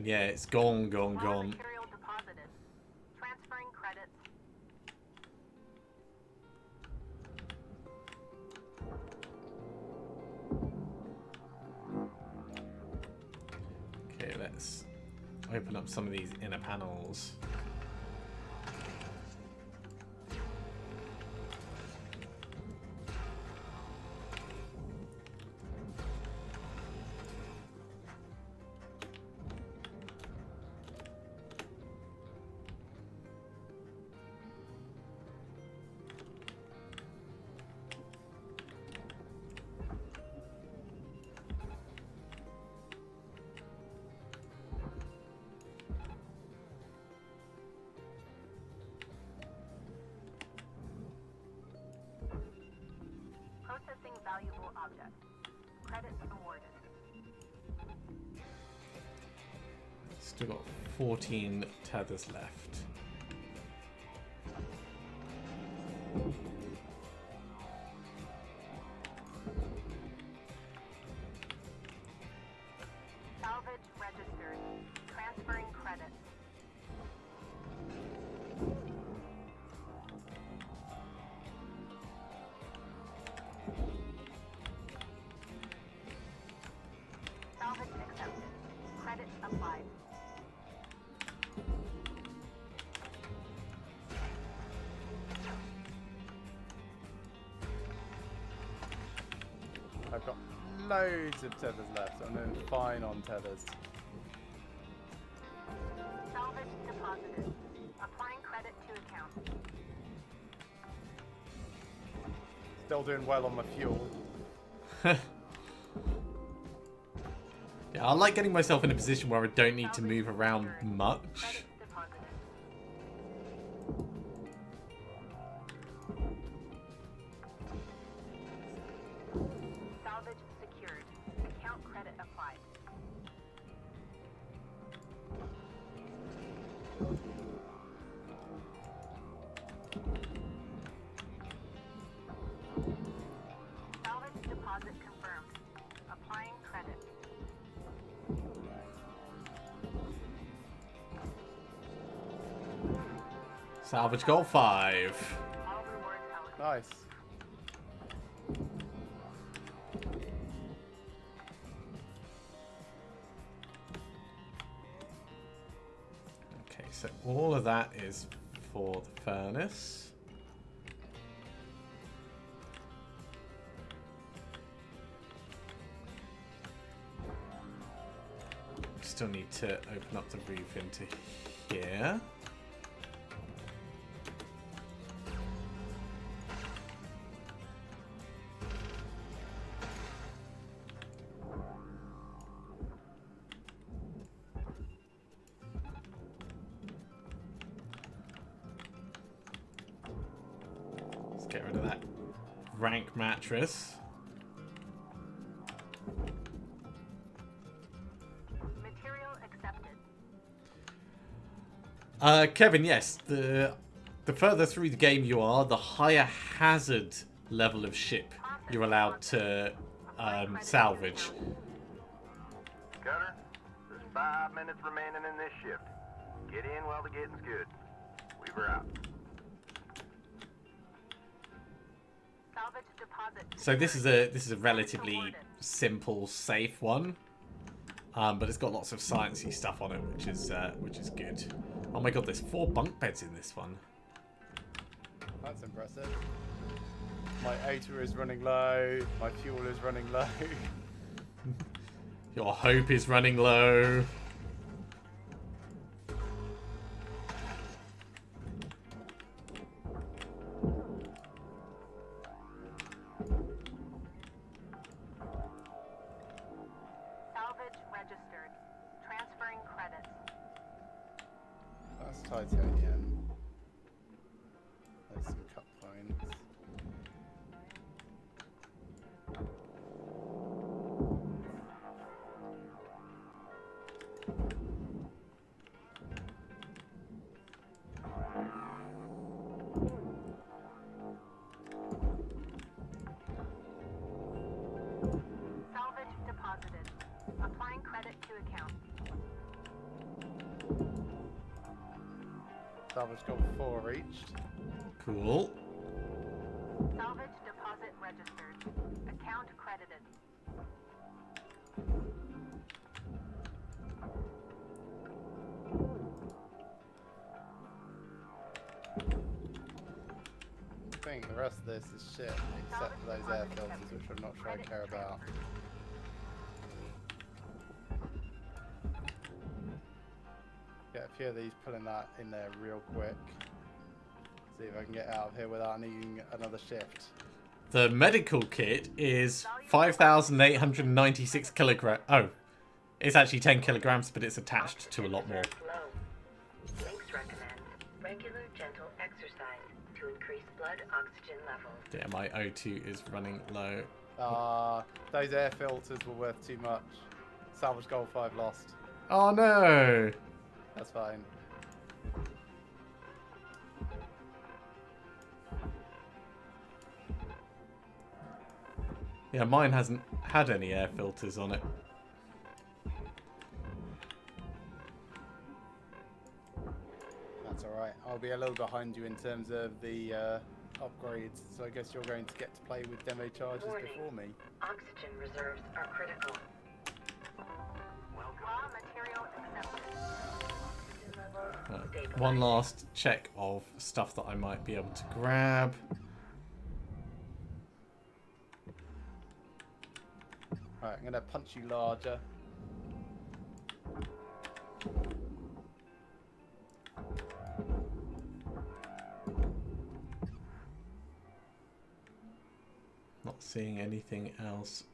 B: yeah, it's gone.
G: Raw material deposited. Transferring credits.
B: Okay, let's open up some of these inner panels.
G: Processing valuable object. Credits awarded.
B: Still got 14 tethers left.
G: Salvage registered. Transferring credits. Salvage accepted. Credits applied.
A: I've got loads of tethers left. I'm doing fine on tethers.
G: Salvage deposited. Applying credit to account.
A: Still doing well on my fuel.
B: Yeah, I like getting myself in a position where I don't need to move around much.
G: Credits deposited. Salvage secured. Account credit applied. Salvage deposit confirmed. Applying credit.
B: Salvage goal 5.
G: All rewards allocated.
A: Nice.
B: Okay, so all of that is for the furnace. Still need to open up the roof into here. Let's get rid of that rank mattress.
G: Material accepted.
B: Kevin, yes, the further through the game you are, the higher hazard level of ship you're allowed to salvage.
E: Gunner, there's 5 minutes remaining in this shift. Get in while the getting's good. Weaver out.
G: Salvage deposit.
B: So this is a relatively simple, safe one, but it's got lots of sciencey stuff on it, which is good. Oh my god, there's 4 bunk beds in this one.
A: That's impressive. My ATA is running low. My fuel is running low.
B: Your hope is running low.
G: Salvage registered. Transferring credits.
A: That's titanium. There's some cut points.
G: Salvage deposited. Applying credit to account.
A: Salvage got 4 reached.
B: Cool.
G: Salvage deposit registered. Account credited.
A: I think the rest of this is shit, except for those air filters, which I'm not sure I care about. Get a few of these, pulling that in there real quick. See if I can get out of here without needing another shift.
B: The medical kit is 5,896 kilograms. Oh, it's actually 10 kilograms, but it's attached to a lot more.
F: Low. Links recommend regular gentle exercise to increase blood oxygen levels.
B: Yeah, my O2 is running low.
A: Those air filters were worth too much. Salvage goal 5 lost.
B: Oh no!
A: That's fine.
B: Yeah, mine hasn't had any air filters on it.
A: That's alright. I'll be a little behind you in terms of the upgrades, so I guess you're going to get to play with demo charges
F: Warning.
A: before me.
F: Oxygen reserves are critical.
G: Raw material accepted.
F: Oxygen levels stabilized.
B: One last check of stuff that I might be able to grab.
A: Alright, I'm going to punch you larger.
B: Not seeing anything else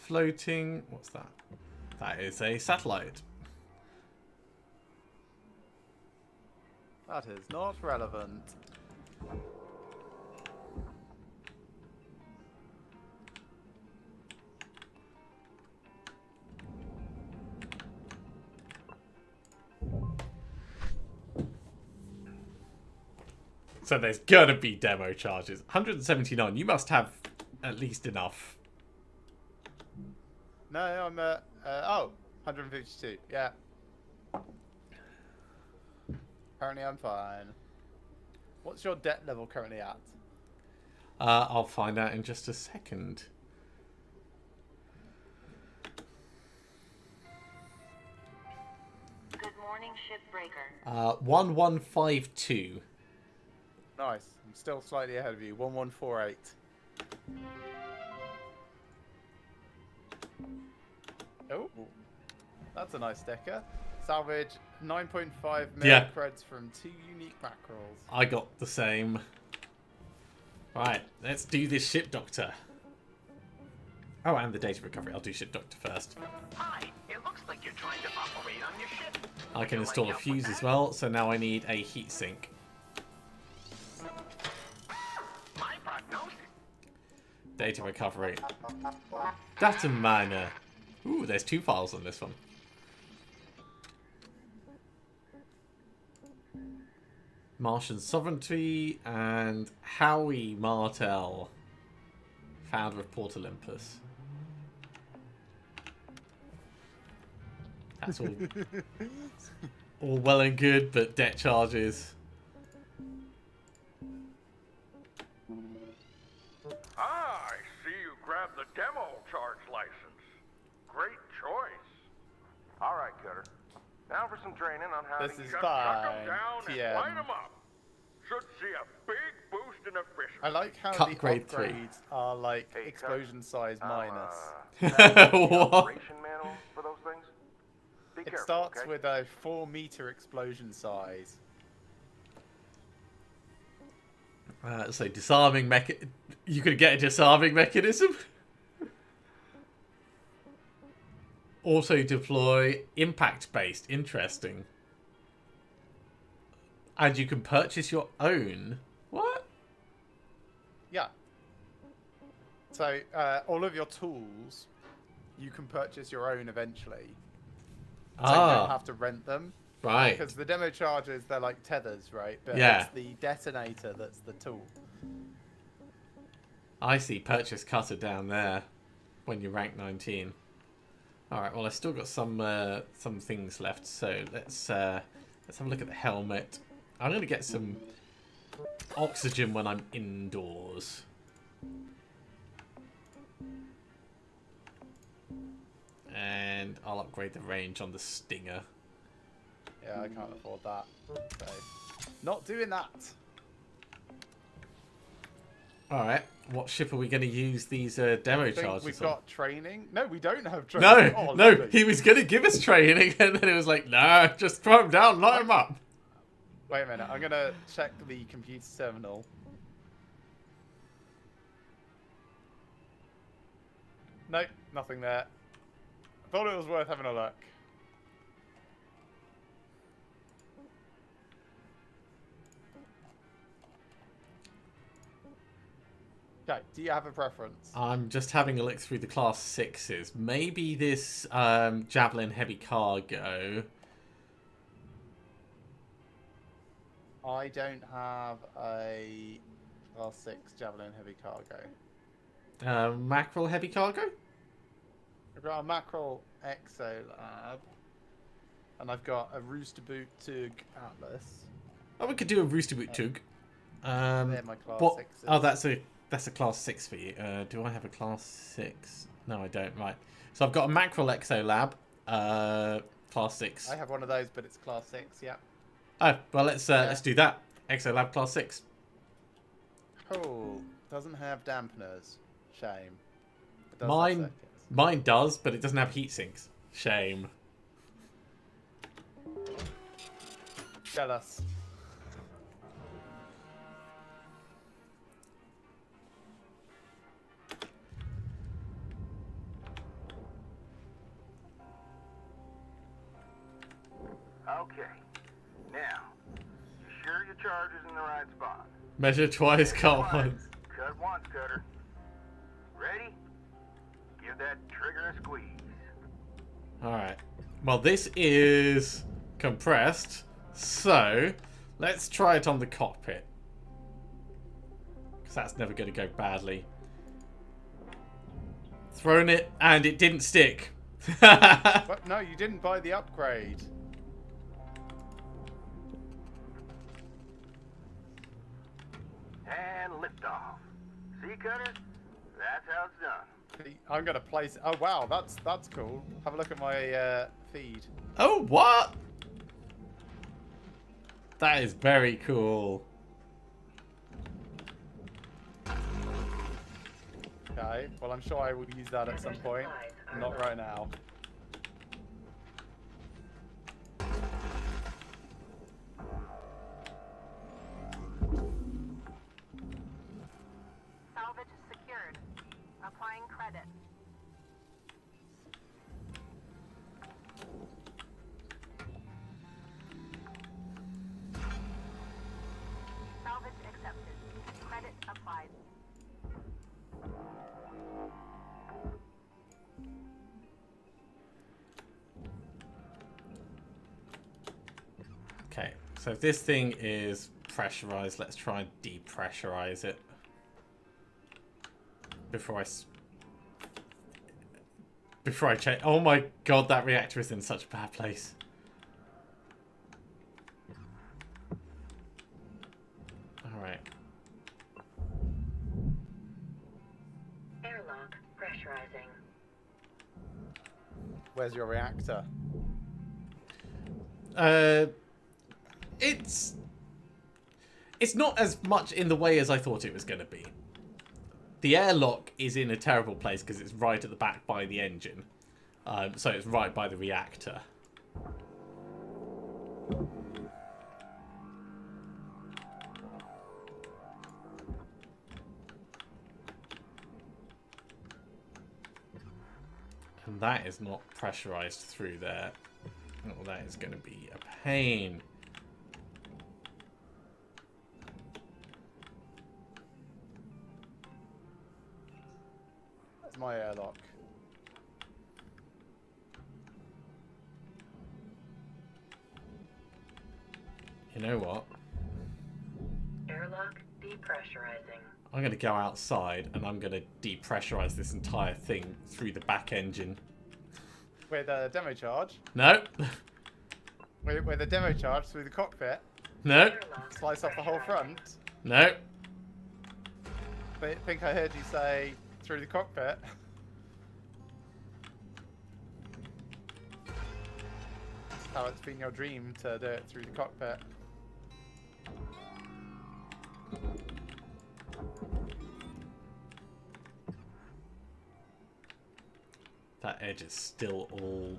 B: floating. What's that? That is a satellite.
A: That is not relevant.
B: So there's gotta be demo charges. 179. You must have at least enough.
A: No, I'm 152. Yeah. Currently I'm fine. What's your debt level currently at?
B: I'll find out in just a second.
D: Good morning, Shipbreaker.
B: 1152.
A: Nice. I'm still slightly ahead of you. 1148. Oh, that's a nice sticker. Salvage 9.5 mil
B: Yeah.
A: creds from 2 unique mackerels.
B: I got the same. Right, let's do this ship doctor. Oh, and the data recovery. I'll do ship doctor first.
H: Hi, it looks like you're trying to operate on your ship.
B: I can install a fuse as well, so now I need a heatsink.
H: My prognosis.
B: Data recovery. Data miner. Ooh, there's 2 files on this one. Martian sovereignty and Howie Martel, founder of Port Olympus. That's all well and good, but debt charges.
E: Ah, I see you grabbed the demo charge license. Great choice. All right, Cutter. Now for some training on how
A: This
E: to
A: is
E: just
A: fine,
E: chuck them down and
A: TM.
E: light them up. Should see a big boost in efficiency.
A: I like how
B: Cut
A: the
B: grade
A: upgrades
B: 3.
A: are like
E: Hey,
A: explosion size minus.
B: What?
E: Operation manual for those things? Be
A: It
E: careful,
A: starts
E: okay?
A: with a 4-meter explosion size.
B: So disarming you could get a disarming mechanism. Also deploy impact based. Interesting. And you can purchase your own. What?
A: Yeah. So all of your tools, you can purchase your own eventually. So you don't have to rent them.
B: Right.
A: Because the demo charges, they're like tethers, right? But
B: Yeah.
A: it's the detonator that's the tool.
B: I see purchase cutter down there when you rank 19. Alright, well I've still got some things left, so let's have a look at the helmet. I'm gonna get some oxygen when I'm indoors. And I'll upgrade the range on the Stinger.
A: Yeah, I can't afford that. So, not doing that.
B: Alright, what ship are we going to use these demo
A: I think
B: charges
A: we've
B: on?
A: got training. No, we don't have training.
B: No,
A: Oh,
B: no,
A: lovely.
B: he was going to give us training and then it was like, nah, just throw him down, light him up.
A: Wait a minute, I'm going to check the computer terminal. Nope, nothing there. Thought it was worth having a look. Okay, do you have a preference?
B: I'm just having a look through the class 6s. Maybe this Javelin heavy cargo.
A: I don't have a class 6 Javelin heavy cargo.
B: Mackerel heavy cargo?
A: I've got a Mackerel Exolab. And I've got a Rooster Boot Tug Atlas.
B: Oh, we could do a Rooster Boot Tug.
A: They're my class
B: What?
A: 6s.
B: Oh, that's a class 6 for you. Do I have a class 6? No, I don't. Right. So I've got a Mackerel Exolab, class 6.
A: I have one of those, but it's class 6, yeah.
B: Oh, well, let's do that. Exolab class 6.
A: Cool. Doesn't have dampeners. Shame. It does have circuits.
B: Mine does, but it doesn't have heat sinks. Shame.
A: Jealous.
E: Okay. Now, you sure your charge is in the right spot?
B: Measure twice, cut
E: Twice.
B: once.
E: Cut once, Cutter. Ready? Give that trigger a squeeze.
B: Alright. Well, this is compressed, so let's try it on the cockpit. Because that's never going to go badly. Thrown it, and it didn't stick.
A: But no, you didn't buy the upgrade.
E: And lift off. See, Cutter? That's how it's done.
A: I'm gonna place. Oh wow, that's cool. Have a look at my feed.
B: Oh, what? That is very cool.
A: Okay. Well, I'm sure I will use that at some point. Not right now.
G: Salvage secured. Applying credit. Salvage accepted. Credit applied.
B: So if this thing is pressurized, let's try and depressurize it. Before I check. Oh my god, that reactor is in such a bad place. Alright.
F: Airlock pressurizing.
A: Where's your reactor?
B: It's not as much in the way as I thought it was going to be. The airlock is in a terrible place because it's right at the back by the engine. So it's right by the reactor. And that is not pressurized through there. Oh, that is going to be a pain.
A: That's my airlock.
B: You know what?
F: Airlock depressurizing.
B: I'm going to go outside and I'm going to depressurize this entire thing through the back engine.
A: With a demo charge.
B: No.
A: With a demo charge through the cockpit.
B: No.
A: Slice off the whole front.
B: No.
A: I think I heard you say through the cockpit. How it's been your dream to do it through the cockpit.
B: That edge is still all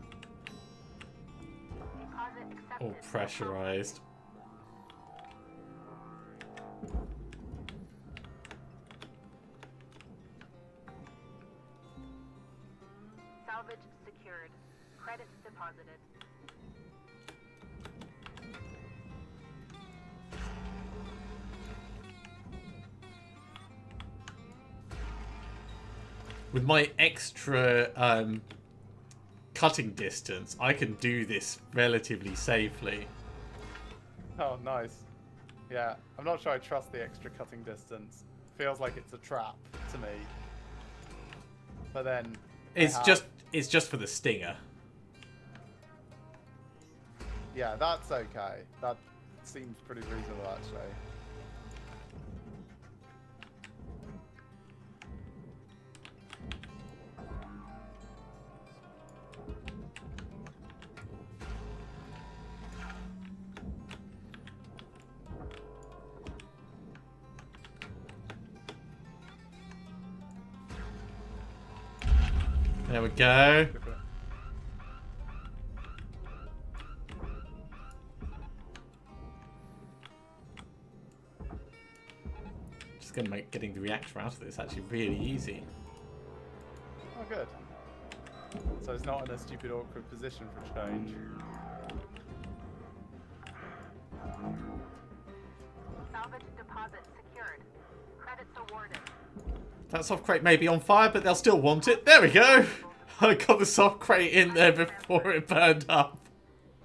B: pressurized.
G: Salvage secured. Credits deposited.
B: With my extra cutting distance, I can do this relatively safely.
A: Oh, nice. Yeah, I'm not sure I trust the extra cutting distance. Feels like it's a trap to me. But then
B: It's just for the stinger.
A: yeah, that's okay. That seems pretty reasonable actually.
B: There we go. Just gonna make getting the reactor out of this actually really easy.
A: Oh, good. So it's not in a stupid, awkward position for change.
G: Salvage deposit secured. Credits awarded.
B: That soft crate may be on fire, but they'll still want it. There we go. I got the soft crate in there before it burned up.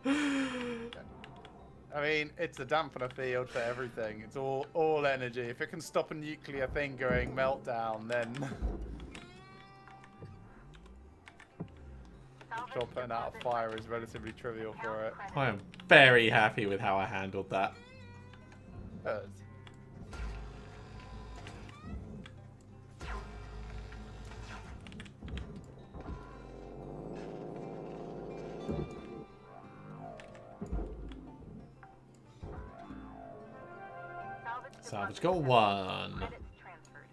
A: I mean, it's a dampener field for everything. It's all energy. If it can stop a nuclear thing going meltdown, then sure, putting out a fire is relatively trivial for it.
B: I am very happy with how I handled that.
A: Good.
B: Salvage got one.
G: Credits transferred.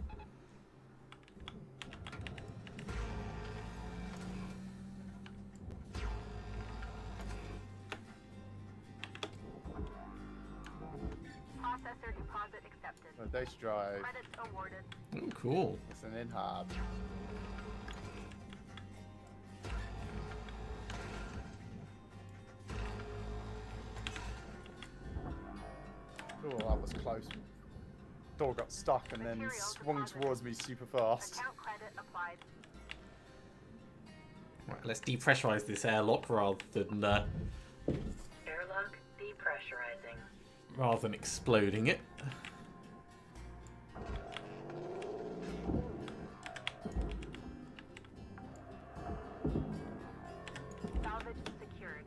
G: Processor deposit accepted.
A: A data drive.
G: Credits awarded.
B: Oh, cool.
A: It's an in-hab. Oh, that was close. Door got stuck and then swung towards me super fast.
G: Account credit applied.
B: Right, let's depressurize this airlock rather than...
F: Airlock depressurizing.
B: rather than exploding it.
G: Salvage secured.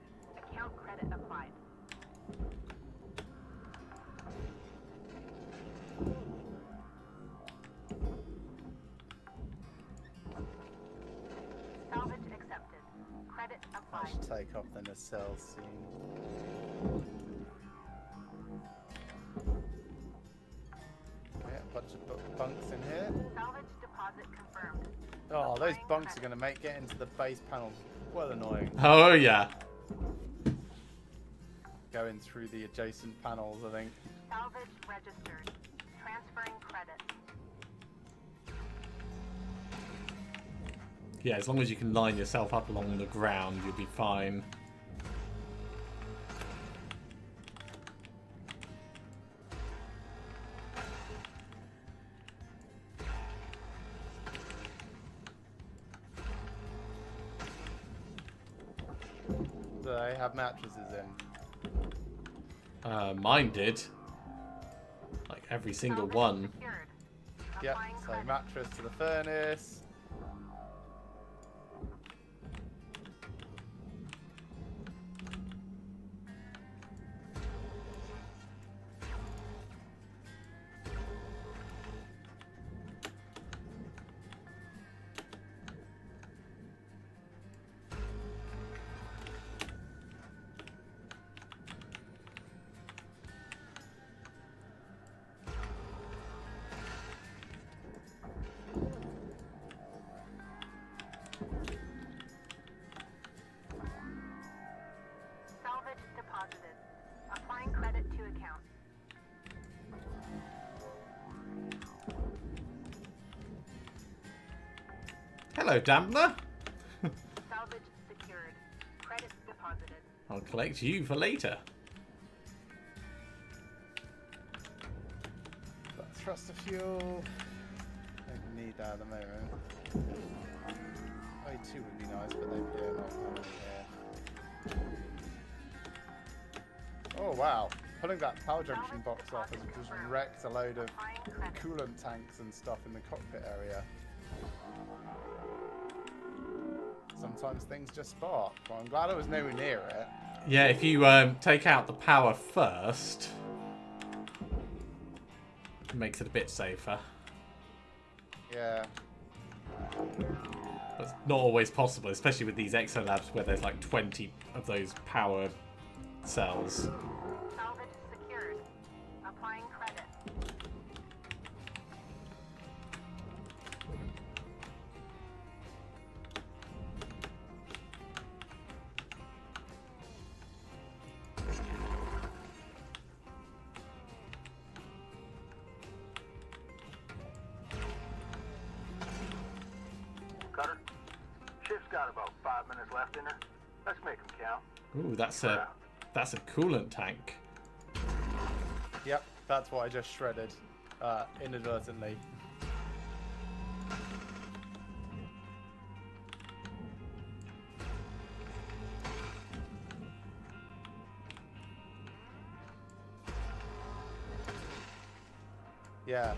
G: Account credit applied. Salvage accepted. Credit
A: I
G: applied.
A: should take off the nacelle scene. Okay, a bunch of bunks in here.
G: Salvage deposit confirmed.
A: Oh, those bunks are going to make getting to the base panels well annoying.
B: Oh yeah.
A: Going through the adjacent panels, I think.
G: Salvage registered. Transferring credit.
B: Yeah, as long as you can line yourself up along the ground, you'll be fine.
A: Do they have mattresses in?
B: Mine did. Like every single one.
G: Secured.
A: Yep,
G: Applying
A: so
G: credit.
A: mattress to the furnace.
G: Salvage deposited. Applying credit to account.
B: Hello, Dampener.
G: Salvage secured. Credit deposited.
B: I'll collect you for later.
A: Got thruster fuel. Don't need that at the moment. O2 would be nice, but they'd be not coming here. Oh wow. Pulling that power junction box off has just wrecked a load of coolant tanks and stuff in the cockpit area. Sometimes things just spark. Well, I'm glad I was nowhere near it.
B: Yeah, if you take out the power first, it makes it a bit safer.
A: Yeah.
B: That's not always possible, especially with these exolabs where there's like 20 of those power cells.
G: Salvage secured. Applying credit.
E: Cutter, ship's got about 5 minutes left in her. Let's make them count.
B: Ooh, that's a coolant tank.
A: Yep, that's what I just shredded. Inadvertently. Yeah,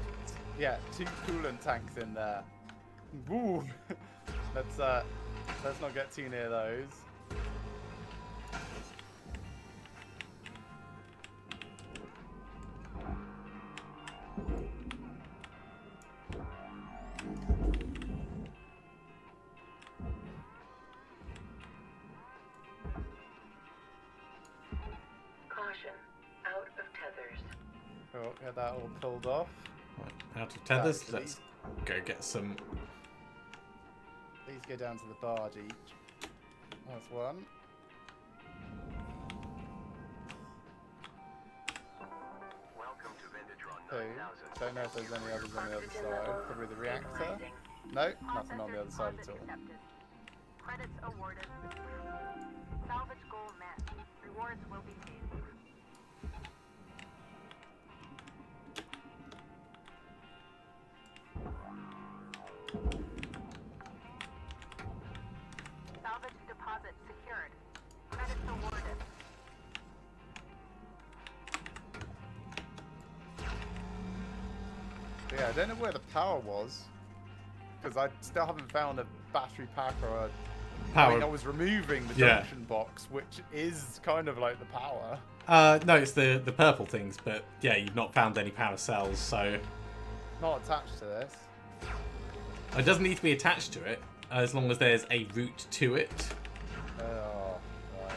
A: yeah, 2 coolant tanks in there. Woo! let's not get too near those.
F: Caution. Out of tethers.
A: Oh, get that all pulled off.
B: Right, out of tethers,
A: Actually-
B: let's go get some.
A: These go down to the barge each. That's one.
I: Welcome to Vendatron
A: Two.
I: 9000.
A: Don't know if there's any others on the other side. Probably the reactor. No, nothing on the other side at all.
G: Accepted. Credits awarded. Salvage goal met. Rewards will be paid. Salvage deposit secured. Credits awarded.
A: Yeah, I don't know where the power was. Because I still haven't found a battery pack or a...
B: Power.
A: I mean, I was removing the junction box, which is kind of like the power.
B: No, it's the purple things, but yeah, you've not found any power cells, so...
A: Not attached to this.
B: It doesn't need to be attached to it, as long as there's a route to it.
A: Oh, right.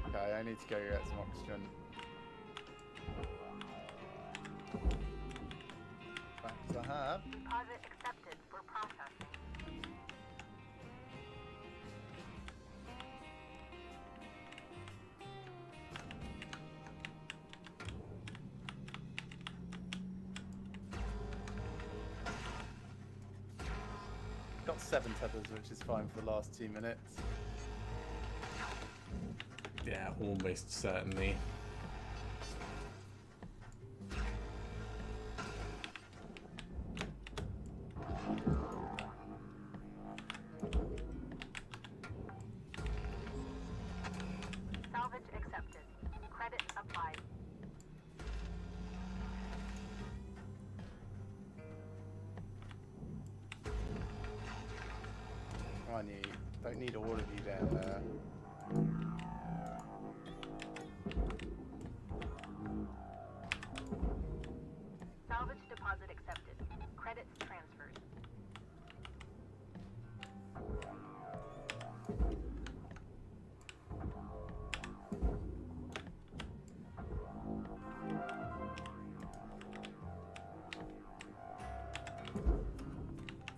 A: Okay, I need to go get some oxygen. Back to the hub.
G: Deposit accepted for processing.
A: Got 7 tethers, which is fine for the last 2 minutes.
B: Yeah, almost certainly.
G: Salvage accepted. Credit applied.
A: Come on, you don't need all of you down there.
G: Salvage deposit accepted. Credits transferred.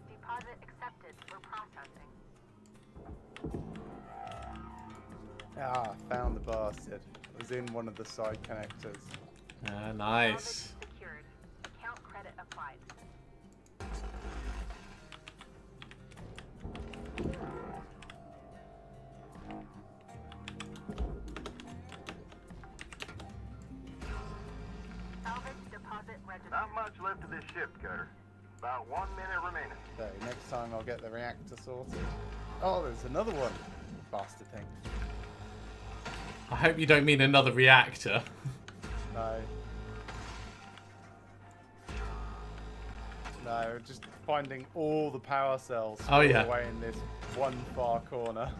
G: Deposit accepted for processing.
A: Ah, found the bastard. It was in one of the side connectors.
B: Nice.
G: Salvage secured. Account credit applied. Salvage deposit registered.
E: Not much left of this ship, Cutter. About 1 minute remaining.
A: So next time I'll get the reactor sorted. Oh, there's another one. Bastard thing.
B: I hope you don't mean another reactor.
A: No. No, just finding all the power cells stored away in this one far corner.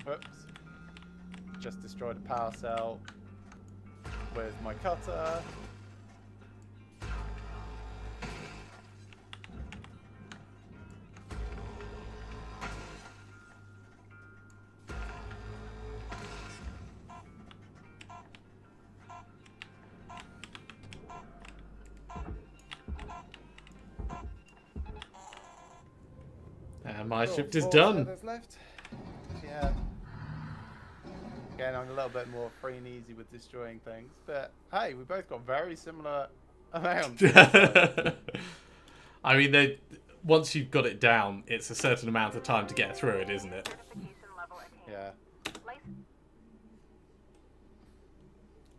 A: Whoops. Just destroyed a power cell with my cutter.
B: My shift is
A: 4
B: done.
A: tethers left. Yeah. Again, I'm a little bit more free and easy with destroying things, but hey, we both got very similar amounts.
B: I mean, once you've got it down, it's a certain amount of time to get through it, isn't it?
G: Certification level attained.
A: Yeah.
G: License.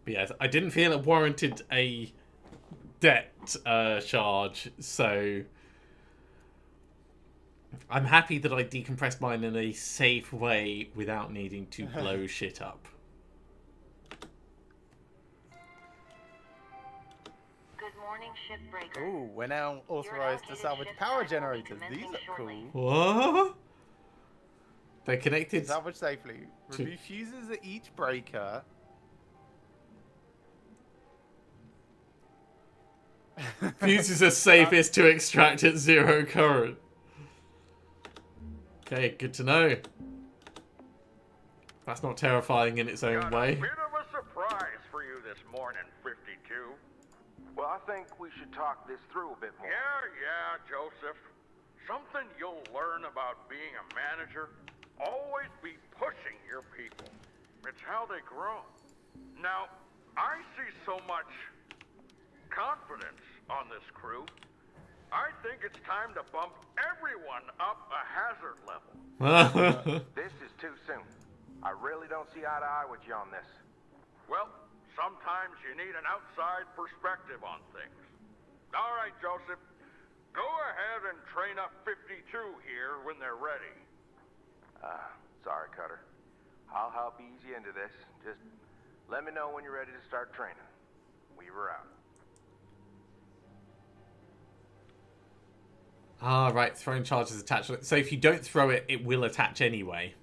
B: But yes, I didn't feel it warranted a debt charge, so I'm happy that I decompressed mine in a safe way without needing to blow shit up.
D: Good morning, Shipbreaker.
A: Ooh, we're now authorized to salvage power generators. These are cool.
B: What? They're connected.
A: Salvage safely. Remove fuses at each breaker.
B: Fuses are safest to extract at 0 current. Okay, good to know. That's not terrifying in its own
E: Got
B: way.
E: a bit of a surprise for you this morning, 52. Well, I think we should talk this through a bit more. Yeah, Joseph. Something you'll learn about being a manager, always be pushing your people. It's how they grow. Now, I see so much confidence on this crew. I think it's time to bump everyone up a hazard level. This is too soon. I really don't see eye to eye with you on this. Well, sometimes you need an outside perspective on things. All right, Joseph. Go ahead and train up 52 here when they're ready.
I: Sorry, Cutter. I'll help ease you into this. Just let me know when you're ready to start training. Weaver out.
B: Ah, right. Throwing charges attached. So if you don't throw it, it will attach anyway.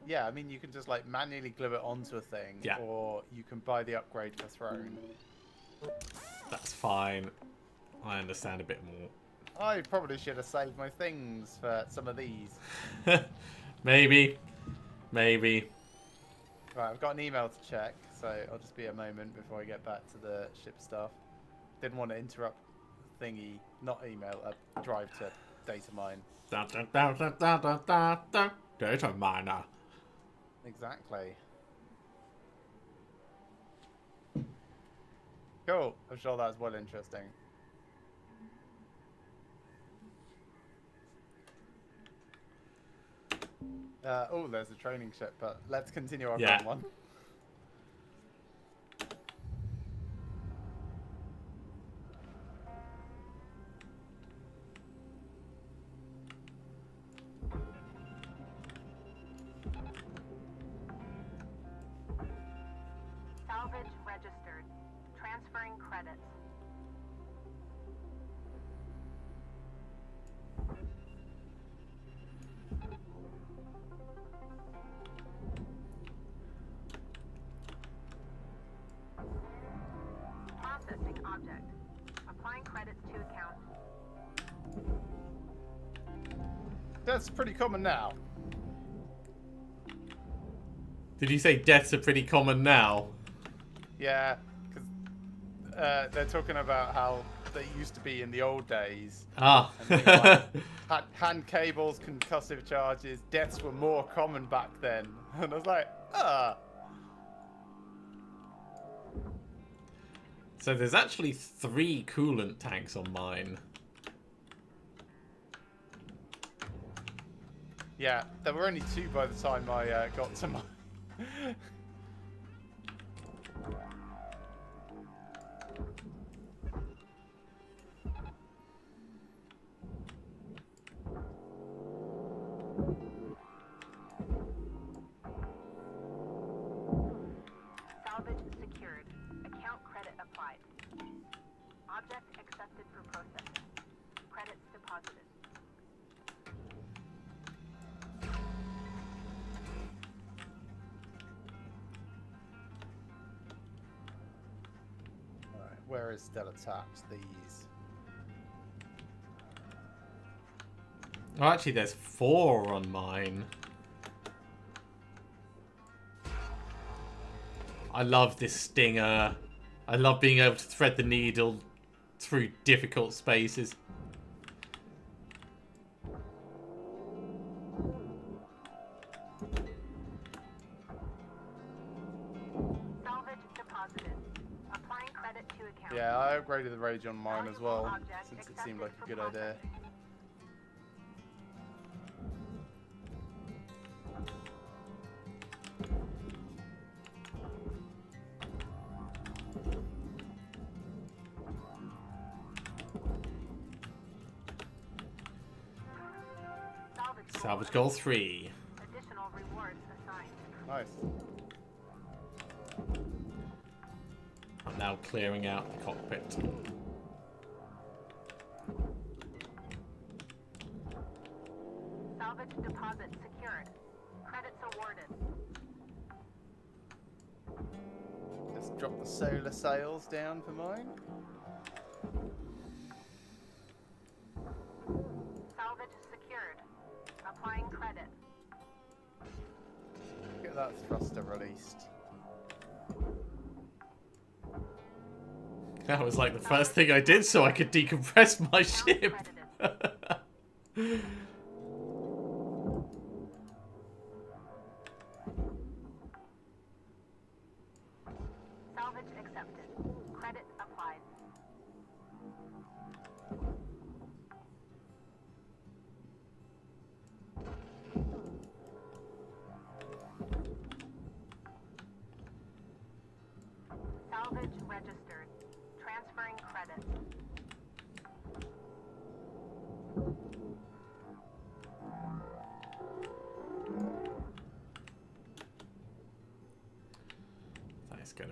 A: Yeah, I mean, you can just like manually glue it onto a thing,
B: Yeah.
A: or you can buy the upgrade for thrown.
B: That's fine. I understand a bit more.
A: I probably should have saved my things for some of these.
B: Maybe. Maybe.
A: Right, I've got an email to check, so I'll just be a moment before I get back to the ship stuff. Didn't want to interrupt thingy, not email, drive to data mine.
B: Data miner.
A: Exactly. Cool. I'm sure that's well interesting. Oh, there's a training ship, but let's continue our current one.
G: Salvage registered. Transferring credits. Processing object. Applying credits to account.
A: That's pretty common now.
B: Did you say deaths are pretty common now?
A: Yeah, because they're talking about how they used to be in the old days.
B: Ah.
A: And things like hand cables, concussive charges, deaths were more common back then. And I was like, ah.
B: So there's actually 3 coolant tanks on mine.
A: Yeah, there were only 2 by the time I got to mine.
G: Salvage secured. Account credit applied. Object accepted for processing. Credits deposited.
A: Alright, where is still attached? These.
B: Oh, actually, there's 4 on mine. I love this stinger. I love being able to thread the needle through difficult spaces.
G: Salvage deposited. Applying credit to account.
A: Yeah, I upgraded the rage on mine as well, since it seemed like a good idea.
B: Salvage goal 3.
G: Additional rewards assigned.
A: Nice.
B: I'm now clearing out the cockpit.
G: Salvage deposit secured. Credits awarded.
A: Let's drop the solar sails down for mine.
G: Salvage secured. Applying credit.
A: Get that thruster released.
B: That was like the first thing I did so I could decompress my ship.
G: Salvage accepted. Credit applied.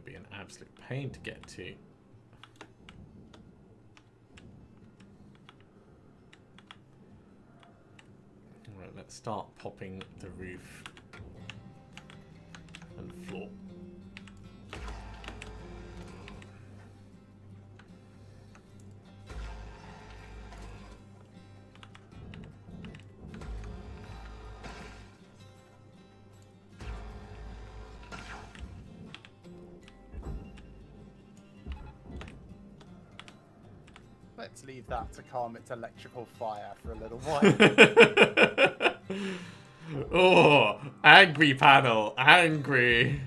B: be an absolute pain to get to. Alright, let's start popping the roof and floor.
A: Let's leave that to calm its electrical fire for a little while.
B: Oh, angry panel, angry.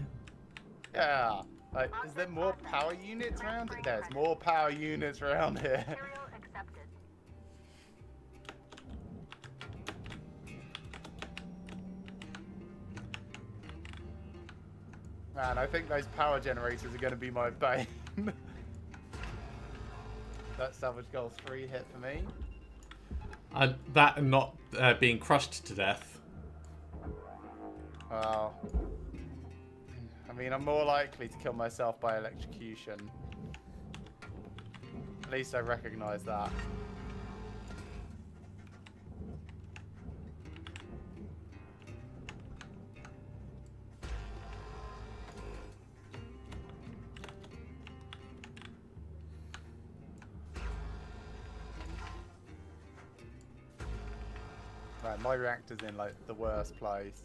A: Yeah. Like, is there more power units around? There's more power units around here.
G: Material accepted.
A: Man, I think those power generators are going to be my bane. That salvage goal 3 hit for me.
B: That and not being crushed to death.
A: Well, I mean, I'm more likely to kill myself by electrocution. At least I recognize that. Right, my reactor's in like the worst place.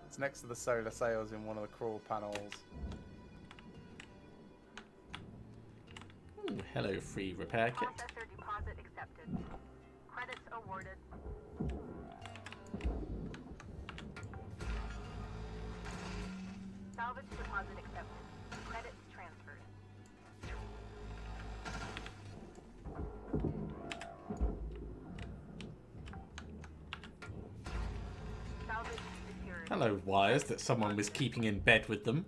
A: It's next to the solar sails in one of the crawl panels.
B: Ooh, hello, free repair kit.
G: Processor deposit accepted. Credits awarded. Salvage deposit accepted. Credits transferred. Salvage secured.
B: Hello, wires that someone was keeping in bed with them.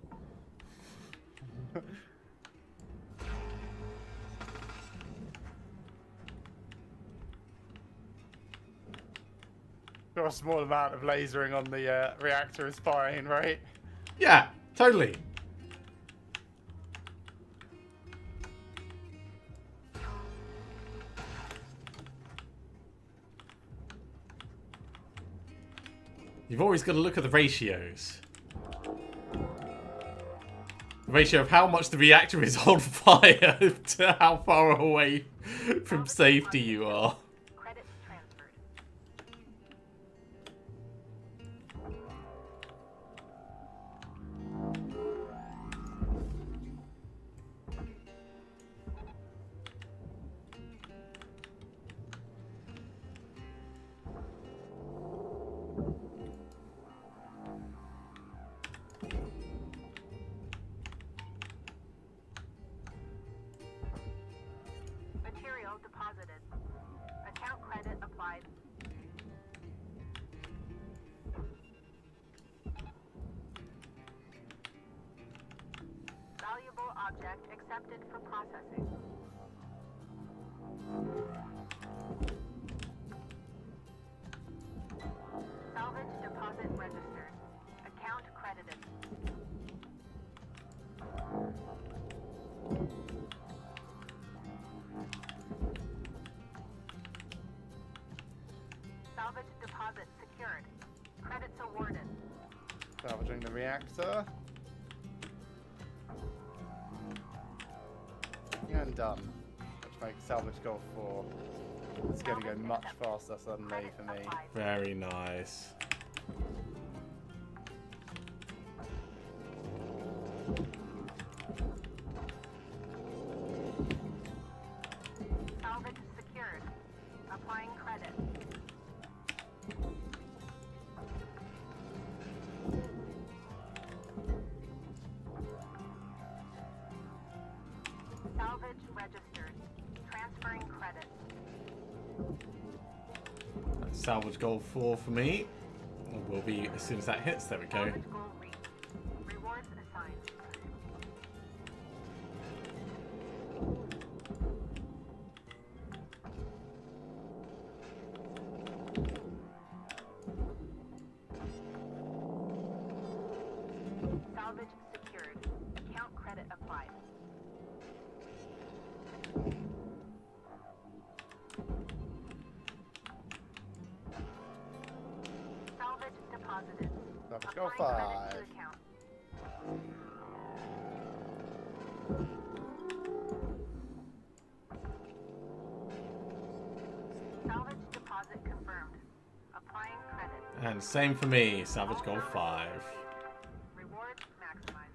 A: Got a small amount of lasering on the reactor is fine, right?
B: Yeah, totally. You've always got to look at the ratios. The ratio of how much the reactor is on fire to how far away from safety you are.
G: Credits transferred. Material deposited. Account credit applied. Valuable object accepted for processing. Salvage deposit registered. Account credited. Salvage deposit secured. Credits awarded.
A: Salvaging the reactor. And done. Which makes salvage goal 4. It's going to go much faster suddenly for me.
B: Very nice.
G: Salvage secured. Applying credit. Salvage registered. Transferring credit.
B: That's salvage goal 4 for me. It will be as soon as that hits. There we go.
G: Salvage goal reached. Rewards assigned. Salvage secured. Account credit deposited.
A: Salvage goal
G: Applying credit
A: 5.
G: to account. Salvage deposit confirmed. Applying credit.
B: And same for me. Salvage goal 5.
G: Reward maximized.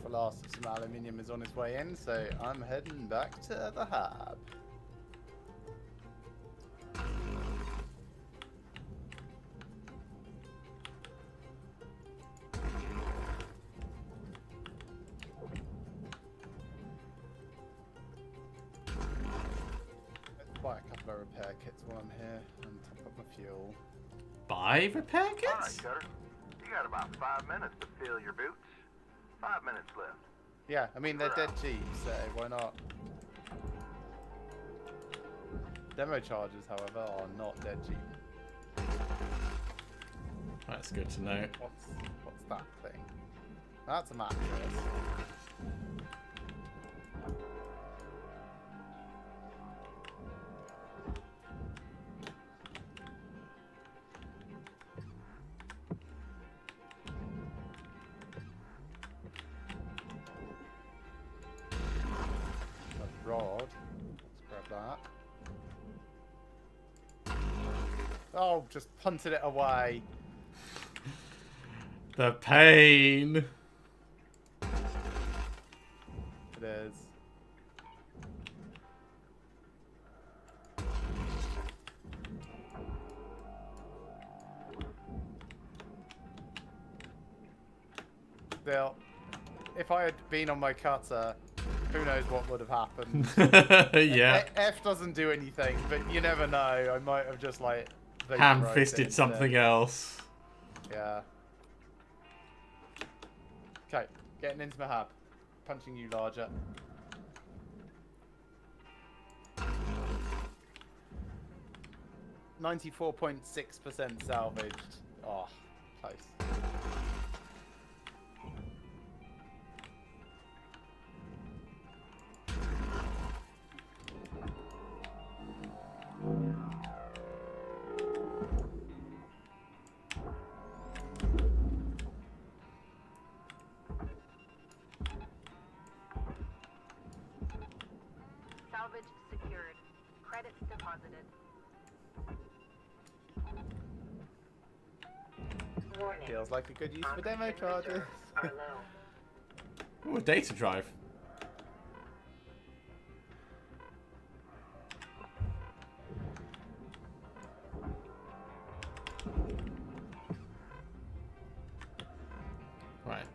A: The last of some aluminium is on its way in, so I'm heading back to the hub. Let's buy a couple of repair kits while I'm here and top up my fuel.
B: Buy repair
E: All right,
B: kits?
E: Cutter. You got about 5 minutes to fill your boots. 5 minutes left.
A: Yeah, I mean, they're dead cheap, so why not? Demo charges, however, are not dead cheap.
B: That's good to know.
A: What's that thing? That's a mattress. A rod. Let's grab that. Oh, just punted it away.
B: The pain.
A: It is. Still, if I had been on my cutter, who knows what would have happened.
B: Yeah.
A: F doesn't do anything, but you never know. I might have just like vaporized
B: Ham-fisted
A: it
B: something
A: instead.
B: else.
A: Yeah. Okay, getting into my hab. Punching you larger. .6% salvaged. Oh, close.
G: Salvage secured. Credits deposited.
F: Warning.
A: Feels like a good use for demo
F: Oxygen
A: charges.
F: reserves are low.
B: Ooh, a data drive. Right.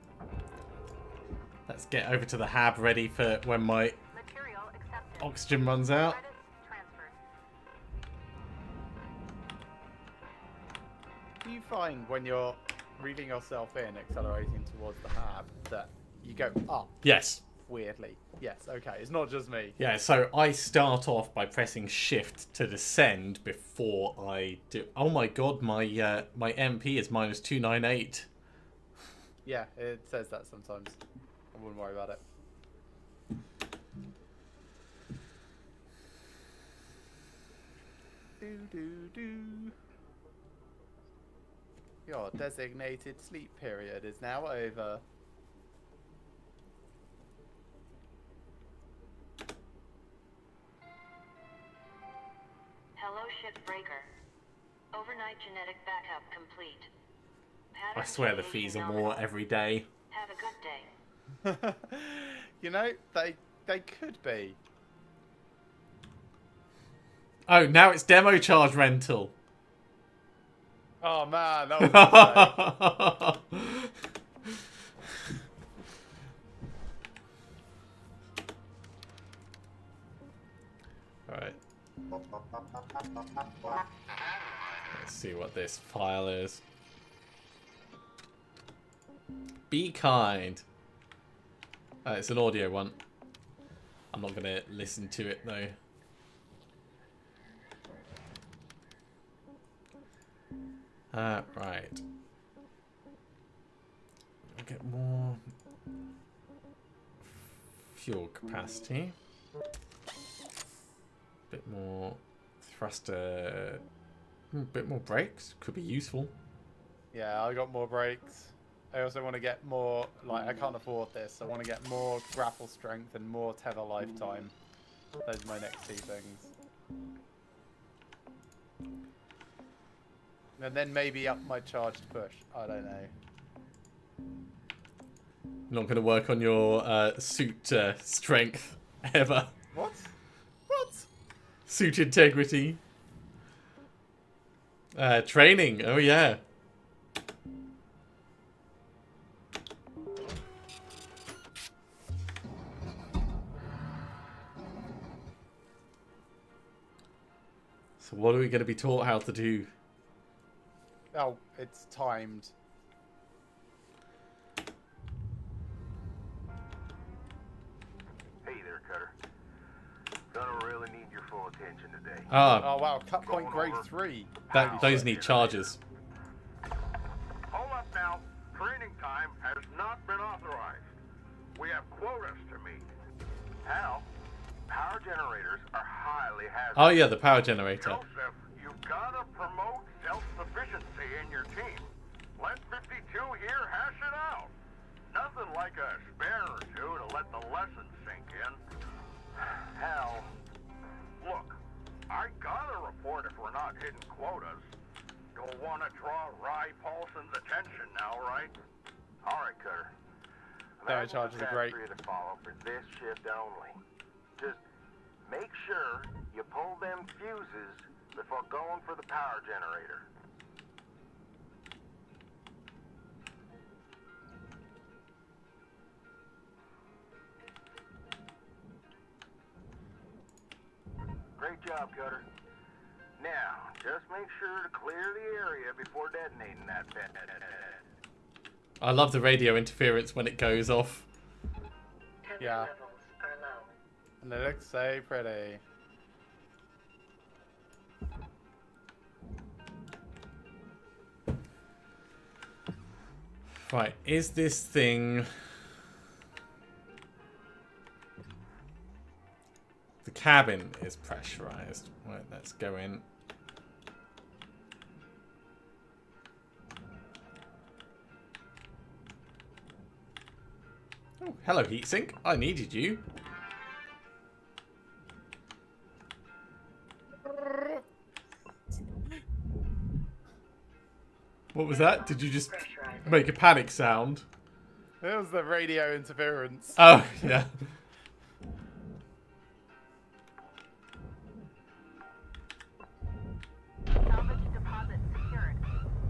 B: Let's get over to the hab ready for when my
G: Material accepted.
B: oxygen runs out.
G: Credits transferred.
A: Do you find when you're reeling yourself in, accelerating towards the hab, that you go up
B: Yes.
A: weirdly? Yes, okay. It's not just me.
B: Yeah, so I start off by pressing shift to descend before I do. Oh my god, my my MP is -298.
A: Yeah, it says that sometimes. I wouldn't worry about it. Do. Your designated sleep period is now over.
D: Hello, Shipbreaker. Overnight genetic backup complete.
B: I
D: Pattern
B: swear the
D: deviation
B: fees are
D: nominal.
B: more every day.
D: Have a good day.
A: You know, they could be.
B: Oh, now it's demo charge rental.
A: Oh man, that was a mistake.
B: Alright. Let's see what this file is. Be kind. It's an audio one. I'm not going to listen to it though. Right. I'll get more fuel capacity. bit more thruster. A bit more brakes could be useful.
A: Yeah, I got more brakes. I also want to get more, like, I can't afford this. I want to get more grapple strength and more tether lifetime. Those are my next two things. And then maybe up my charge to push. I don't know.
B: Not going to work on your suit strength ever.
A: What? What?
B: Suit integrity. Training. Oh, yeah. So what are we going to be taught how to do?
A: Oh, it's timed.
I: Hey there, Cutter. Gonna really need your full attention today.
B: Ah,
A: Oh, wow. Cut point grade 3.
B: those need charges.
E: Hold up now. Training time has not been authorized. We have quotas to meet.
I: Hal, power generators are highly hazardous.
B: Oh, yeah, the power generator.
E: Joseph, you've got to promote self-sufficiency in your team. Let 52 here hash it out. Nothing like a spare or two to let the lesson sink in.
I: Hal,
E: Look, I gotta report if we're not hitting quotas. Don't want to draw Rye Paulson's attention now, right?
I: all right, Cutter.
A: Power charges are great.
I: For you to follow for this shift only. Just make sure you pull them fuses before going for the power generator. Great job, Cutter. Now, just make sure to clear the area before detonating that bed.
B: I love the radio interference when it goes off.
F: Tether
A: Yeah.
F: levels are low.
A: And they look so pretty.
B: Right, is this thing... The cabin is pressurized. Right, let's go in. Oh, hello, heatsink. I needed you. What was that? Did you just
F: Pressurizing.
B: make a panic sound?
A: It was the radio interference.
B: Oh, yeah.
G: Salvage deposit secured.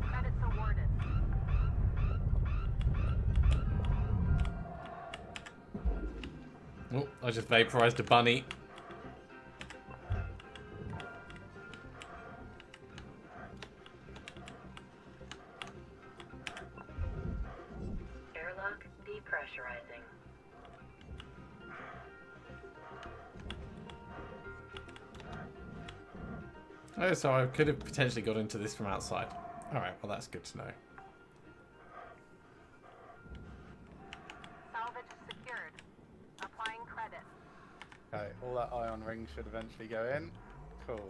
G: Credits awarded.
B: Oh, I just vaporized a bunny.
F: Airlock depressurizing.
B: Oh, so I could have potentially got into this from outside. Alright, well that's good to know.
G: Salvage secured. Applying credit.
A: Okay, all that ion ring should eventually go in. Cool.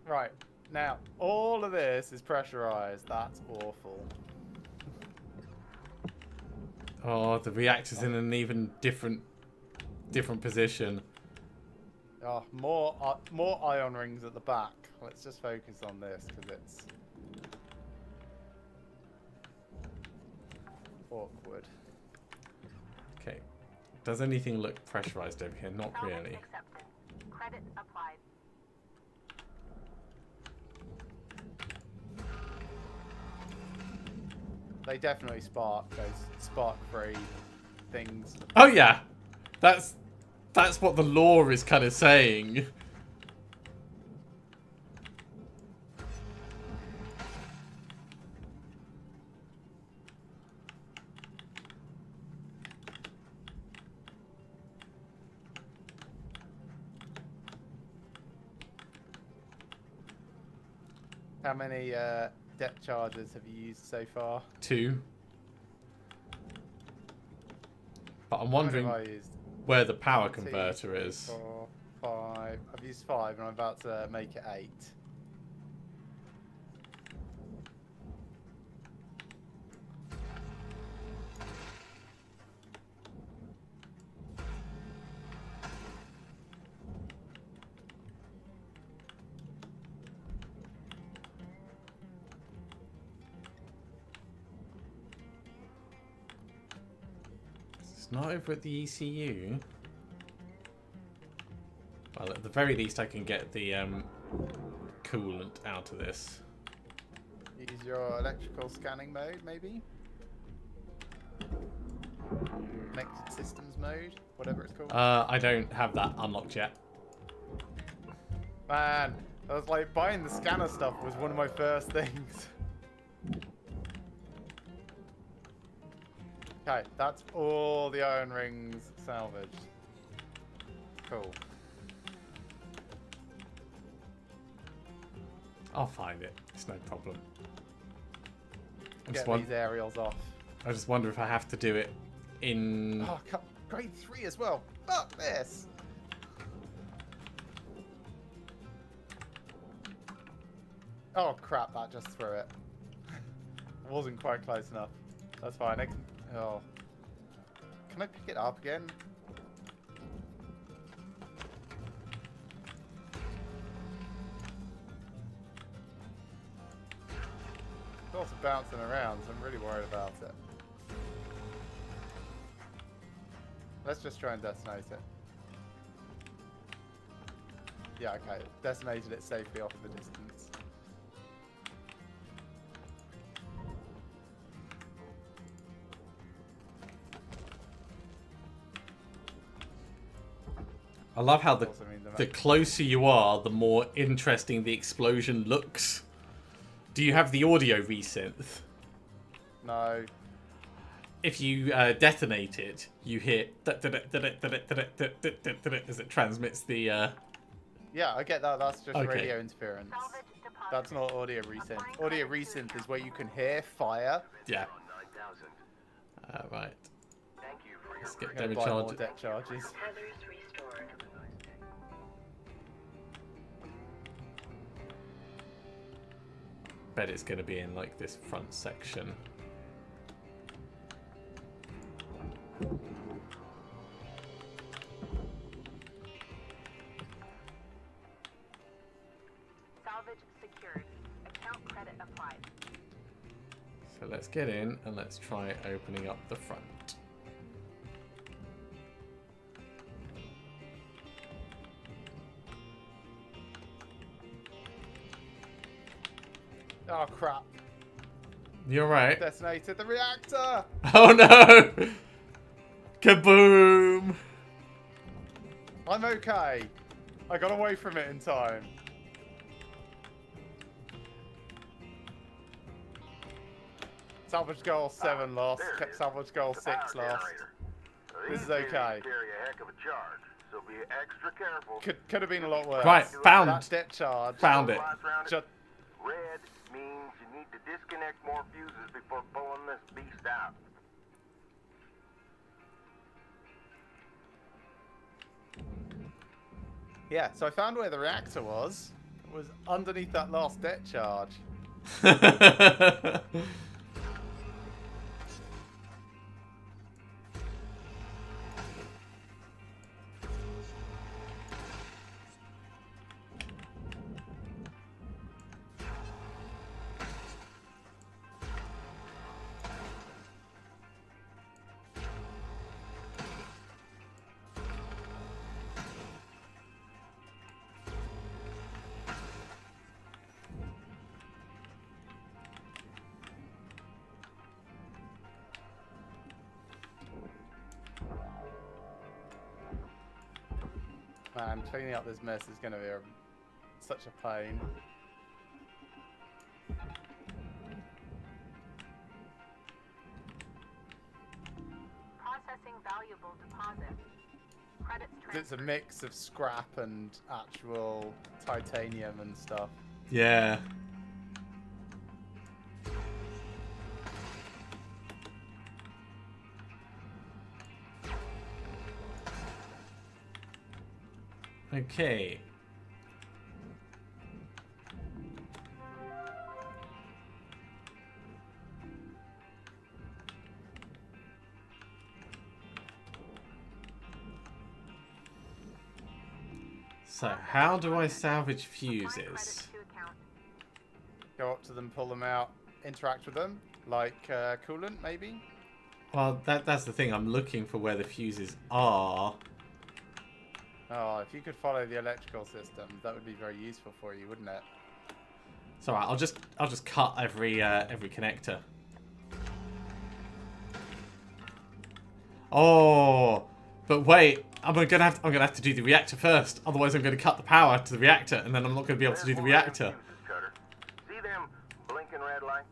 A: Right, now, all of this is pressurized. That's awful.
B: Oh, the reactor's in an even different position.
A: Oh, more ion rings at the back. Let's just focus on this, because it's awkward.
B: Okay. Does anything look pressurized over here? Not
G: Salvage
B: really.
G: accepted. Credit applied.
A: They definitely spark those spark-free things.
B: Oh yeah! That's what the lore is kind of saying.
A: How many depth charges have you used so far?
B: 2. But I'm
A: How
B: wondering
A: many have I used?
B: where the power
A: 2,
B: converter
A: 3,
B: is.
A: 4, 5. I've used 5 and I'm about to make it 8.
B: It's not over at the ECU. Well, at the very least, I can get the coolant out of this.
A: Use your electrical scanning mode, maybe? Connected systems mode, whatever it's called.
B: I don't have that unlocked yet.
A: Man, I was like, buying the scanner stuff was one of my first things. Okay, that's all the iron rings salvaged. Cool.
B: I'll find it. It's no problem.
A: Get these aerials off.
B: I just wonder if I have to do it in...
A: Oh, grade 3 as well. Fuck this. Oh crap, that just threw it. I wasn't quite close enough. That's fine. Oh. Can I pick it up again? It's also bouncing around, so I'm really worried about it. Let's just try and detonate it. Yeah, okay. Detonated it safely off the distance.
B: I love how the closer you are, the more interesting the explosion looks. Do you have the audio resynth?
A: No.
B: If you detonate it, you hear as it transmits the...
A: Yeah, I get that. That's just
B: Okay.
A: radio interference. That's not audio resynth. Audio resynth is where you can hear fire.
B: Yeah. Right.
H: Thank you for your
B: Let's get
A: I'm gonna
B: damage
A: buy more
B: charge.
A: deck charges.
F: Tethers restored.
B: Bet it's going to be in like this front section.
G: Salvage secured. Account credit applied.
B: So let's get in and let's try opening up the front.
A: Oh crap.
B: You're right.
A: Detonated the reactor!
B: Oh no! Kaboom!
A: I'm okay. I got away from it in time. Salvage goal 7 lost.
E: there it
A: Kept
E: is.
A: salvage goal
E: The
A: 6
E: power
A: lost.
E: generator.
A: This
E: These
A: is okay.
E: things carry a heck of a charge, so be extra careful.
A: Could have been a lot worse.
B: Right, found.
A: That debt charge.
B: Found it.
E: Last round,
A: Just,
E: red means you need to disconnect more fuses before pulling this beast out.
A: yeah, so I found where the reactor was. It was underneath that last debt charge. Man, cleaning up this mess is going to be such a pain.
G: Processing valuable deposit. Credits
A: It's a
G: transferred.
A: mix of scrap and actual titanium and stuff.
B: Yeah. Okay. So, how do I salvage fuses?
A: Go up to them, pull them out, interact with them, like coolant, maybe?
B: Well, that's the thing. I'm looking for where the fuses are.
A: Oh, if you could follow the electrical system, that would be very useful for you, wouldn't it?
B: It's alright. I'll just cut every connector. Oh, but wait. I'm gonna have to do the reactor first. Otherwise, I'm gonna cut the power to the reactor, and then I'm not gonna be able to do the reactor.
E: See them blinking red lights?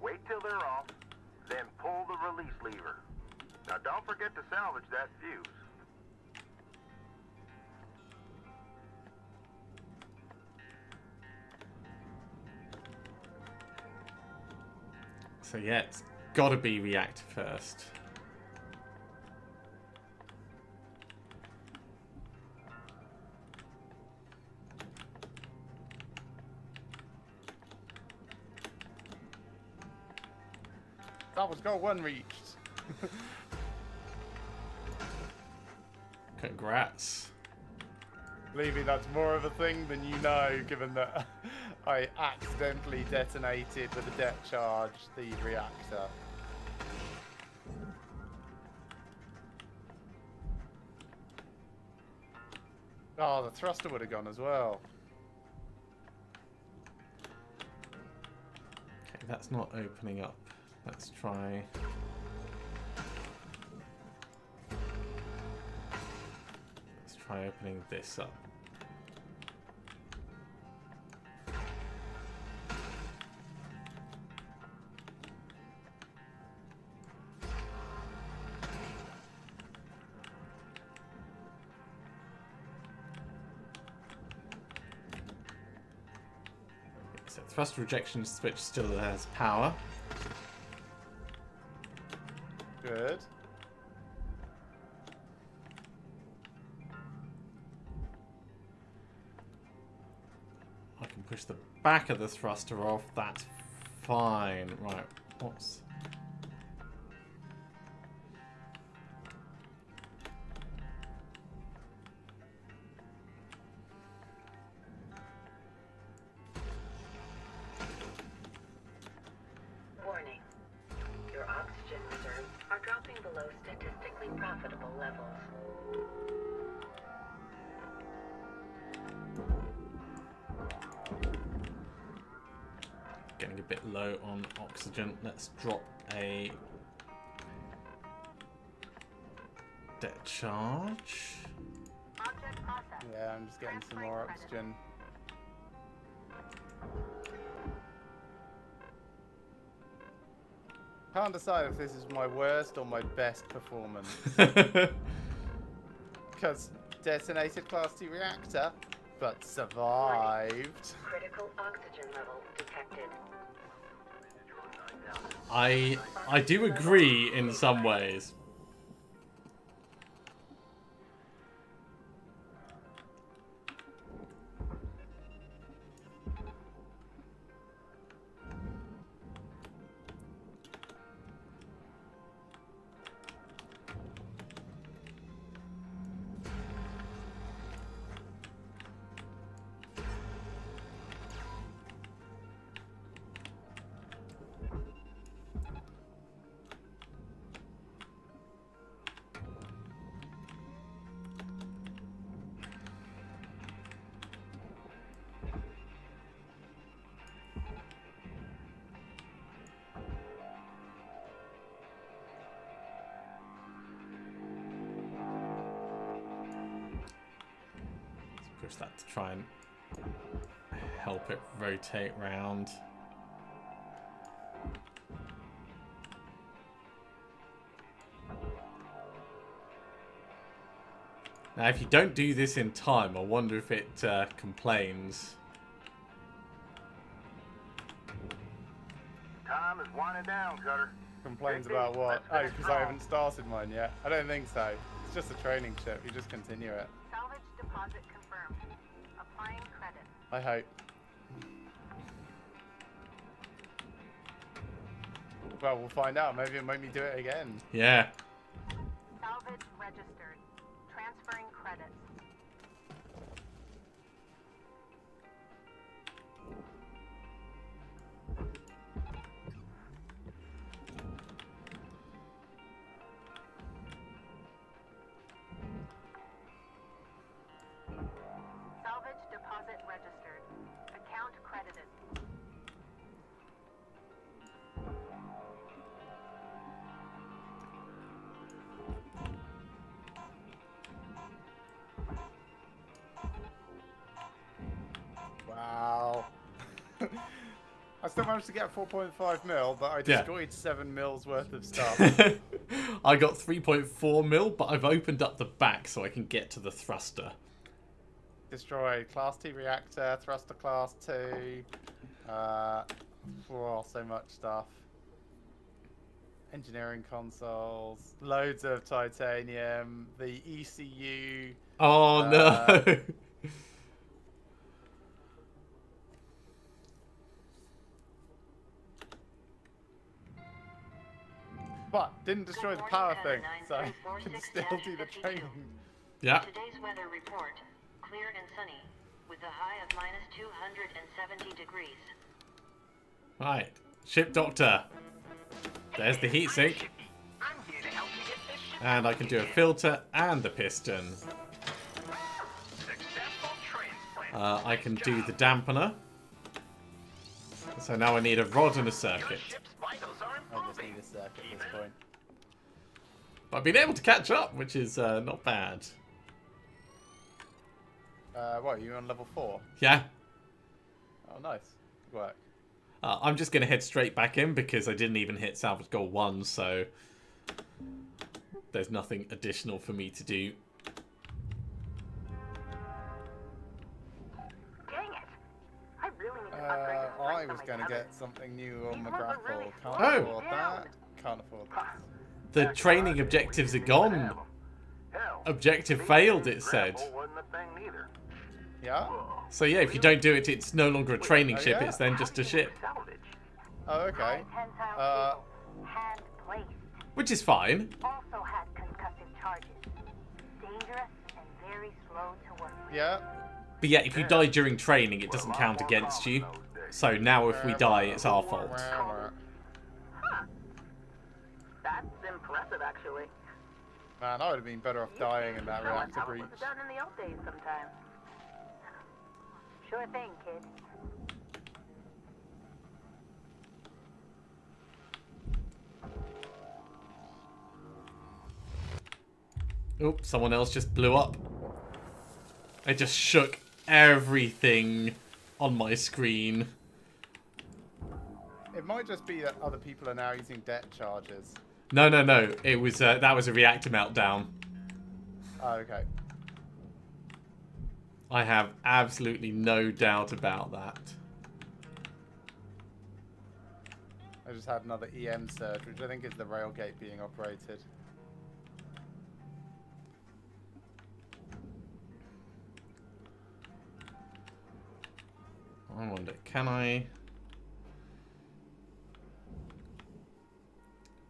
E: Wait till they're off, then pull the release lever. Now don't forget to salvage that fuse.
B: So yeah, it's gotta be reactor first.
A: That was goal 1 reached.
B: Congrats.
A: Believe me, that's more of a thing than you know, given that I accidentally detonated with a depth charge the reactor. Oh, the thruster would have gone as well.
B: Okay, that's not opening up. Let's try. Let's try opening this up. So thrust rejection switch still has power.
A: Good.
B: I can push the back of the thruster off. That's fine. Right. What's...
F: Warning. Your oxygen reserves are dropping below statistically profitable levels.
B: Getting a bit low on oxygen. Let's drop a debt charge.
A: Yeah, I'm just getting some more oxygen. Can't decide if this is my worst or my best performance. Because detonated Class 2 reactor, but survived.
F: Critical oxygen level detected.
B: I do agree in some ways. Push that to try and help it rotate round. Now, if you don't do this in time, I wonder if it complains.
E: Time is winding down, Cutter.
A: Complains about what? Oh, because I haven't started mine yet. I don't think so. It's just a training ship. You just continue it.
G: Salvage deposit confirmed.
A: I hope. Well, we'll find out. Maybe it'll make me do it again.
B: Yeah.
G: Salvage registered. Transferring credits. Salvage deposit registered. Account credited.
A: Wow. I still managed to get 4.5 mil, but I
B: Yeah.
A: destroyed 7 mils worth of stuff.
B: I got 3.4 mil, but I've opened up the back so I can get to the thruster.
A: Destroyed Class T reactor, thruster Class 2. So much stuff. Engineering consoles, loads of titanium, the ECU.
B: Oh no!
A: But didn't destroy the power thing, so I can still do the training.
B: Yeah.
D: Today's weather report, clear and sunny, with a high of minus 270 degrees.
B: Right. Ship doctor. There's the heatsink. And I can do a filter and the piston. I can do the dampener. So now I need a rod and a circuit.
A: I just need a circuit at this point.
B: But I've been able to catch up, which is not bad.
A: What, are you on level 4?
B: Yeah.
A: Oh, nice. Good work.
B: I'm just going to head straight back in because I didn't even hit salvage goal 1, so there's nothing additional for me to do.
G: Dang it! I really need to upgrade this
A: I
G: strength
A: was
G: on
A: going
G: my
A: to
G: tether.
A: get something new on
G: These
A: my
G: ones are
A: grapple.
G: really
A: Can't
B: slow.
A: afford that. Can't afford this.
B: The training objectives are gone.
E: Hell,
B: Objective failed, it said.
E: grapple wasn't a thing either.
A: Yeah?
B: So yeah, if you don't do it, it's no longer a training
A: Oh,
B: ship,
A: yeah?
B: it's then just a ship.
H: Salvage.
A: Oh, okay.
C: High tensile
A: Uh,
C: cables, hand placed.
B: Which is fine.
C: Also had concussive charges. Dangerous and very slow to work with.
A: Yeah.
B: But yeah, if you die during training, it doesn't count against you. So now if we die, it's our fault.
G: Huh. That's impressive, actually.
A: Man, I would have been better off dying in that
G: Show us
A: reactor
G: how it
A: breach.
G: was done in the old days sometime.
C: Sure thing, kid.
B: Oop, someone else just blew up. It just shook everything on my screen.
A: It might just be that other people are now using debt charges.
B: No, no, no. It was that was a reactor meltdown.
A: Oh, okay.
B: I have absolutely no doubt about that.
A: I just had another EM surge, which I think is the railgate being operated.
B: I wonder, can I...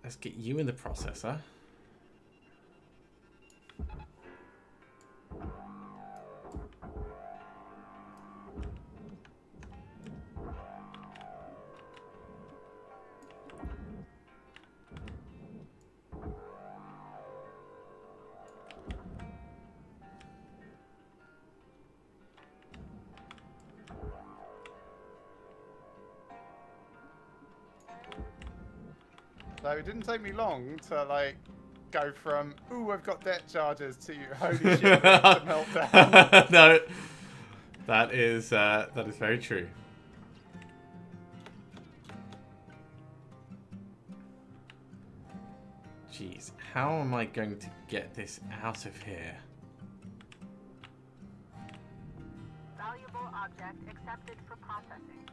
B: Let's get you in the processor.
A: So it didn't take me long to, like, go from, ooh, I've got debt charges to, holy shit, reactor meltdown.
B: No, that is very true. Jeez, how am I going to get this out of here?
G: Valuable object accepted for processing.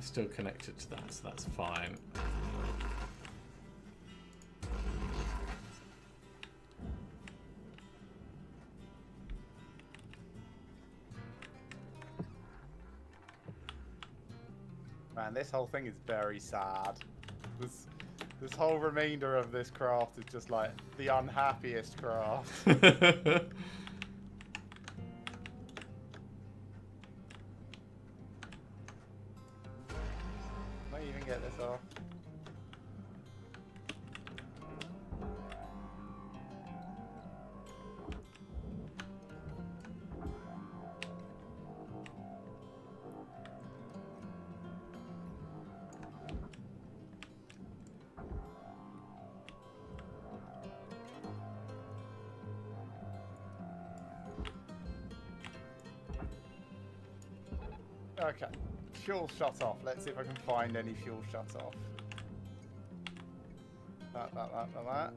B: I still connected to that, so that's fine.
A: Man, this whole thing is very sad. This whole remainder of this craft is just like the unhappiest craft. Might even get this off. Okay, fuel shut off. Let's see if I can find any fuel shut off. That.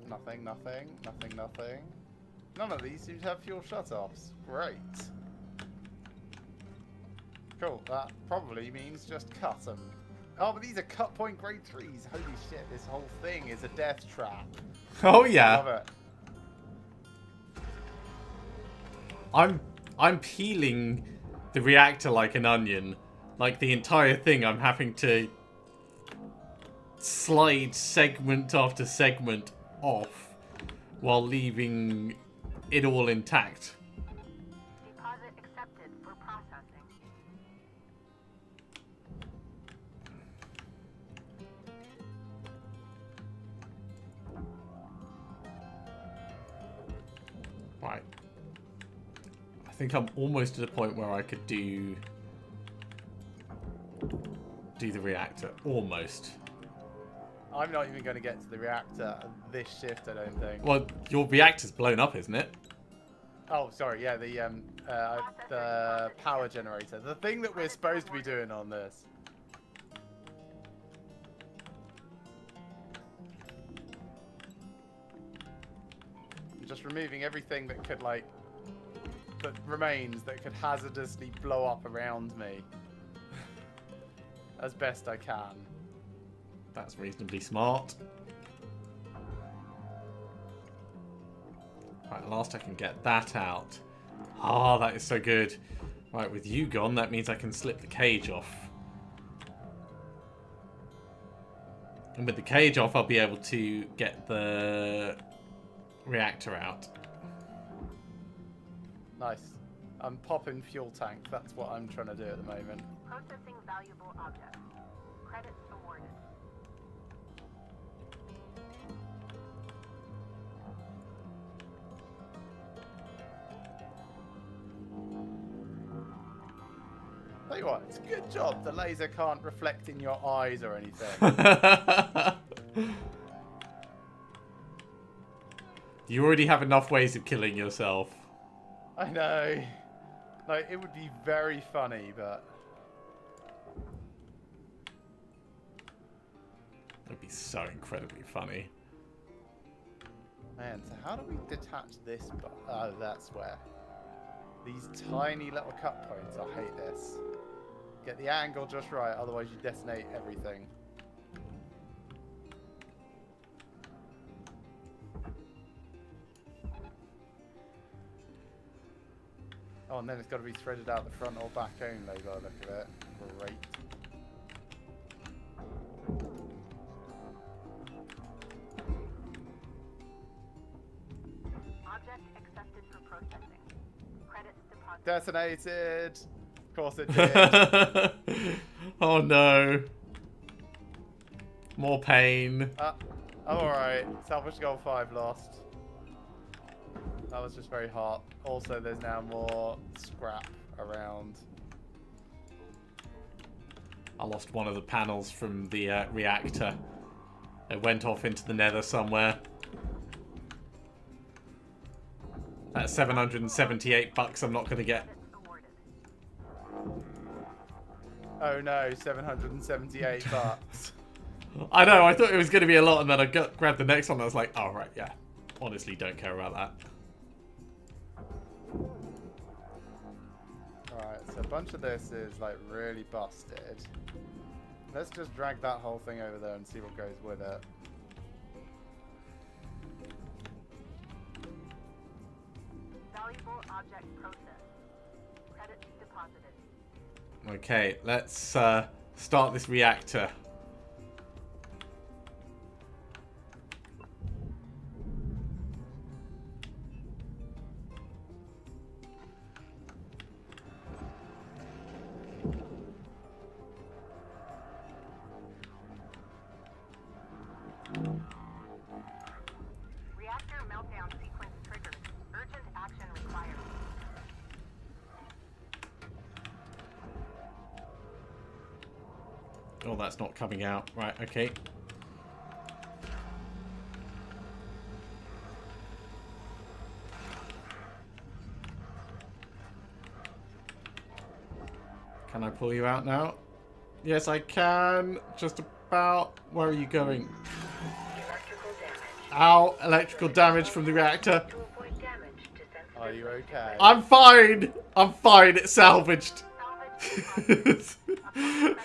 A: Nothing. None of these seem to have fuel shut offs. Great. Cool, that probably means just cut them. Oh, but these are cut point grade 3s. Holy shit, this whole thing is a death trap.
B: Oh yeah.
A: Love it.
B: I'm peeling the reactor like an onion. Like the entire thing, I'm having to slide segment after segment off while leaving it all intact.
G: Deposit accepted for processing.
B: Right. I think I'm almost at a point where I could do the reactor. Almost.
A: I'm not even going to get to the reactor this shift, I don't think.
B: Well, your reactor's blown up, isn't it?
A: Oh, sorry, yeah, the power generator. The thing that we're supposed to be doing on this. I'm just removing everything that could, like, that remains that could hazardously blow up around me. As best I can.
B: That's reasonably smart. Right, last I can get that out. Ah, that is so good. Right, with you gone, that means I can slip the cage off. And with the cage off, I'll be able to get the reactor out.
A: Nice. I'm popping fuel tank. That's what I'm trying to do at the moment.
G: Processing valuable objects. Credits awarded.
A: Tell you what, it's a good job the laser can't reflect in your eyes or anything.
B: You already have enough ways of killing yourself.
A: I know. Like, it would be very funny, but...
B: It would be so incredibly funny.
A: Man, so how do we detach this? Oh, that's where. These tiny little cut points. I hate this. Get the angle just right, otherwise you detonate everything. Oh, and then it's got to be threaded out the front or back only by the look of it. Great.
G: Object accepted for processing. Credits deposited.
A: Detonated! Of course it did.
B: Oh no. More pain.
A: I'm alright. Salvage goal 5 lost. That was just very hot. Also, there's now more scrap around.
B: I lost one of the panels from the reactor. It went off into the nether somewhere. That's $778 I'm not going to get.
A: Oh no, 778 bucks.
B: I know, I thought it was going to be a lot, and then I grabbed the next one and I was like, oh right, yeah. Honestly, don't care about that.
A: Alright, so a bunch of this is like really busted. Let's just drag that whole thing over there and see what goes with it.
G: Valuable object processed. Credits deposited.
B: Okay, let's start this reactor.
G: Reactor meltdown sequence triggered. Urgent action required.
B: Oh, that's not coming out. Right, okay. Can I pull you out now? Yes, I can. Just about. Where are you going?
F: Electrical damage.
B: Ow, electrical damage from the reactor.
F: To avoid damage to sensitive
A: Are you okay?
B: I'm fine. I'm fine. It's salvaged.
G: Salvage deposited.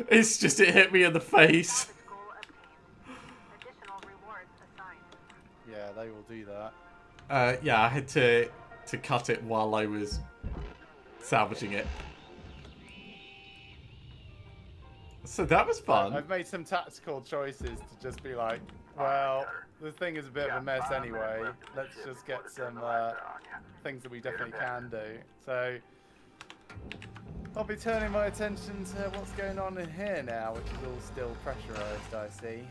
B: It's just it hit me in the face.
G: Salvage goal obtained. Additional rewards assigned.
A: Yeah, they will do that.
B: Yeah, I had to cut it while I was salvaging it. So that was fun.
A: I've made some tactical choices to just be like, well, the thing is a bit of a mess anyway. Let's just get some things that we definitely can do. So I'll be turning my attention to what's going on in here now, which is all still pressurized, I see.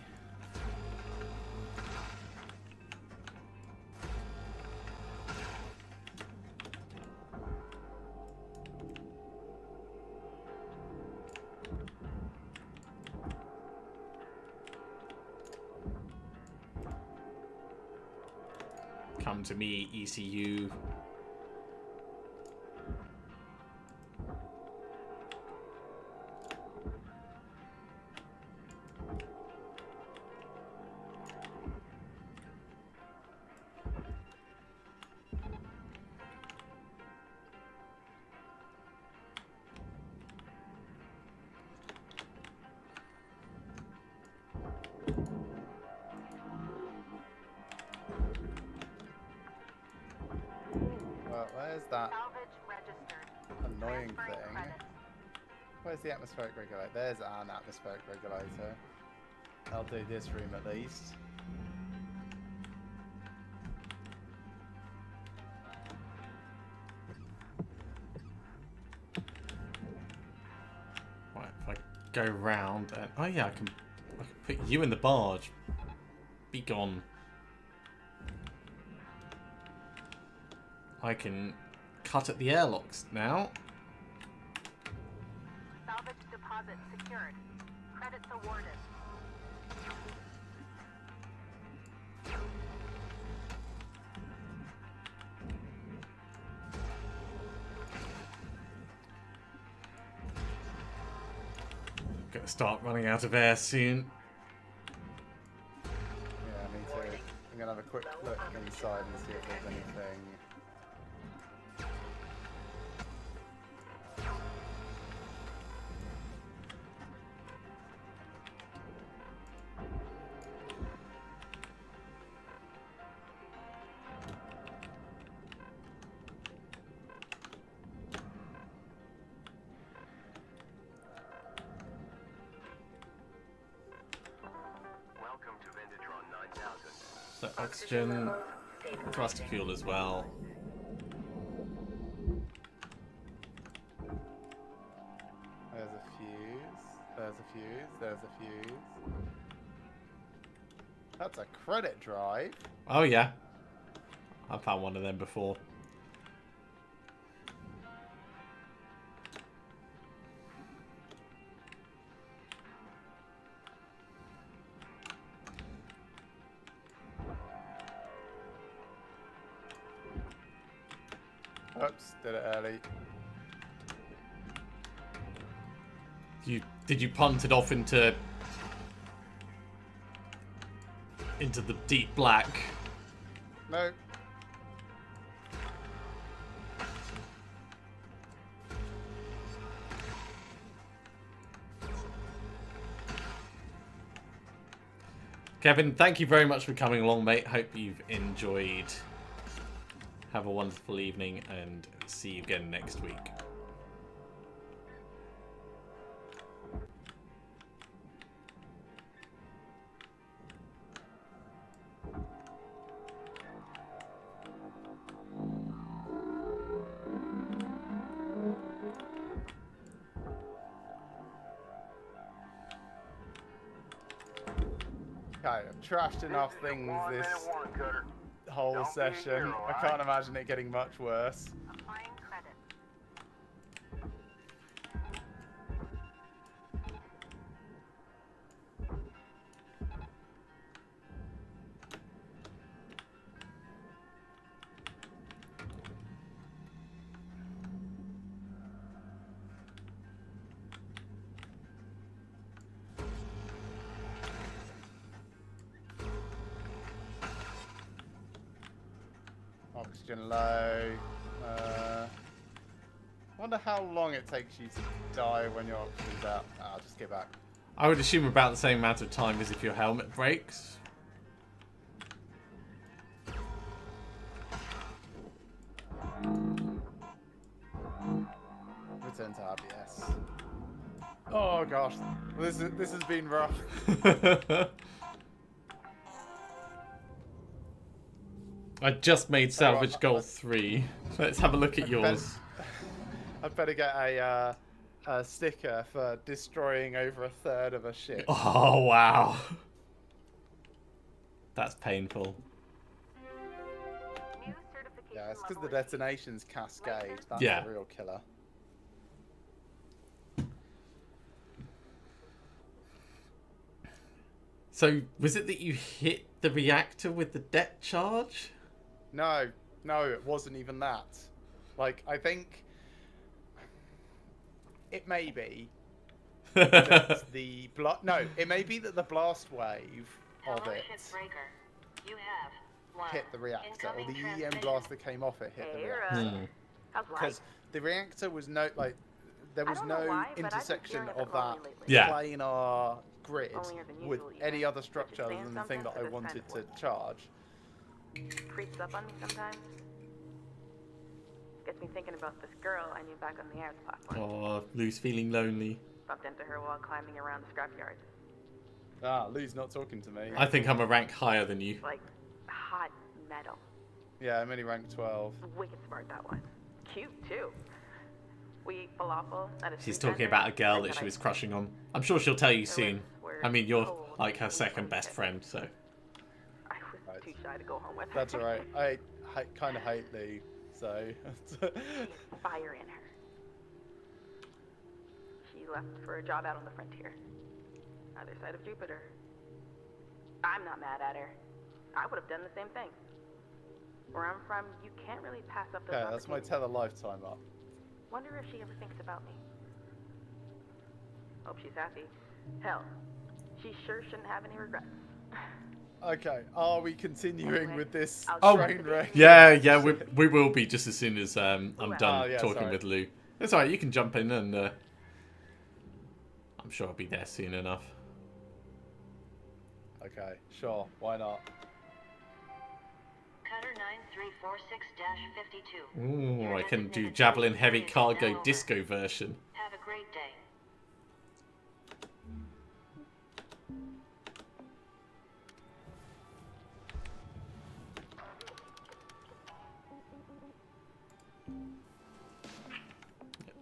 B: Come to me, ECU.
A: Well, where's that
G: Salvage registered.
A: annoying
G: Transferring
A: thing?
G: credits.
A: Where's the atmospheric regulator? There's an atmospheric regulator. I'll do this room at least.
B: Right, if I go round and oh yeah, I can put you in the barge. Be gone. I can cut at the airlocks now.
G: Salvage deposit secured. Credits awarded.
B: Gonna start running out of air soon.
A: Yeah, I need to. I'm gonna have a quick look inside and see if there's anything.
H: Welcome to Vendatron 9000.
B: So oxygen, thruster fuel as well.
A: There's a fuse. There's a fuse. There's a fuse. That's a credit drive.
B: Oh yeah, I've found one of them before.
A: Oops, did it early.
B: Did you punt it off into the deep black?
A: No.
B: Kevin, thank you very much for coming along, mate. Hope you've enjoyed. Have a wonderful evening and see you again next week.
A: Okay, I've trashed enough things this whole session. I can't imagine it getting much worse.
C: Applying credit.
A: Oxygen low. Wonder how long it takes you to die when your oxygen's out. I'll just get back.
B: I would assume about the same amount of time as if your helmet breaks.
A: Return to RBS. Oh gosh, this has been rough.
B: I just made salvage goal 3. Let's have a look at yours.
A: I'd better get a sticker for destroying over a third of a ship.
B: Oh wow, that's painful.
C: New certification
A: Yeah, it's because the
C: level
A: detonations cascade. That's
B: Yeah.
A: the real killer.
B: So was it that you hit the reactor with the det charge?
A: No, it wasn't even that. Like, I think it may be that it may be that the blast wave of
D: Hello,
A: it
D: Shipbreaker. You have one
A: hit the reactor, or the
D: incoming
A: EM
D: transmission.
A: blast that came off it hit the
G: Hey,
A: reactor.
G: how's life?
A: Because the reactor was there
G: I
A: was
G: don't know
A: no
G: why, but I've been
A: intersection
G: feeling a
A: of
G: bit
A: that
G: lonely lately.
B: Yeah.
A: planar grid
G: Lonelier than
A: with
G: usual,
A: any
G: even.
A: other structure other
G: saying
A: than the thing that
G: something
A: I
G: for this kind
A: wanted
G: of
A: to
G: work.
A: charge.
G: Creeps up on me sometimes. Gets me thinking about this girl I knew back on the Arts platform.
B: Oh, Lou's feeling lonely.
G: Bumped into her while climbing around the scrapyard.
A: Lou's not talking to me.
B: I think I'm a rank higher than you.
G: Like hot metal.
A: Yeah, I'm only rank 12.
G: Wicked smart, that one. Cute too. We eat falafel at a
B: She's
G: street
B: talking
G: vendor,
B: about a girl
G: and
B: that
G: then
B: she
G: I-
B: was crushing on. I'm sure she'll tell you
G: her
B: soon.
G: lips were
B: I mean, you're
G: cold
B: like her
G: and
B: second best
G: delicate.
B: friend, so.
G: I was
A: Right.
G: too shy to go home with her.
A: That's alright. I kind of hate Lou, so.
G: Fire in her. She left for a job out on the frontier. Other side of Jupiter. I'm not mad at her. I would have done the same thing. Where I'm from, you can't really pass up those
A: Okay, that's my
G: opportunities.
A: tether lifetime up.
G: Wonder if she ever thinks about me. Hope she's happy. Hell, she sure shouldn't have any regrets.
A: Okay, are we continuing with this
G: I'll
A: train wreck?
B: Yeah, we will be just as soon as I'm done
A: Oh, yeah,
B: talking
A: sorry.
B: with Lou. It's alright, you can jump in and I'm sure I'll be there soon enough.
A: Okay, sure, why not?
D: Cutter 9346-52.
B: Ooh,
D: Your
B: I can do
D: designated
B: Javelin
D: service
B: Heavy
D: period is
B: Cargo
D: now over.
B: Disco version.
D: Have a great day.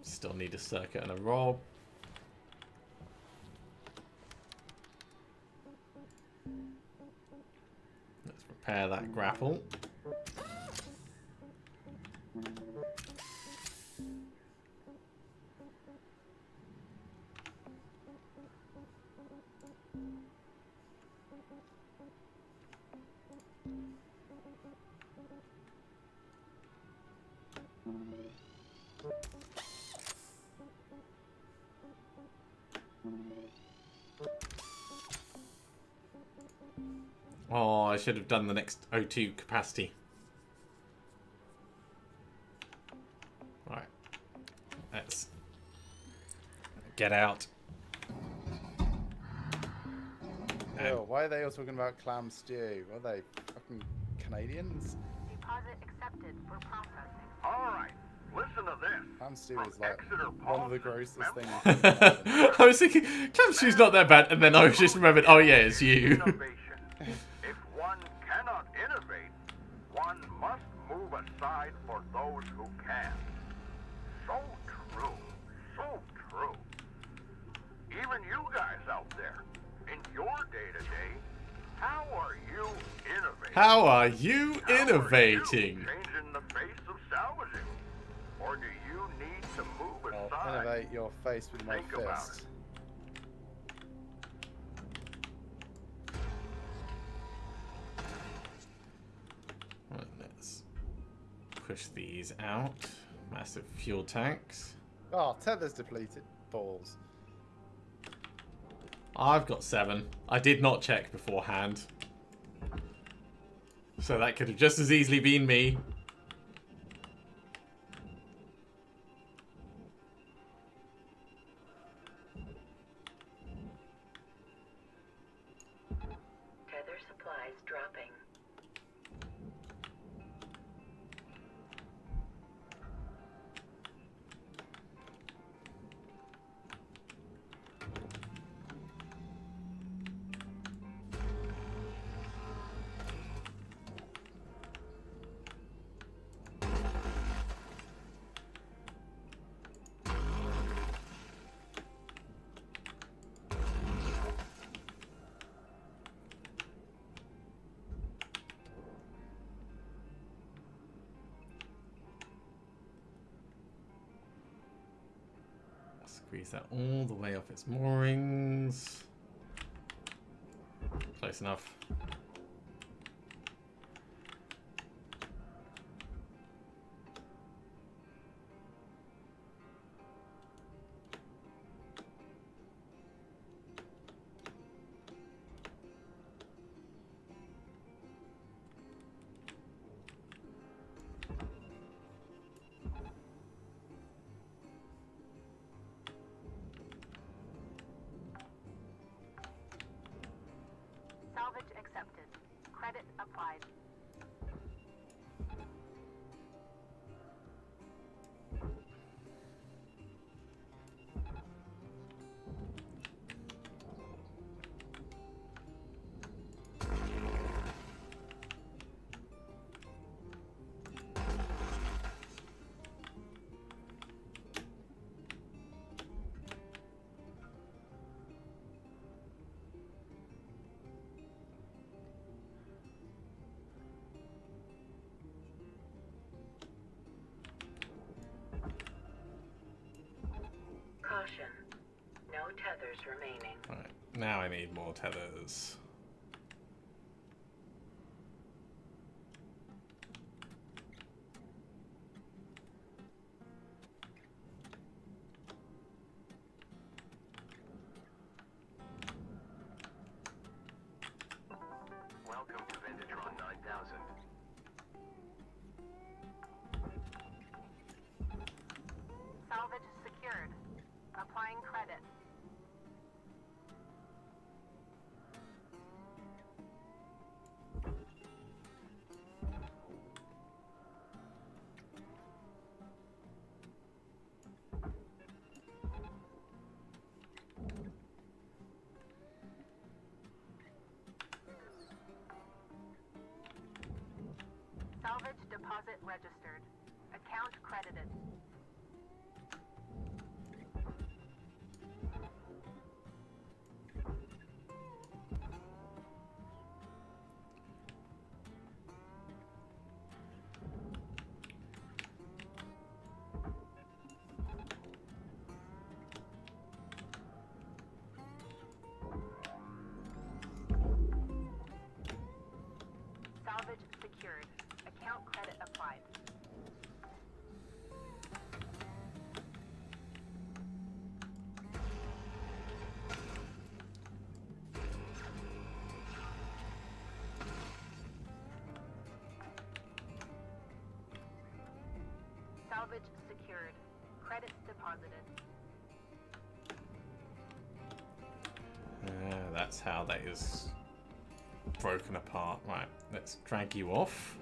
B: Still need a circuit and a rob. Let's repair that grapple. Oh, I should have done the next O2 capacity. Right. Let's get out.
A: Still, why are they all talking about clam stew? Are they fucking Canadians?
C: Deposit accepted for processing.
E: All right, listen to this.
A: Clam stew
E: From
A: is like
E: Exeter
A: one of the
E: Pulse,
A: grossest things.
E: Memphis.
B: I was thinking, clam stew's not that bad, and then I was just remembered, oh yeah, it's you.
E: Innovation. If one cannot innovate, one must move aside for those who can. So true. So true. Even you guys out there, in your day-to-day, how are you innovating?
B: How are you
E: How are you
B: innovating?
E: changing the face of salvaging? Or do you need to move
A: I'll
E: aside?
A: innovate your face with my
E: Think about
A: fist.
B: Right, let's push these out. Massive fuel tanks.
A: Oh, tether's depleted. Balls.
B: I've got 7. I did not check beforehand. So that could have just as easily been me.
F: Tether supplies dropping.
B: Squeeze that all the way off its moorings. Close enough.
C: Salvage accepted. Credit applied.
F: Caution. No tethers remaining.
B: Right, now I need more tethers.
H: Welcome to Vendatron 9000.
C: Salvage secured. Applying credit. Salvage deposit registered. Account credited. Salvage secured. Account credit applied. Salvage secured. Credits deposited.
B: That that's how that is broken apart. Right, let's drag you off.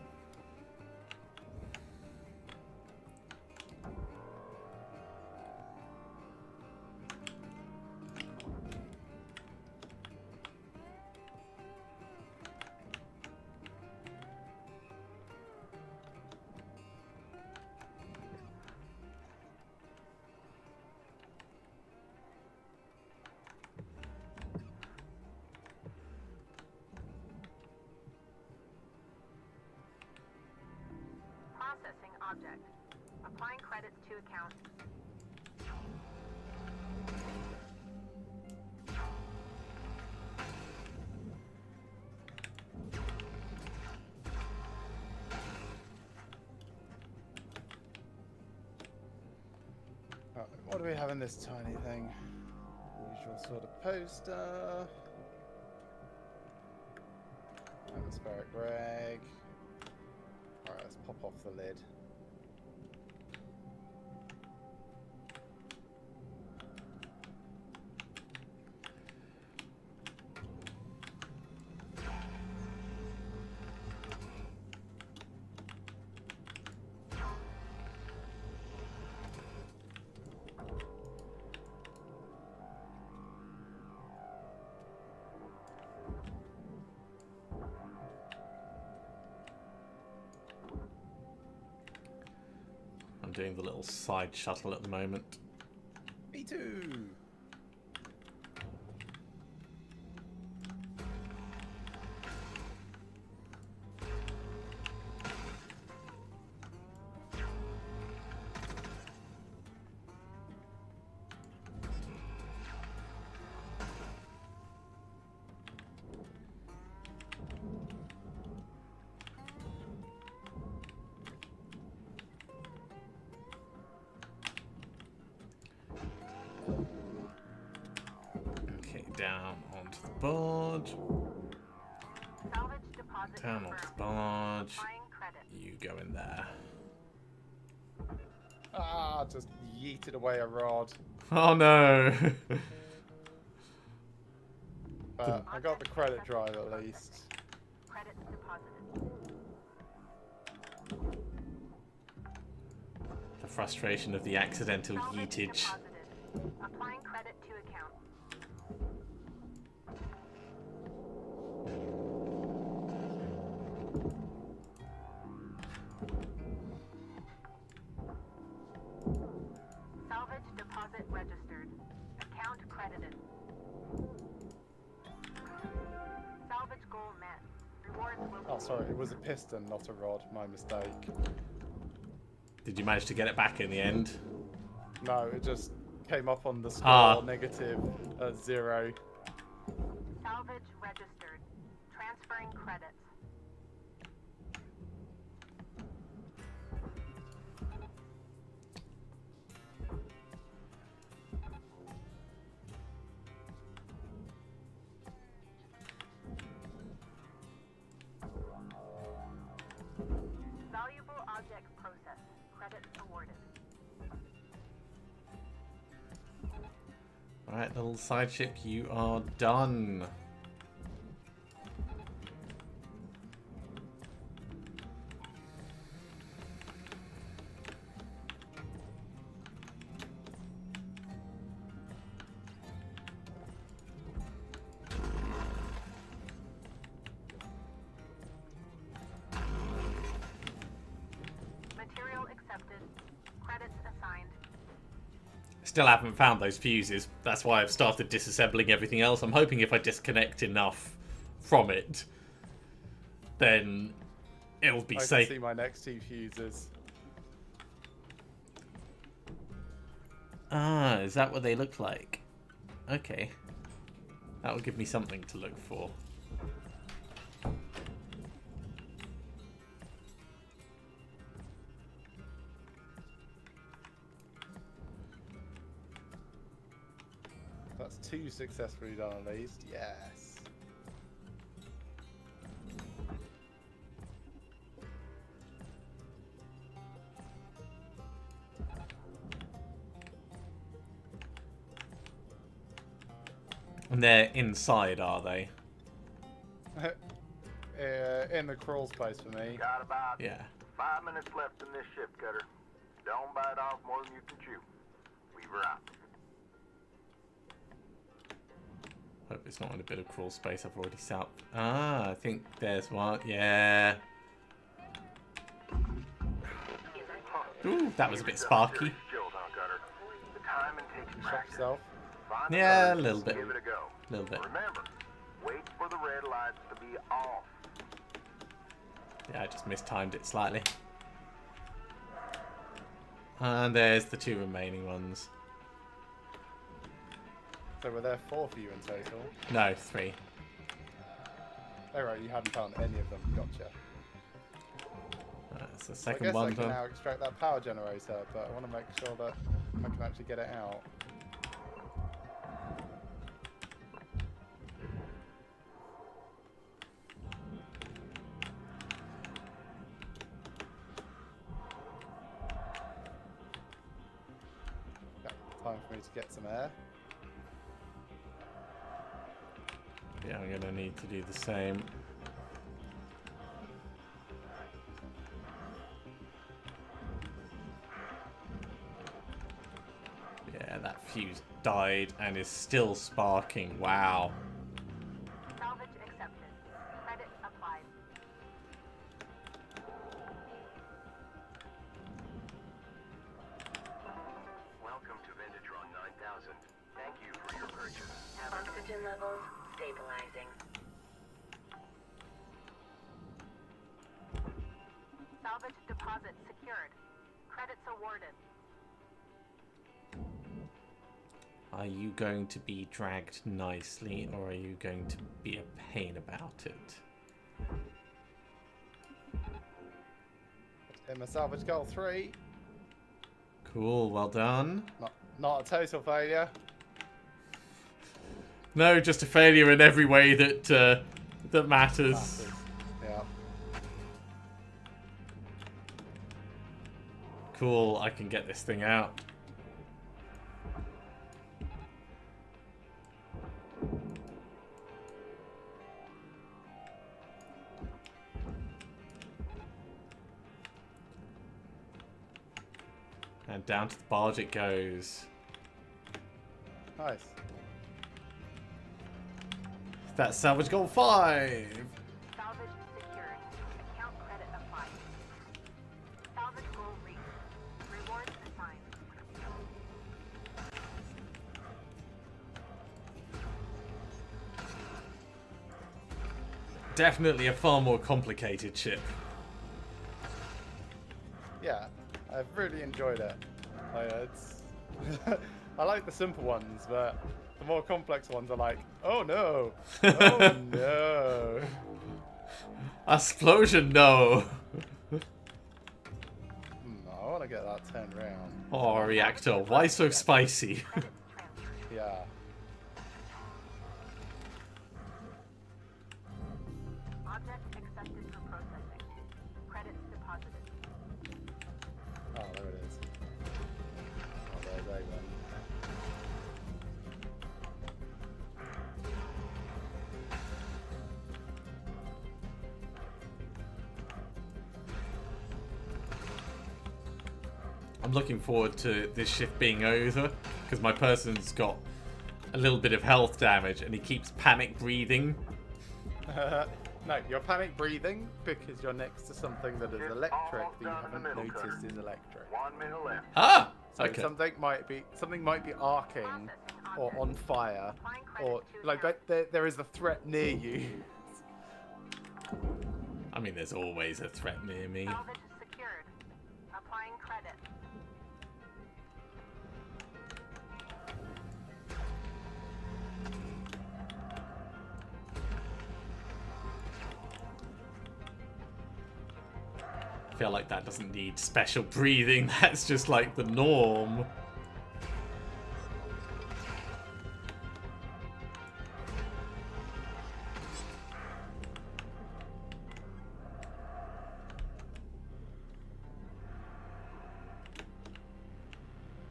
G: Processing object. Applying credits to account.
A: What do we have in this tiny thing? Usual sort of poster. Atmospheric reg. Alright, let's pop off the lid.
B: Doing the little side shuttle at the moment.
A: Me too.
B: Down onto the barge.
G: Salvage deposit
B: Down onto
G: confirmed.
B: the barge.
G: Applying credit.
B: You go in there.
A: Ah, just yeeted away a rod.
B: Oh no!
A: But I got the credit drive at least.
G: Credits deposited.
B: The frustration of the accidental
G: Salvage
B: yeetage.
G: deposited. Applying credit to account. Salvage deposit registered. Account credited. Salvage goal met. Rewards will
A: Oh, sorry, it was a piston, not a rod. My mistake.
B: Did you manage to get it back in the end?
A: No, it just came up on the score
B: Ah.
A: negative 0.
G: Salvage registered. Transferring credits. Valuable object processed. Credits awarded.
B: Alright, little side ship, you are done.
G: Material accepted. Credits assigned.
B: Still haven't found those fuses. That's why I've started disassembling everything else. I'm hoping if I disconnect enough from it, then it'll be
A: I
B: safe.
A: can see my next 2 fuses.
B: Ah, is that what they look like? Okay. That will give me something to look for.
A: That's 2 successfully done at least. Yes.
B: And they're inside, are they?
A: In the crawl space for me.
E: Got about
B: Yeah.
E: 5 minutes left in this ship, Cutter. Don't bite off more than you can chew. Leave her out.
B: Hope it's not in a bit of crawl space I've already set up. Ah, I think there's one. Yeah. Ooh, that was a bit sparky.
E: Chilled, huh, Cutter? The time and takes
A: Shot
E: practice.
A: yourself.
E: Find
B: Yeah,
E: the
B: a little bit.
E: Give it a go.
B: Little bit.
E: Remember, wait for the red lights to be off.
B: Yeah, I just mistimed it slightly. And there's the 2 remaining ones.
A: So were there 4 for you in total?
B: No, 3.
A: Oh right, you hadn't found any of them. Gotcha.
B: That's the
A: I
B: second
A: guess I
B: one
A: can
B: done.
A: now extract that power generator, but I want to make sure that I can actually get it out. Okay, time for me to get some air.
B: Yeah, I'm gonna need to do the same. Yeah, that fuse died and is still sparking. Wow.
C: Salvage accepted. Credit applied.
H: Welcome to Vendatron 9000. Thank you for your purchase.
F: Oxygen levels stabilizing.
C: Salvage deposit secured. Credits awarded.
B: Are you going to be dragged nicely, or are you going to be a pain about it?
A: In my salvage goal 3.
B: Cool, well done.
A: Not a total failure.
B: No, just a failure in every way that that matters.
A: Massive. Yeah.
B: Cool, I can get this thing out. And down to the barge it goes.
A: Nice.
B: That's salvage goal 5.
C: Salvage secured. Account credit applied. Salvage goal reached. Rewards assigned.
B: Definitely a far more complicated ship.
A: Yeah, I've really enjoyed it. It's I like the simple ones, but the more complex ones are like, oh no, oh no.
B: Explosion, no.
A: I want to get that turned around.
B: Oh, reactor, why so spicy?
A: Yeah.
C: Object accepted for processing. Credits deposited.
A: Oh, there it is. Oh, there's A one.
B: I'm looking forward to this shift being over, because my person's got a little bit of health damage and he keeps panic breathing.
A: No, you're panic breathing because you're next to something that is
E: It's
A: electric
E: almost
A: that you
E: done in the
A: haven't
E: middle,
A: noticed
E: Cutter.
A: is electric.
E: 1 minute left.
B: Ah!
A: So
B: Okay.
A: something might be arcing or on fire, or like there is a threat near you.
B: I mean, there's always a threat near me.
C: Salvage secured. Applying credit.
B: I feel like that doesn't need special breathing. That's just like the norm.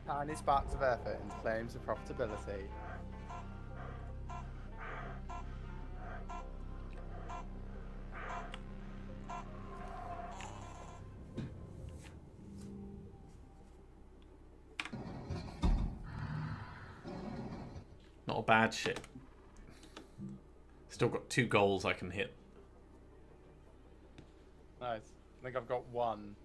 A: Tiny sparks of effort into claims of profitability.
B: Not a bad ship. Still got 2 goals I can hit.
A: Nice. I think I've got 1.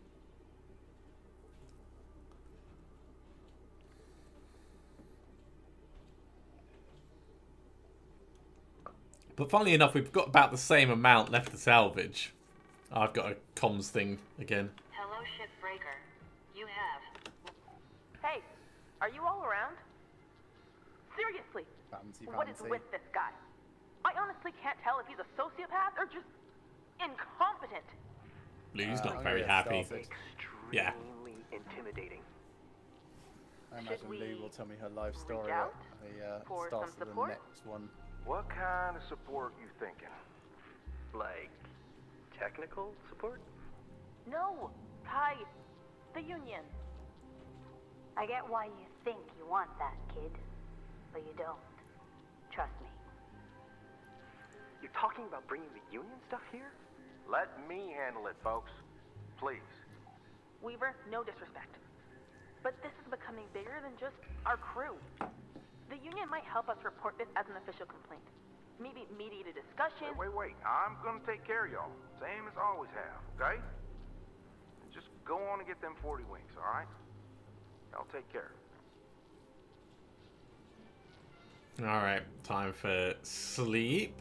B: But funnily enough, we've got about the same amount left to salvage. I've got a comms thing again.
D: Hello, Shipbreaker. You have.
G: Hey, are you all around? Seriously,
A: Fancy.
G: what is with this guy? I honestly can't tell if he's a sociopath or just incompetent.
B: Blue's not
A: I'm
B: very
A: gonna
B: happy.
A: start it.
B: Yeah.
H: Extremely intimidating.
A: I imagine
G: we
A: Lou will tell me her life story
G: reach out
A: at the
G: for
A: start
G: some
A: of the
G: support?
A: next one.
I: What kind of support you thinking?
H: Like, technical support?
G: No, Kai, the Union.
C: I get why you think you want that, kid. But you don't. Trust me.
H: You're talking about bringing the Union stuff here?
I: Let me handle it, folks. Please.
G: Weaver, no disrespect. But this is becoming bigger than just our crew. The Union might help us report this as an official complaint. Maybe mediate a discussion.
I: Wait. I'm gonna take care of y'all. Same as I always have, okay? Just go on and get them 40 wings, alright? Y'all take care.
B: Alright, time for sleep.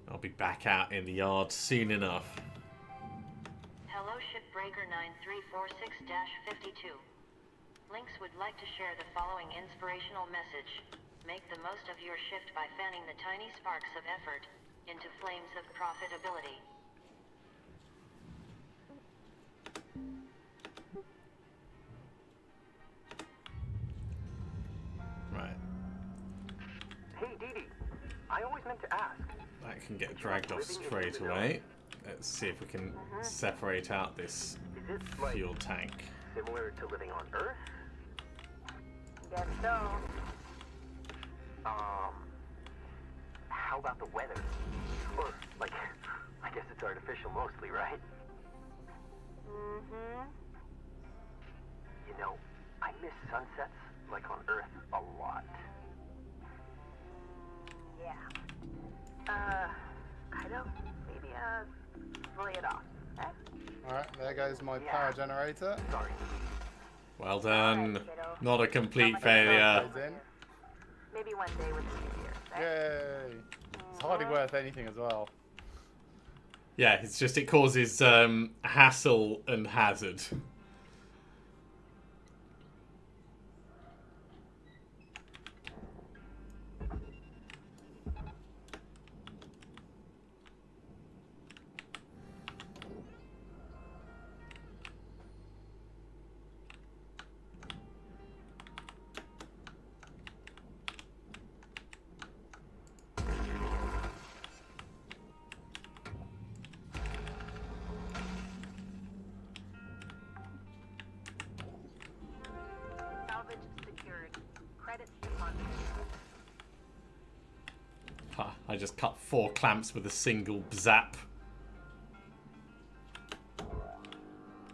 B: I'll be back out in the yard soon enough.
D: Hello, Shipbreaker 9346-52. Lynx would like to share the following inspirational message. Make the most of your shift by fanning the tiny sparks of effort into flames of profitability.
B: Right,
H: Hey, Dee Dee, I always meant to ask.
B: that can get dragged off straight away. Let's see if we can separate out this
H: Is it, like,
B: fuel tank.
H: similar to living on Earth?
G: Guess so.
H: How about the weather? Or, like, I guess it's artificial mostly, right?
G: Mm-hmm.
H: You know, I miss sunsets, like on Earth, a lot.
G: Yeah. Kind of. Maybe, lay it off, okay?
A: Alright, there goes my power generator.
H: Sorry.
B: Well done.
G: kiddo.
B: Not a complete failure.
A: Goes in.
G: Maybe one day with the easier, right?
A: Yay! It's hardly worth anything as well.
B: Yeah, it's just it causes hassle and hazard.
G: Salvage secured. Credits deposited.
B: Ha, I just cut 4 clamps with a single zap.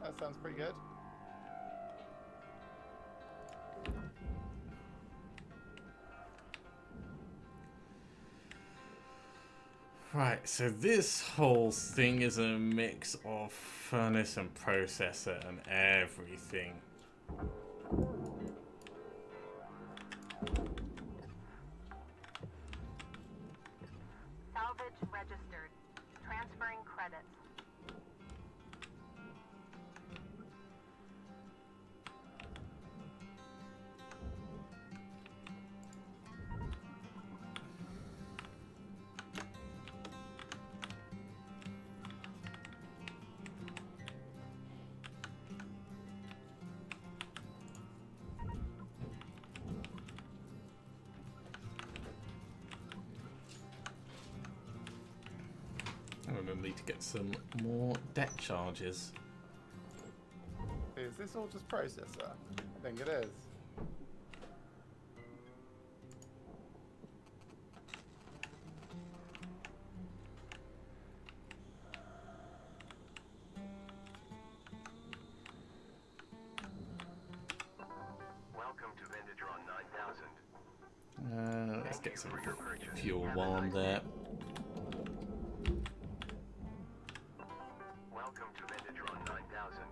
A: That sounds pretty good.
B: Right, so this whole thing is a mix of furnace and processor and everything.
C: Salvage registered. Transferring credits.
B: I'm going to need to get some more deck charges.
A: Is this all just processor? I think it is.
H: Welcome to Venditron 9000.
B: get some fuel while I'm there.
H: Welcome to Vendatron 9000.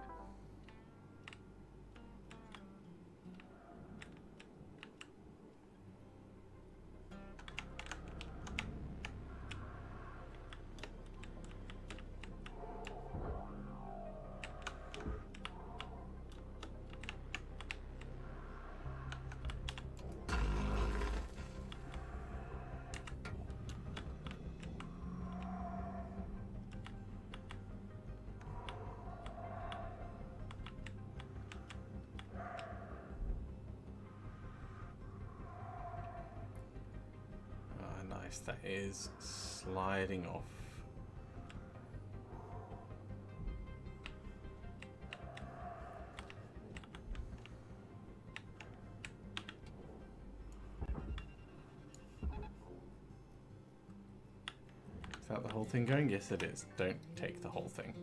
B: Nice, that is sliding off. Is that the whole thing going? Yes, it is. Don't take the whole thing.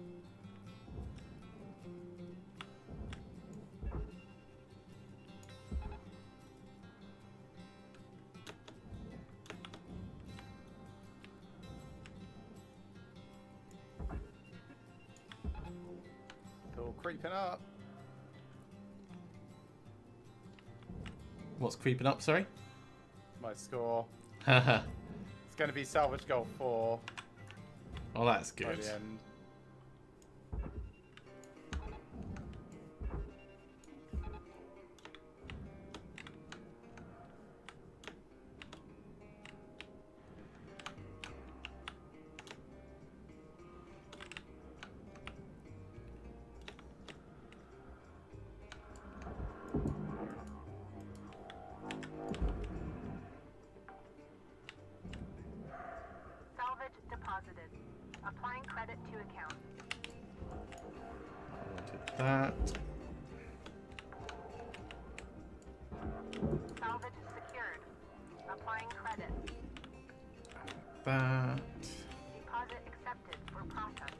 A: Still creeping up.
B: What's creeping up, sorry?
A: My score.
B: Haha.
A: It's going to be salvage goal 4
B: Oh, that's
A: by
B: good.
A: the end.
F: Salvage deposited. Applying credit to account.
B: I wanted that.
F: Salvage secured. Applying credit.
B: That.
F: Deposit accepted for processing.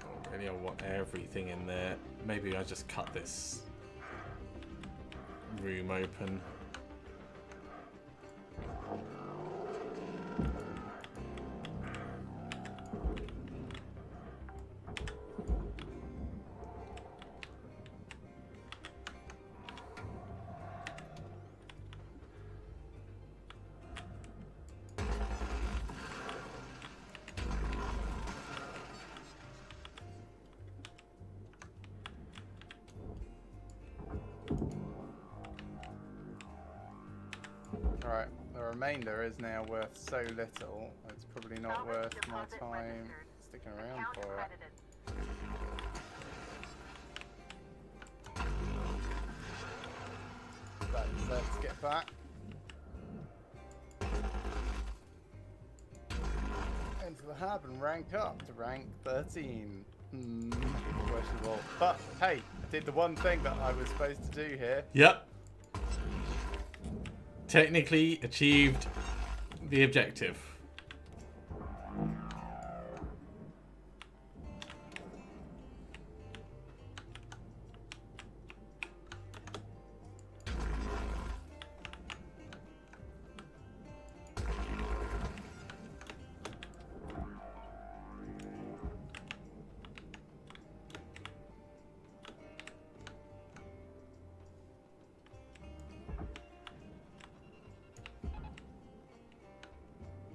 B: Oh, really, I want everything in there. Maybe I just cut this room open.
A: Alright, the remainder is now worth so little, it's probably not
F: Salvage
A: worth my
F: deposit
A: time
F: registered.
A: sticking around
F: Account
A: for it.
F: credited.
A: But let's get back. Into the hub and rank up to rank 13. Questionable. But hey, I did the one thing that I was supposed to do here.
B: Yep. Technically achieved the objective.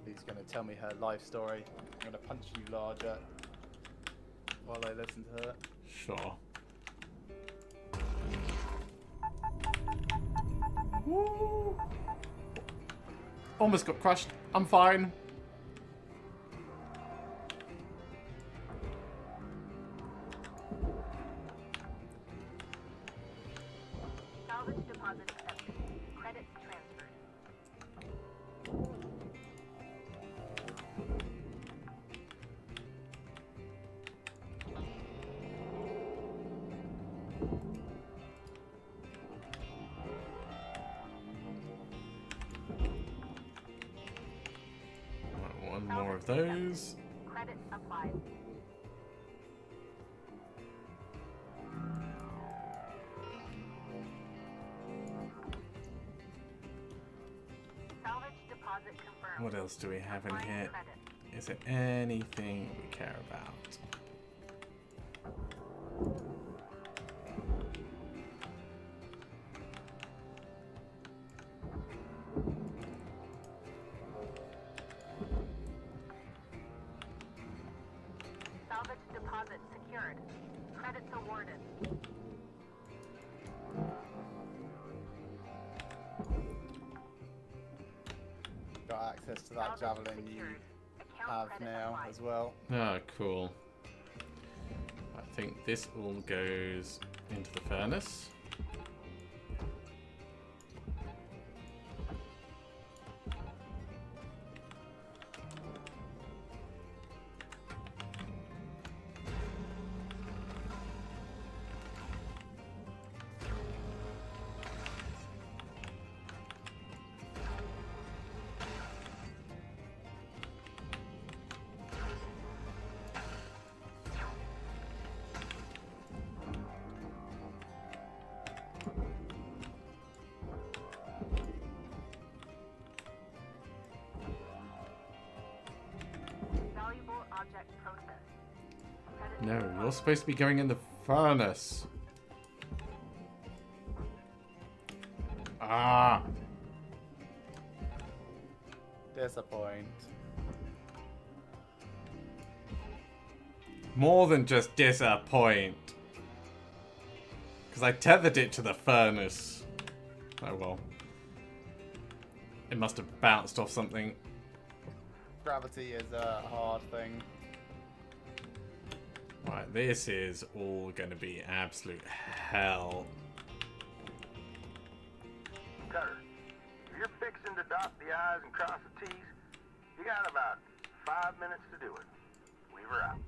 A: She's going to tell me her life story. I'm going to punch you larger while I listen to her.
B: Sure. Woo. Almost got crushed. I'm fine.
F: Salvage deposit accepted. Credit transferred.
B: Right, one more of those.
F: Credit applied. Salvage deposit
B: What else do we have in here? Is there anything we care about?
G: Salvage deposit secured. Credits awarded.
A: Got access to that javelin you have now as well.
B: Oh, cool. I think this all goes into the furnace.
G: Valuable object processed. Credits
B: No,
G: awarded.
B: you're supposed to be going in the furnace. Ah!
A: Disappoint.
B: More than just disappoint. Because I tethered it to the furnace. Oh well. It must have bounced off something.
A: Gravity is a hard thing.
B: Right, this is all going to be absolute hell.
E: Cutter, if you're fixing to dot the I's and cross the T's, you got about 5 minutes to do it. Leave her out.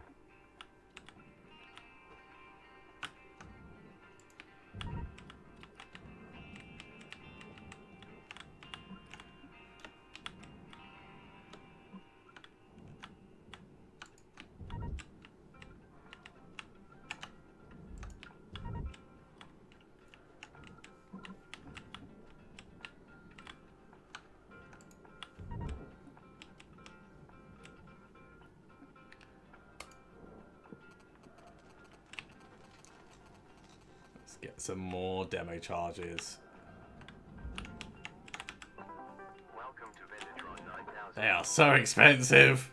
B: Let's get some more demo charges.
H: Welcome to Vendatron 9000.
B: They are so expensive.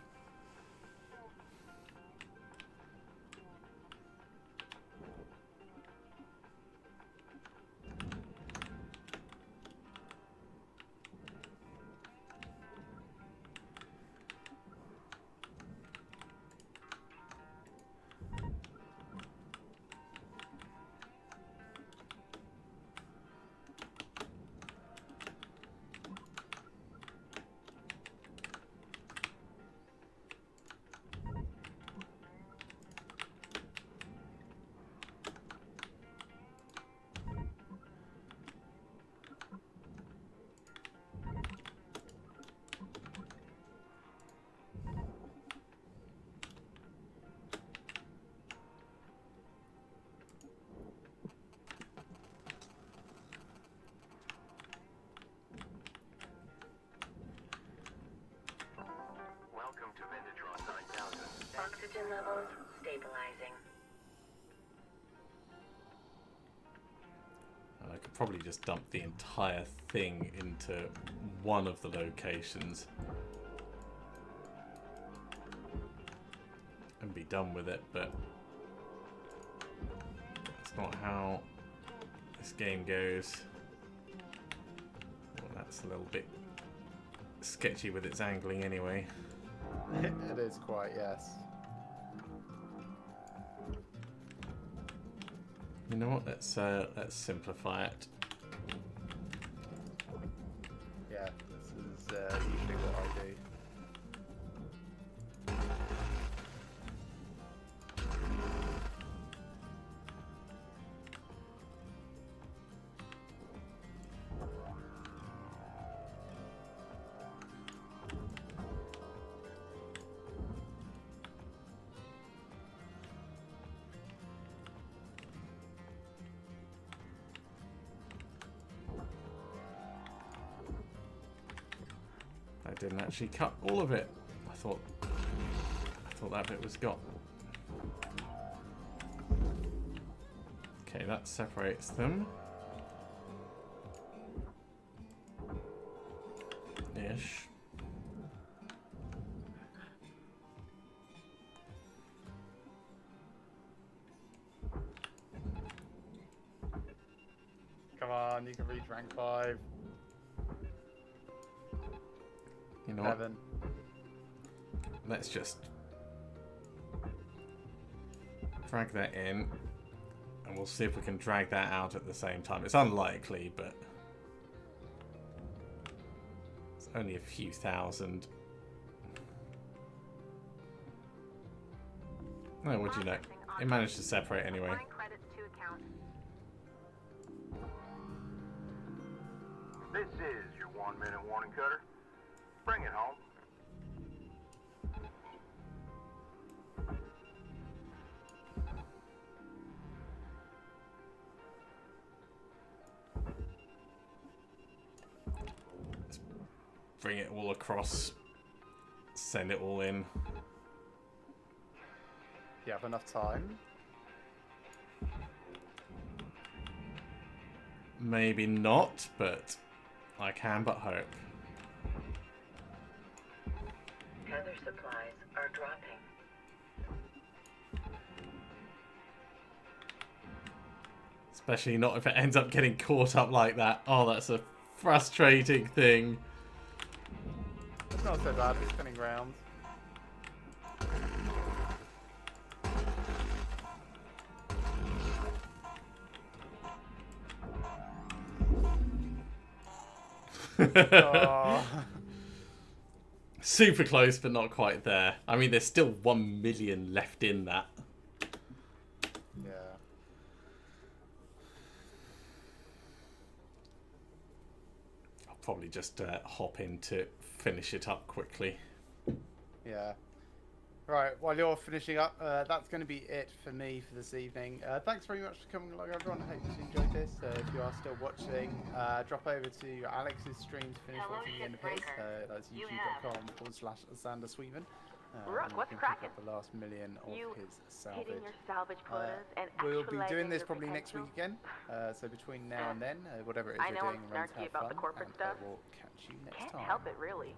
H: Welcome to Vendatron 9000.
F: Oxygen levels stabilizing.
B: I could probably just dump the entire thing into one of the locations and be done with it, but that's not how this game goes. Well, that's a little bit sketchy with its angling anyway.
A: It is quite, yes.
B: You know what? Let's simplify it.
A: Yeah, this is usually what I do.
B: didn't actually cut all of it. I thought that bit was got. Okay, that separates them. Ish.
A: Come on, you can reach rank 5.
B: You know what?
A: 7.
B: Let's just drag that in, and we'll see if we can drag that out at the same time. It's unlikely, but it's only a few thousand. Oh, what do you know? It managed to separate anyway.
E: This is your 1-minute warning, Cutter. Bring it home.
B: Bring it all across. Send it all in.
A: You have enough time?
B: Maybe not, but I can but hope.
F: Tether supplies are dropping.
B: Especially not if it ends up getting caught up like that. Oh, that's a frustrating thing.
A: It's not so bad, it's spinning round. Oh.
B: Super close, but not quite there. I mean, there's still 1 million left in that.
A: Yeah.
B: I'll probably just hop in to finish it up quickly.
A: Yeah. Right, while you're finishing up, that's going to be it for me for this evening. Thanks very much for coming along, everyone. I hope you enjoyed this. If you are still watching, drop over to Alex's stream to finish watching the end of his. That's youtube.com/XanderSweetman.
G: Rook, what's cracking?
A: The last million of his salvage.
G: Hitting your salvage quotas and
A: We'll be doing
G: actualizing
A: this
G: your
A: probably next week
G: potential.
A: again. So between now and then, whatever it is
G: I know
A: you're
G: I'm
A: doing, remember to
G: snarky
A: have
G: about
A: fun,
G: the corporate
A: and
G: stuff.
A: I will catch you next
G: Can't
A: time.
G: help it, really.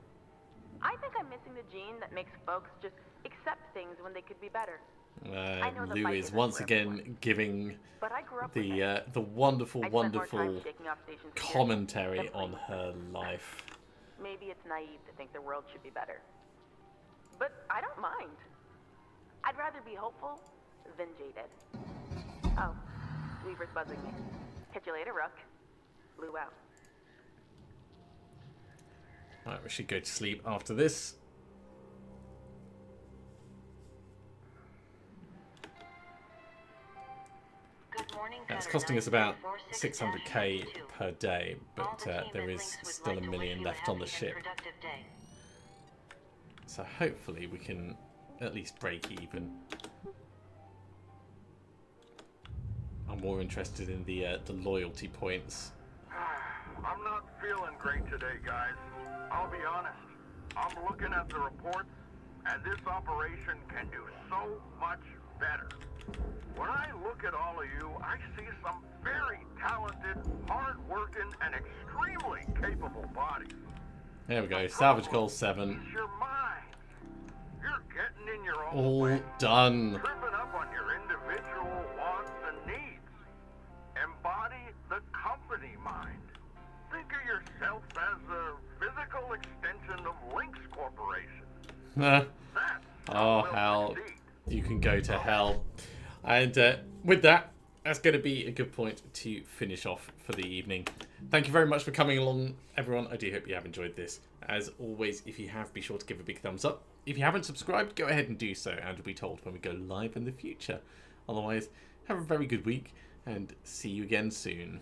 G: I think I'm missing the gene that makes folks just accept things when they could be better. know the
B: Lou
G: fight
B: is
G: isn't
B: once
G: for
B: again
G: everyone.
B: giving
G: But I grew up with it.
B: the wonderful,
G: I spent more time
B: wonderful
G: shaking off stations here
B: commentary
G: than
B: on
G: places.
B: her life.
G: Maybe it's naive to think the world should be better. But I don't mind. I'd rather be hopeful than jaded. Oh, Weaver's buzzing me. Catch you later, Rook. Lou out.
B: Right, we should go to sleep after this.
D: Good morning,
B: It's
D: Cutter
B: costing us about
D: 946-52.
B: 600k per day,
D: All
B: but
D: the team
B: there
D: and
B: is
D: Lynx would
B: still
D: like
B: a
D: to
B: million
D: wish you a
B: left on the
D: happy and
B: ship.
D: productive day.
B: So hopefully we can at least break even. I'm more interested in the loyalty points.
E: I'm not feeling great today, guys. I'll be honest. I'm looking at the reports, and this operation can do so much better. When I look at all of you, I see some very talented, hard-working, and extremely capable bodies.
B: There we go. Salvage goal 7.
E: Use your mind. You're getting in your own
B: All
E: way,
B: done.
E: tripping up on your individual wants and needs. Embody the company mind. Think of yourself as a physical extension of Lynx Corporation. That's
B: Oh,
E: we'll
B: hell.
E: succeed.
B: You can go to hell. And with that, that's going to be a good point to finish off for the evening. Thank you very much for coming along, everyone. I do hope you have enjoyed this. As always, if you have, be sure to give a big thumbs up. If you haven't subscribed, go ahead and do so, and you'll be told when we go live in the future. Otherwise, have a very good week, and see you again soon.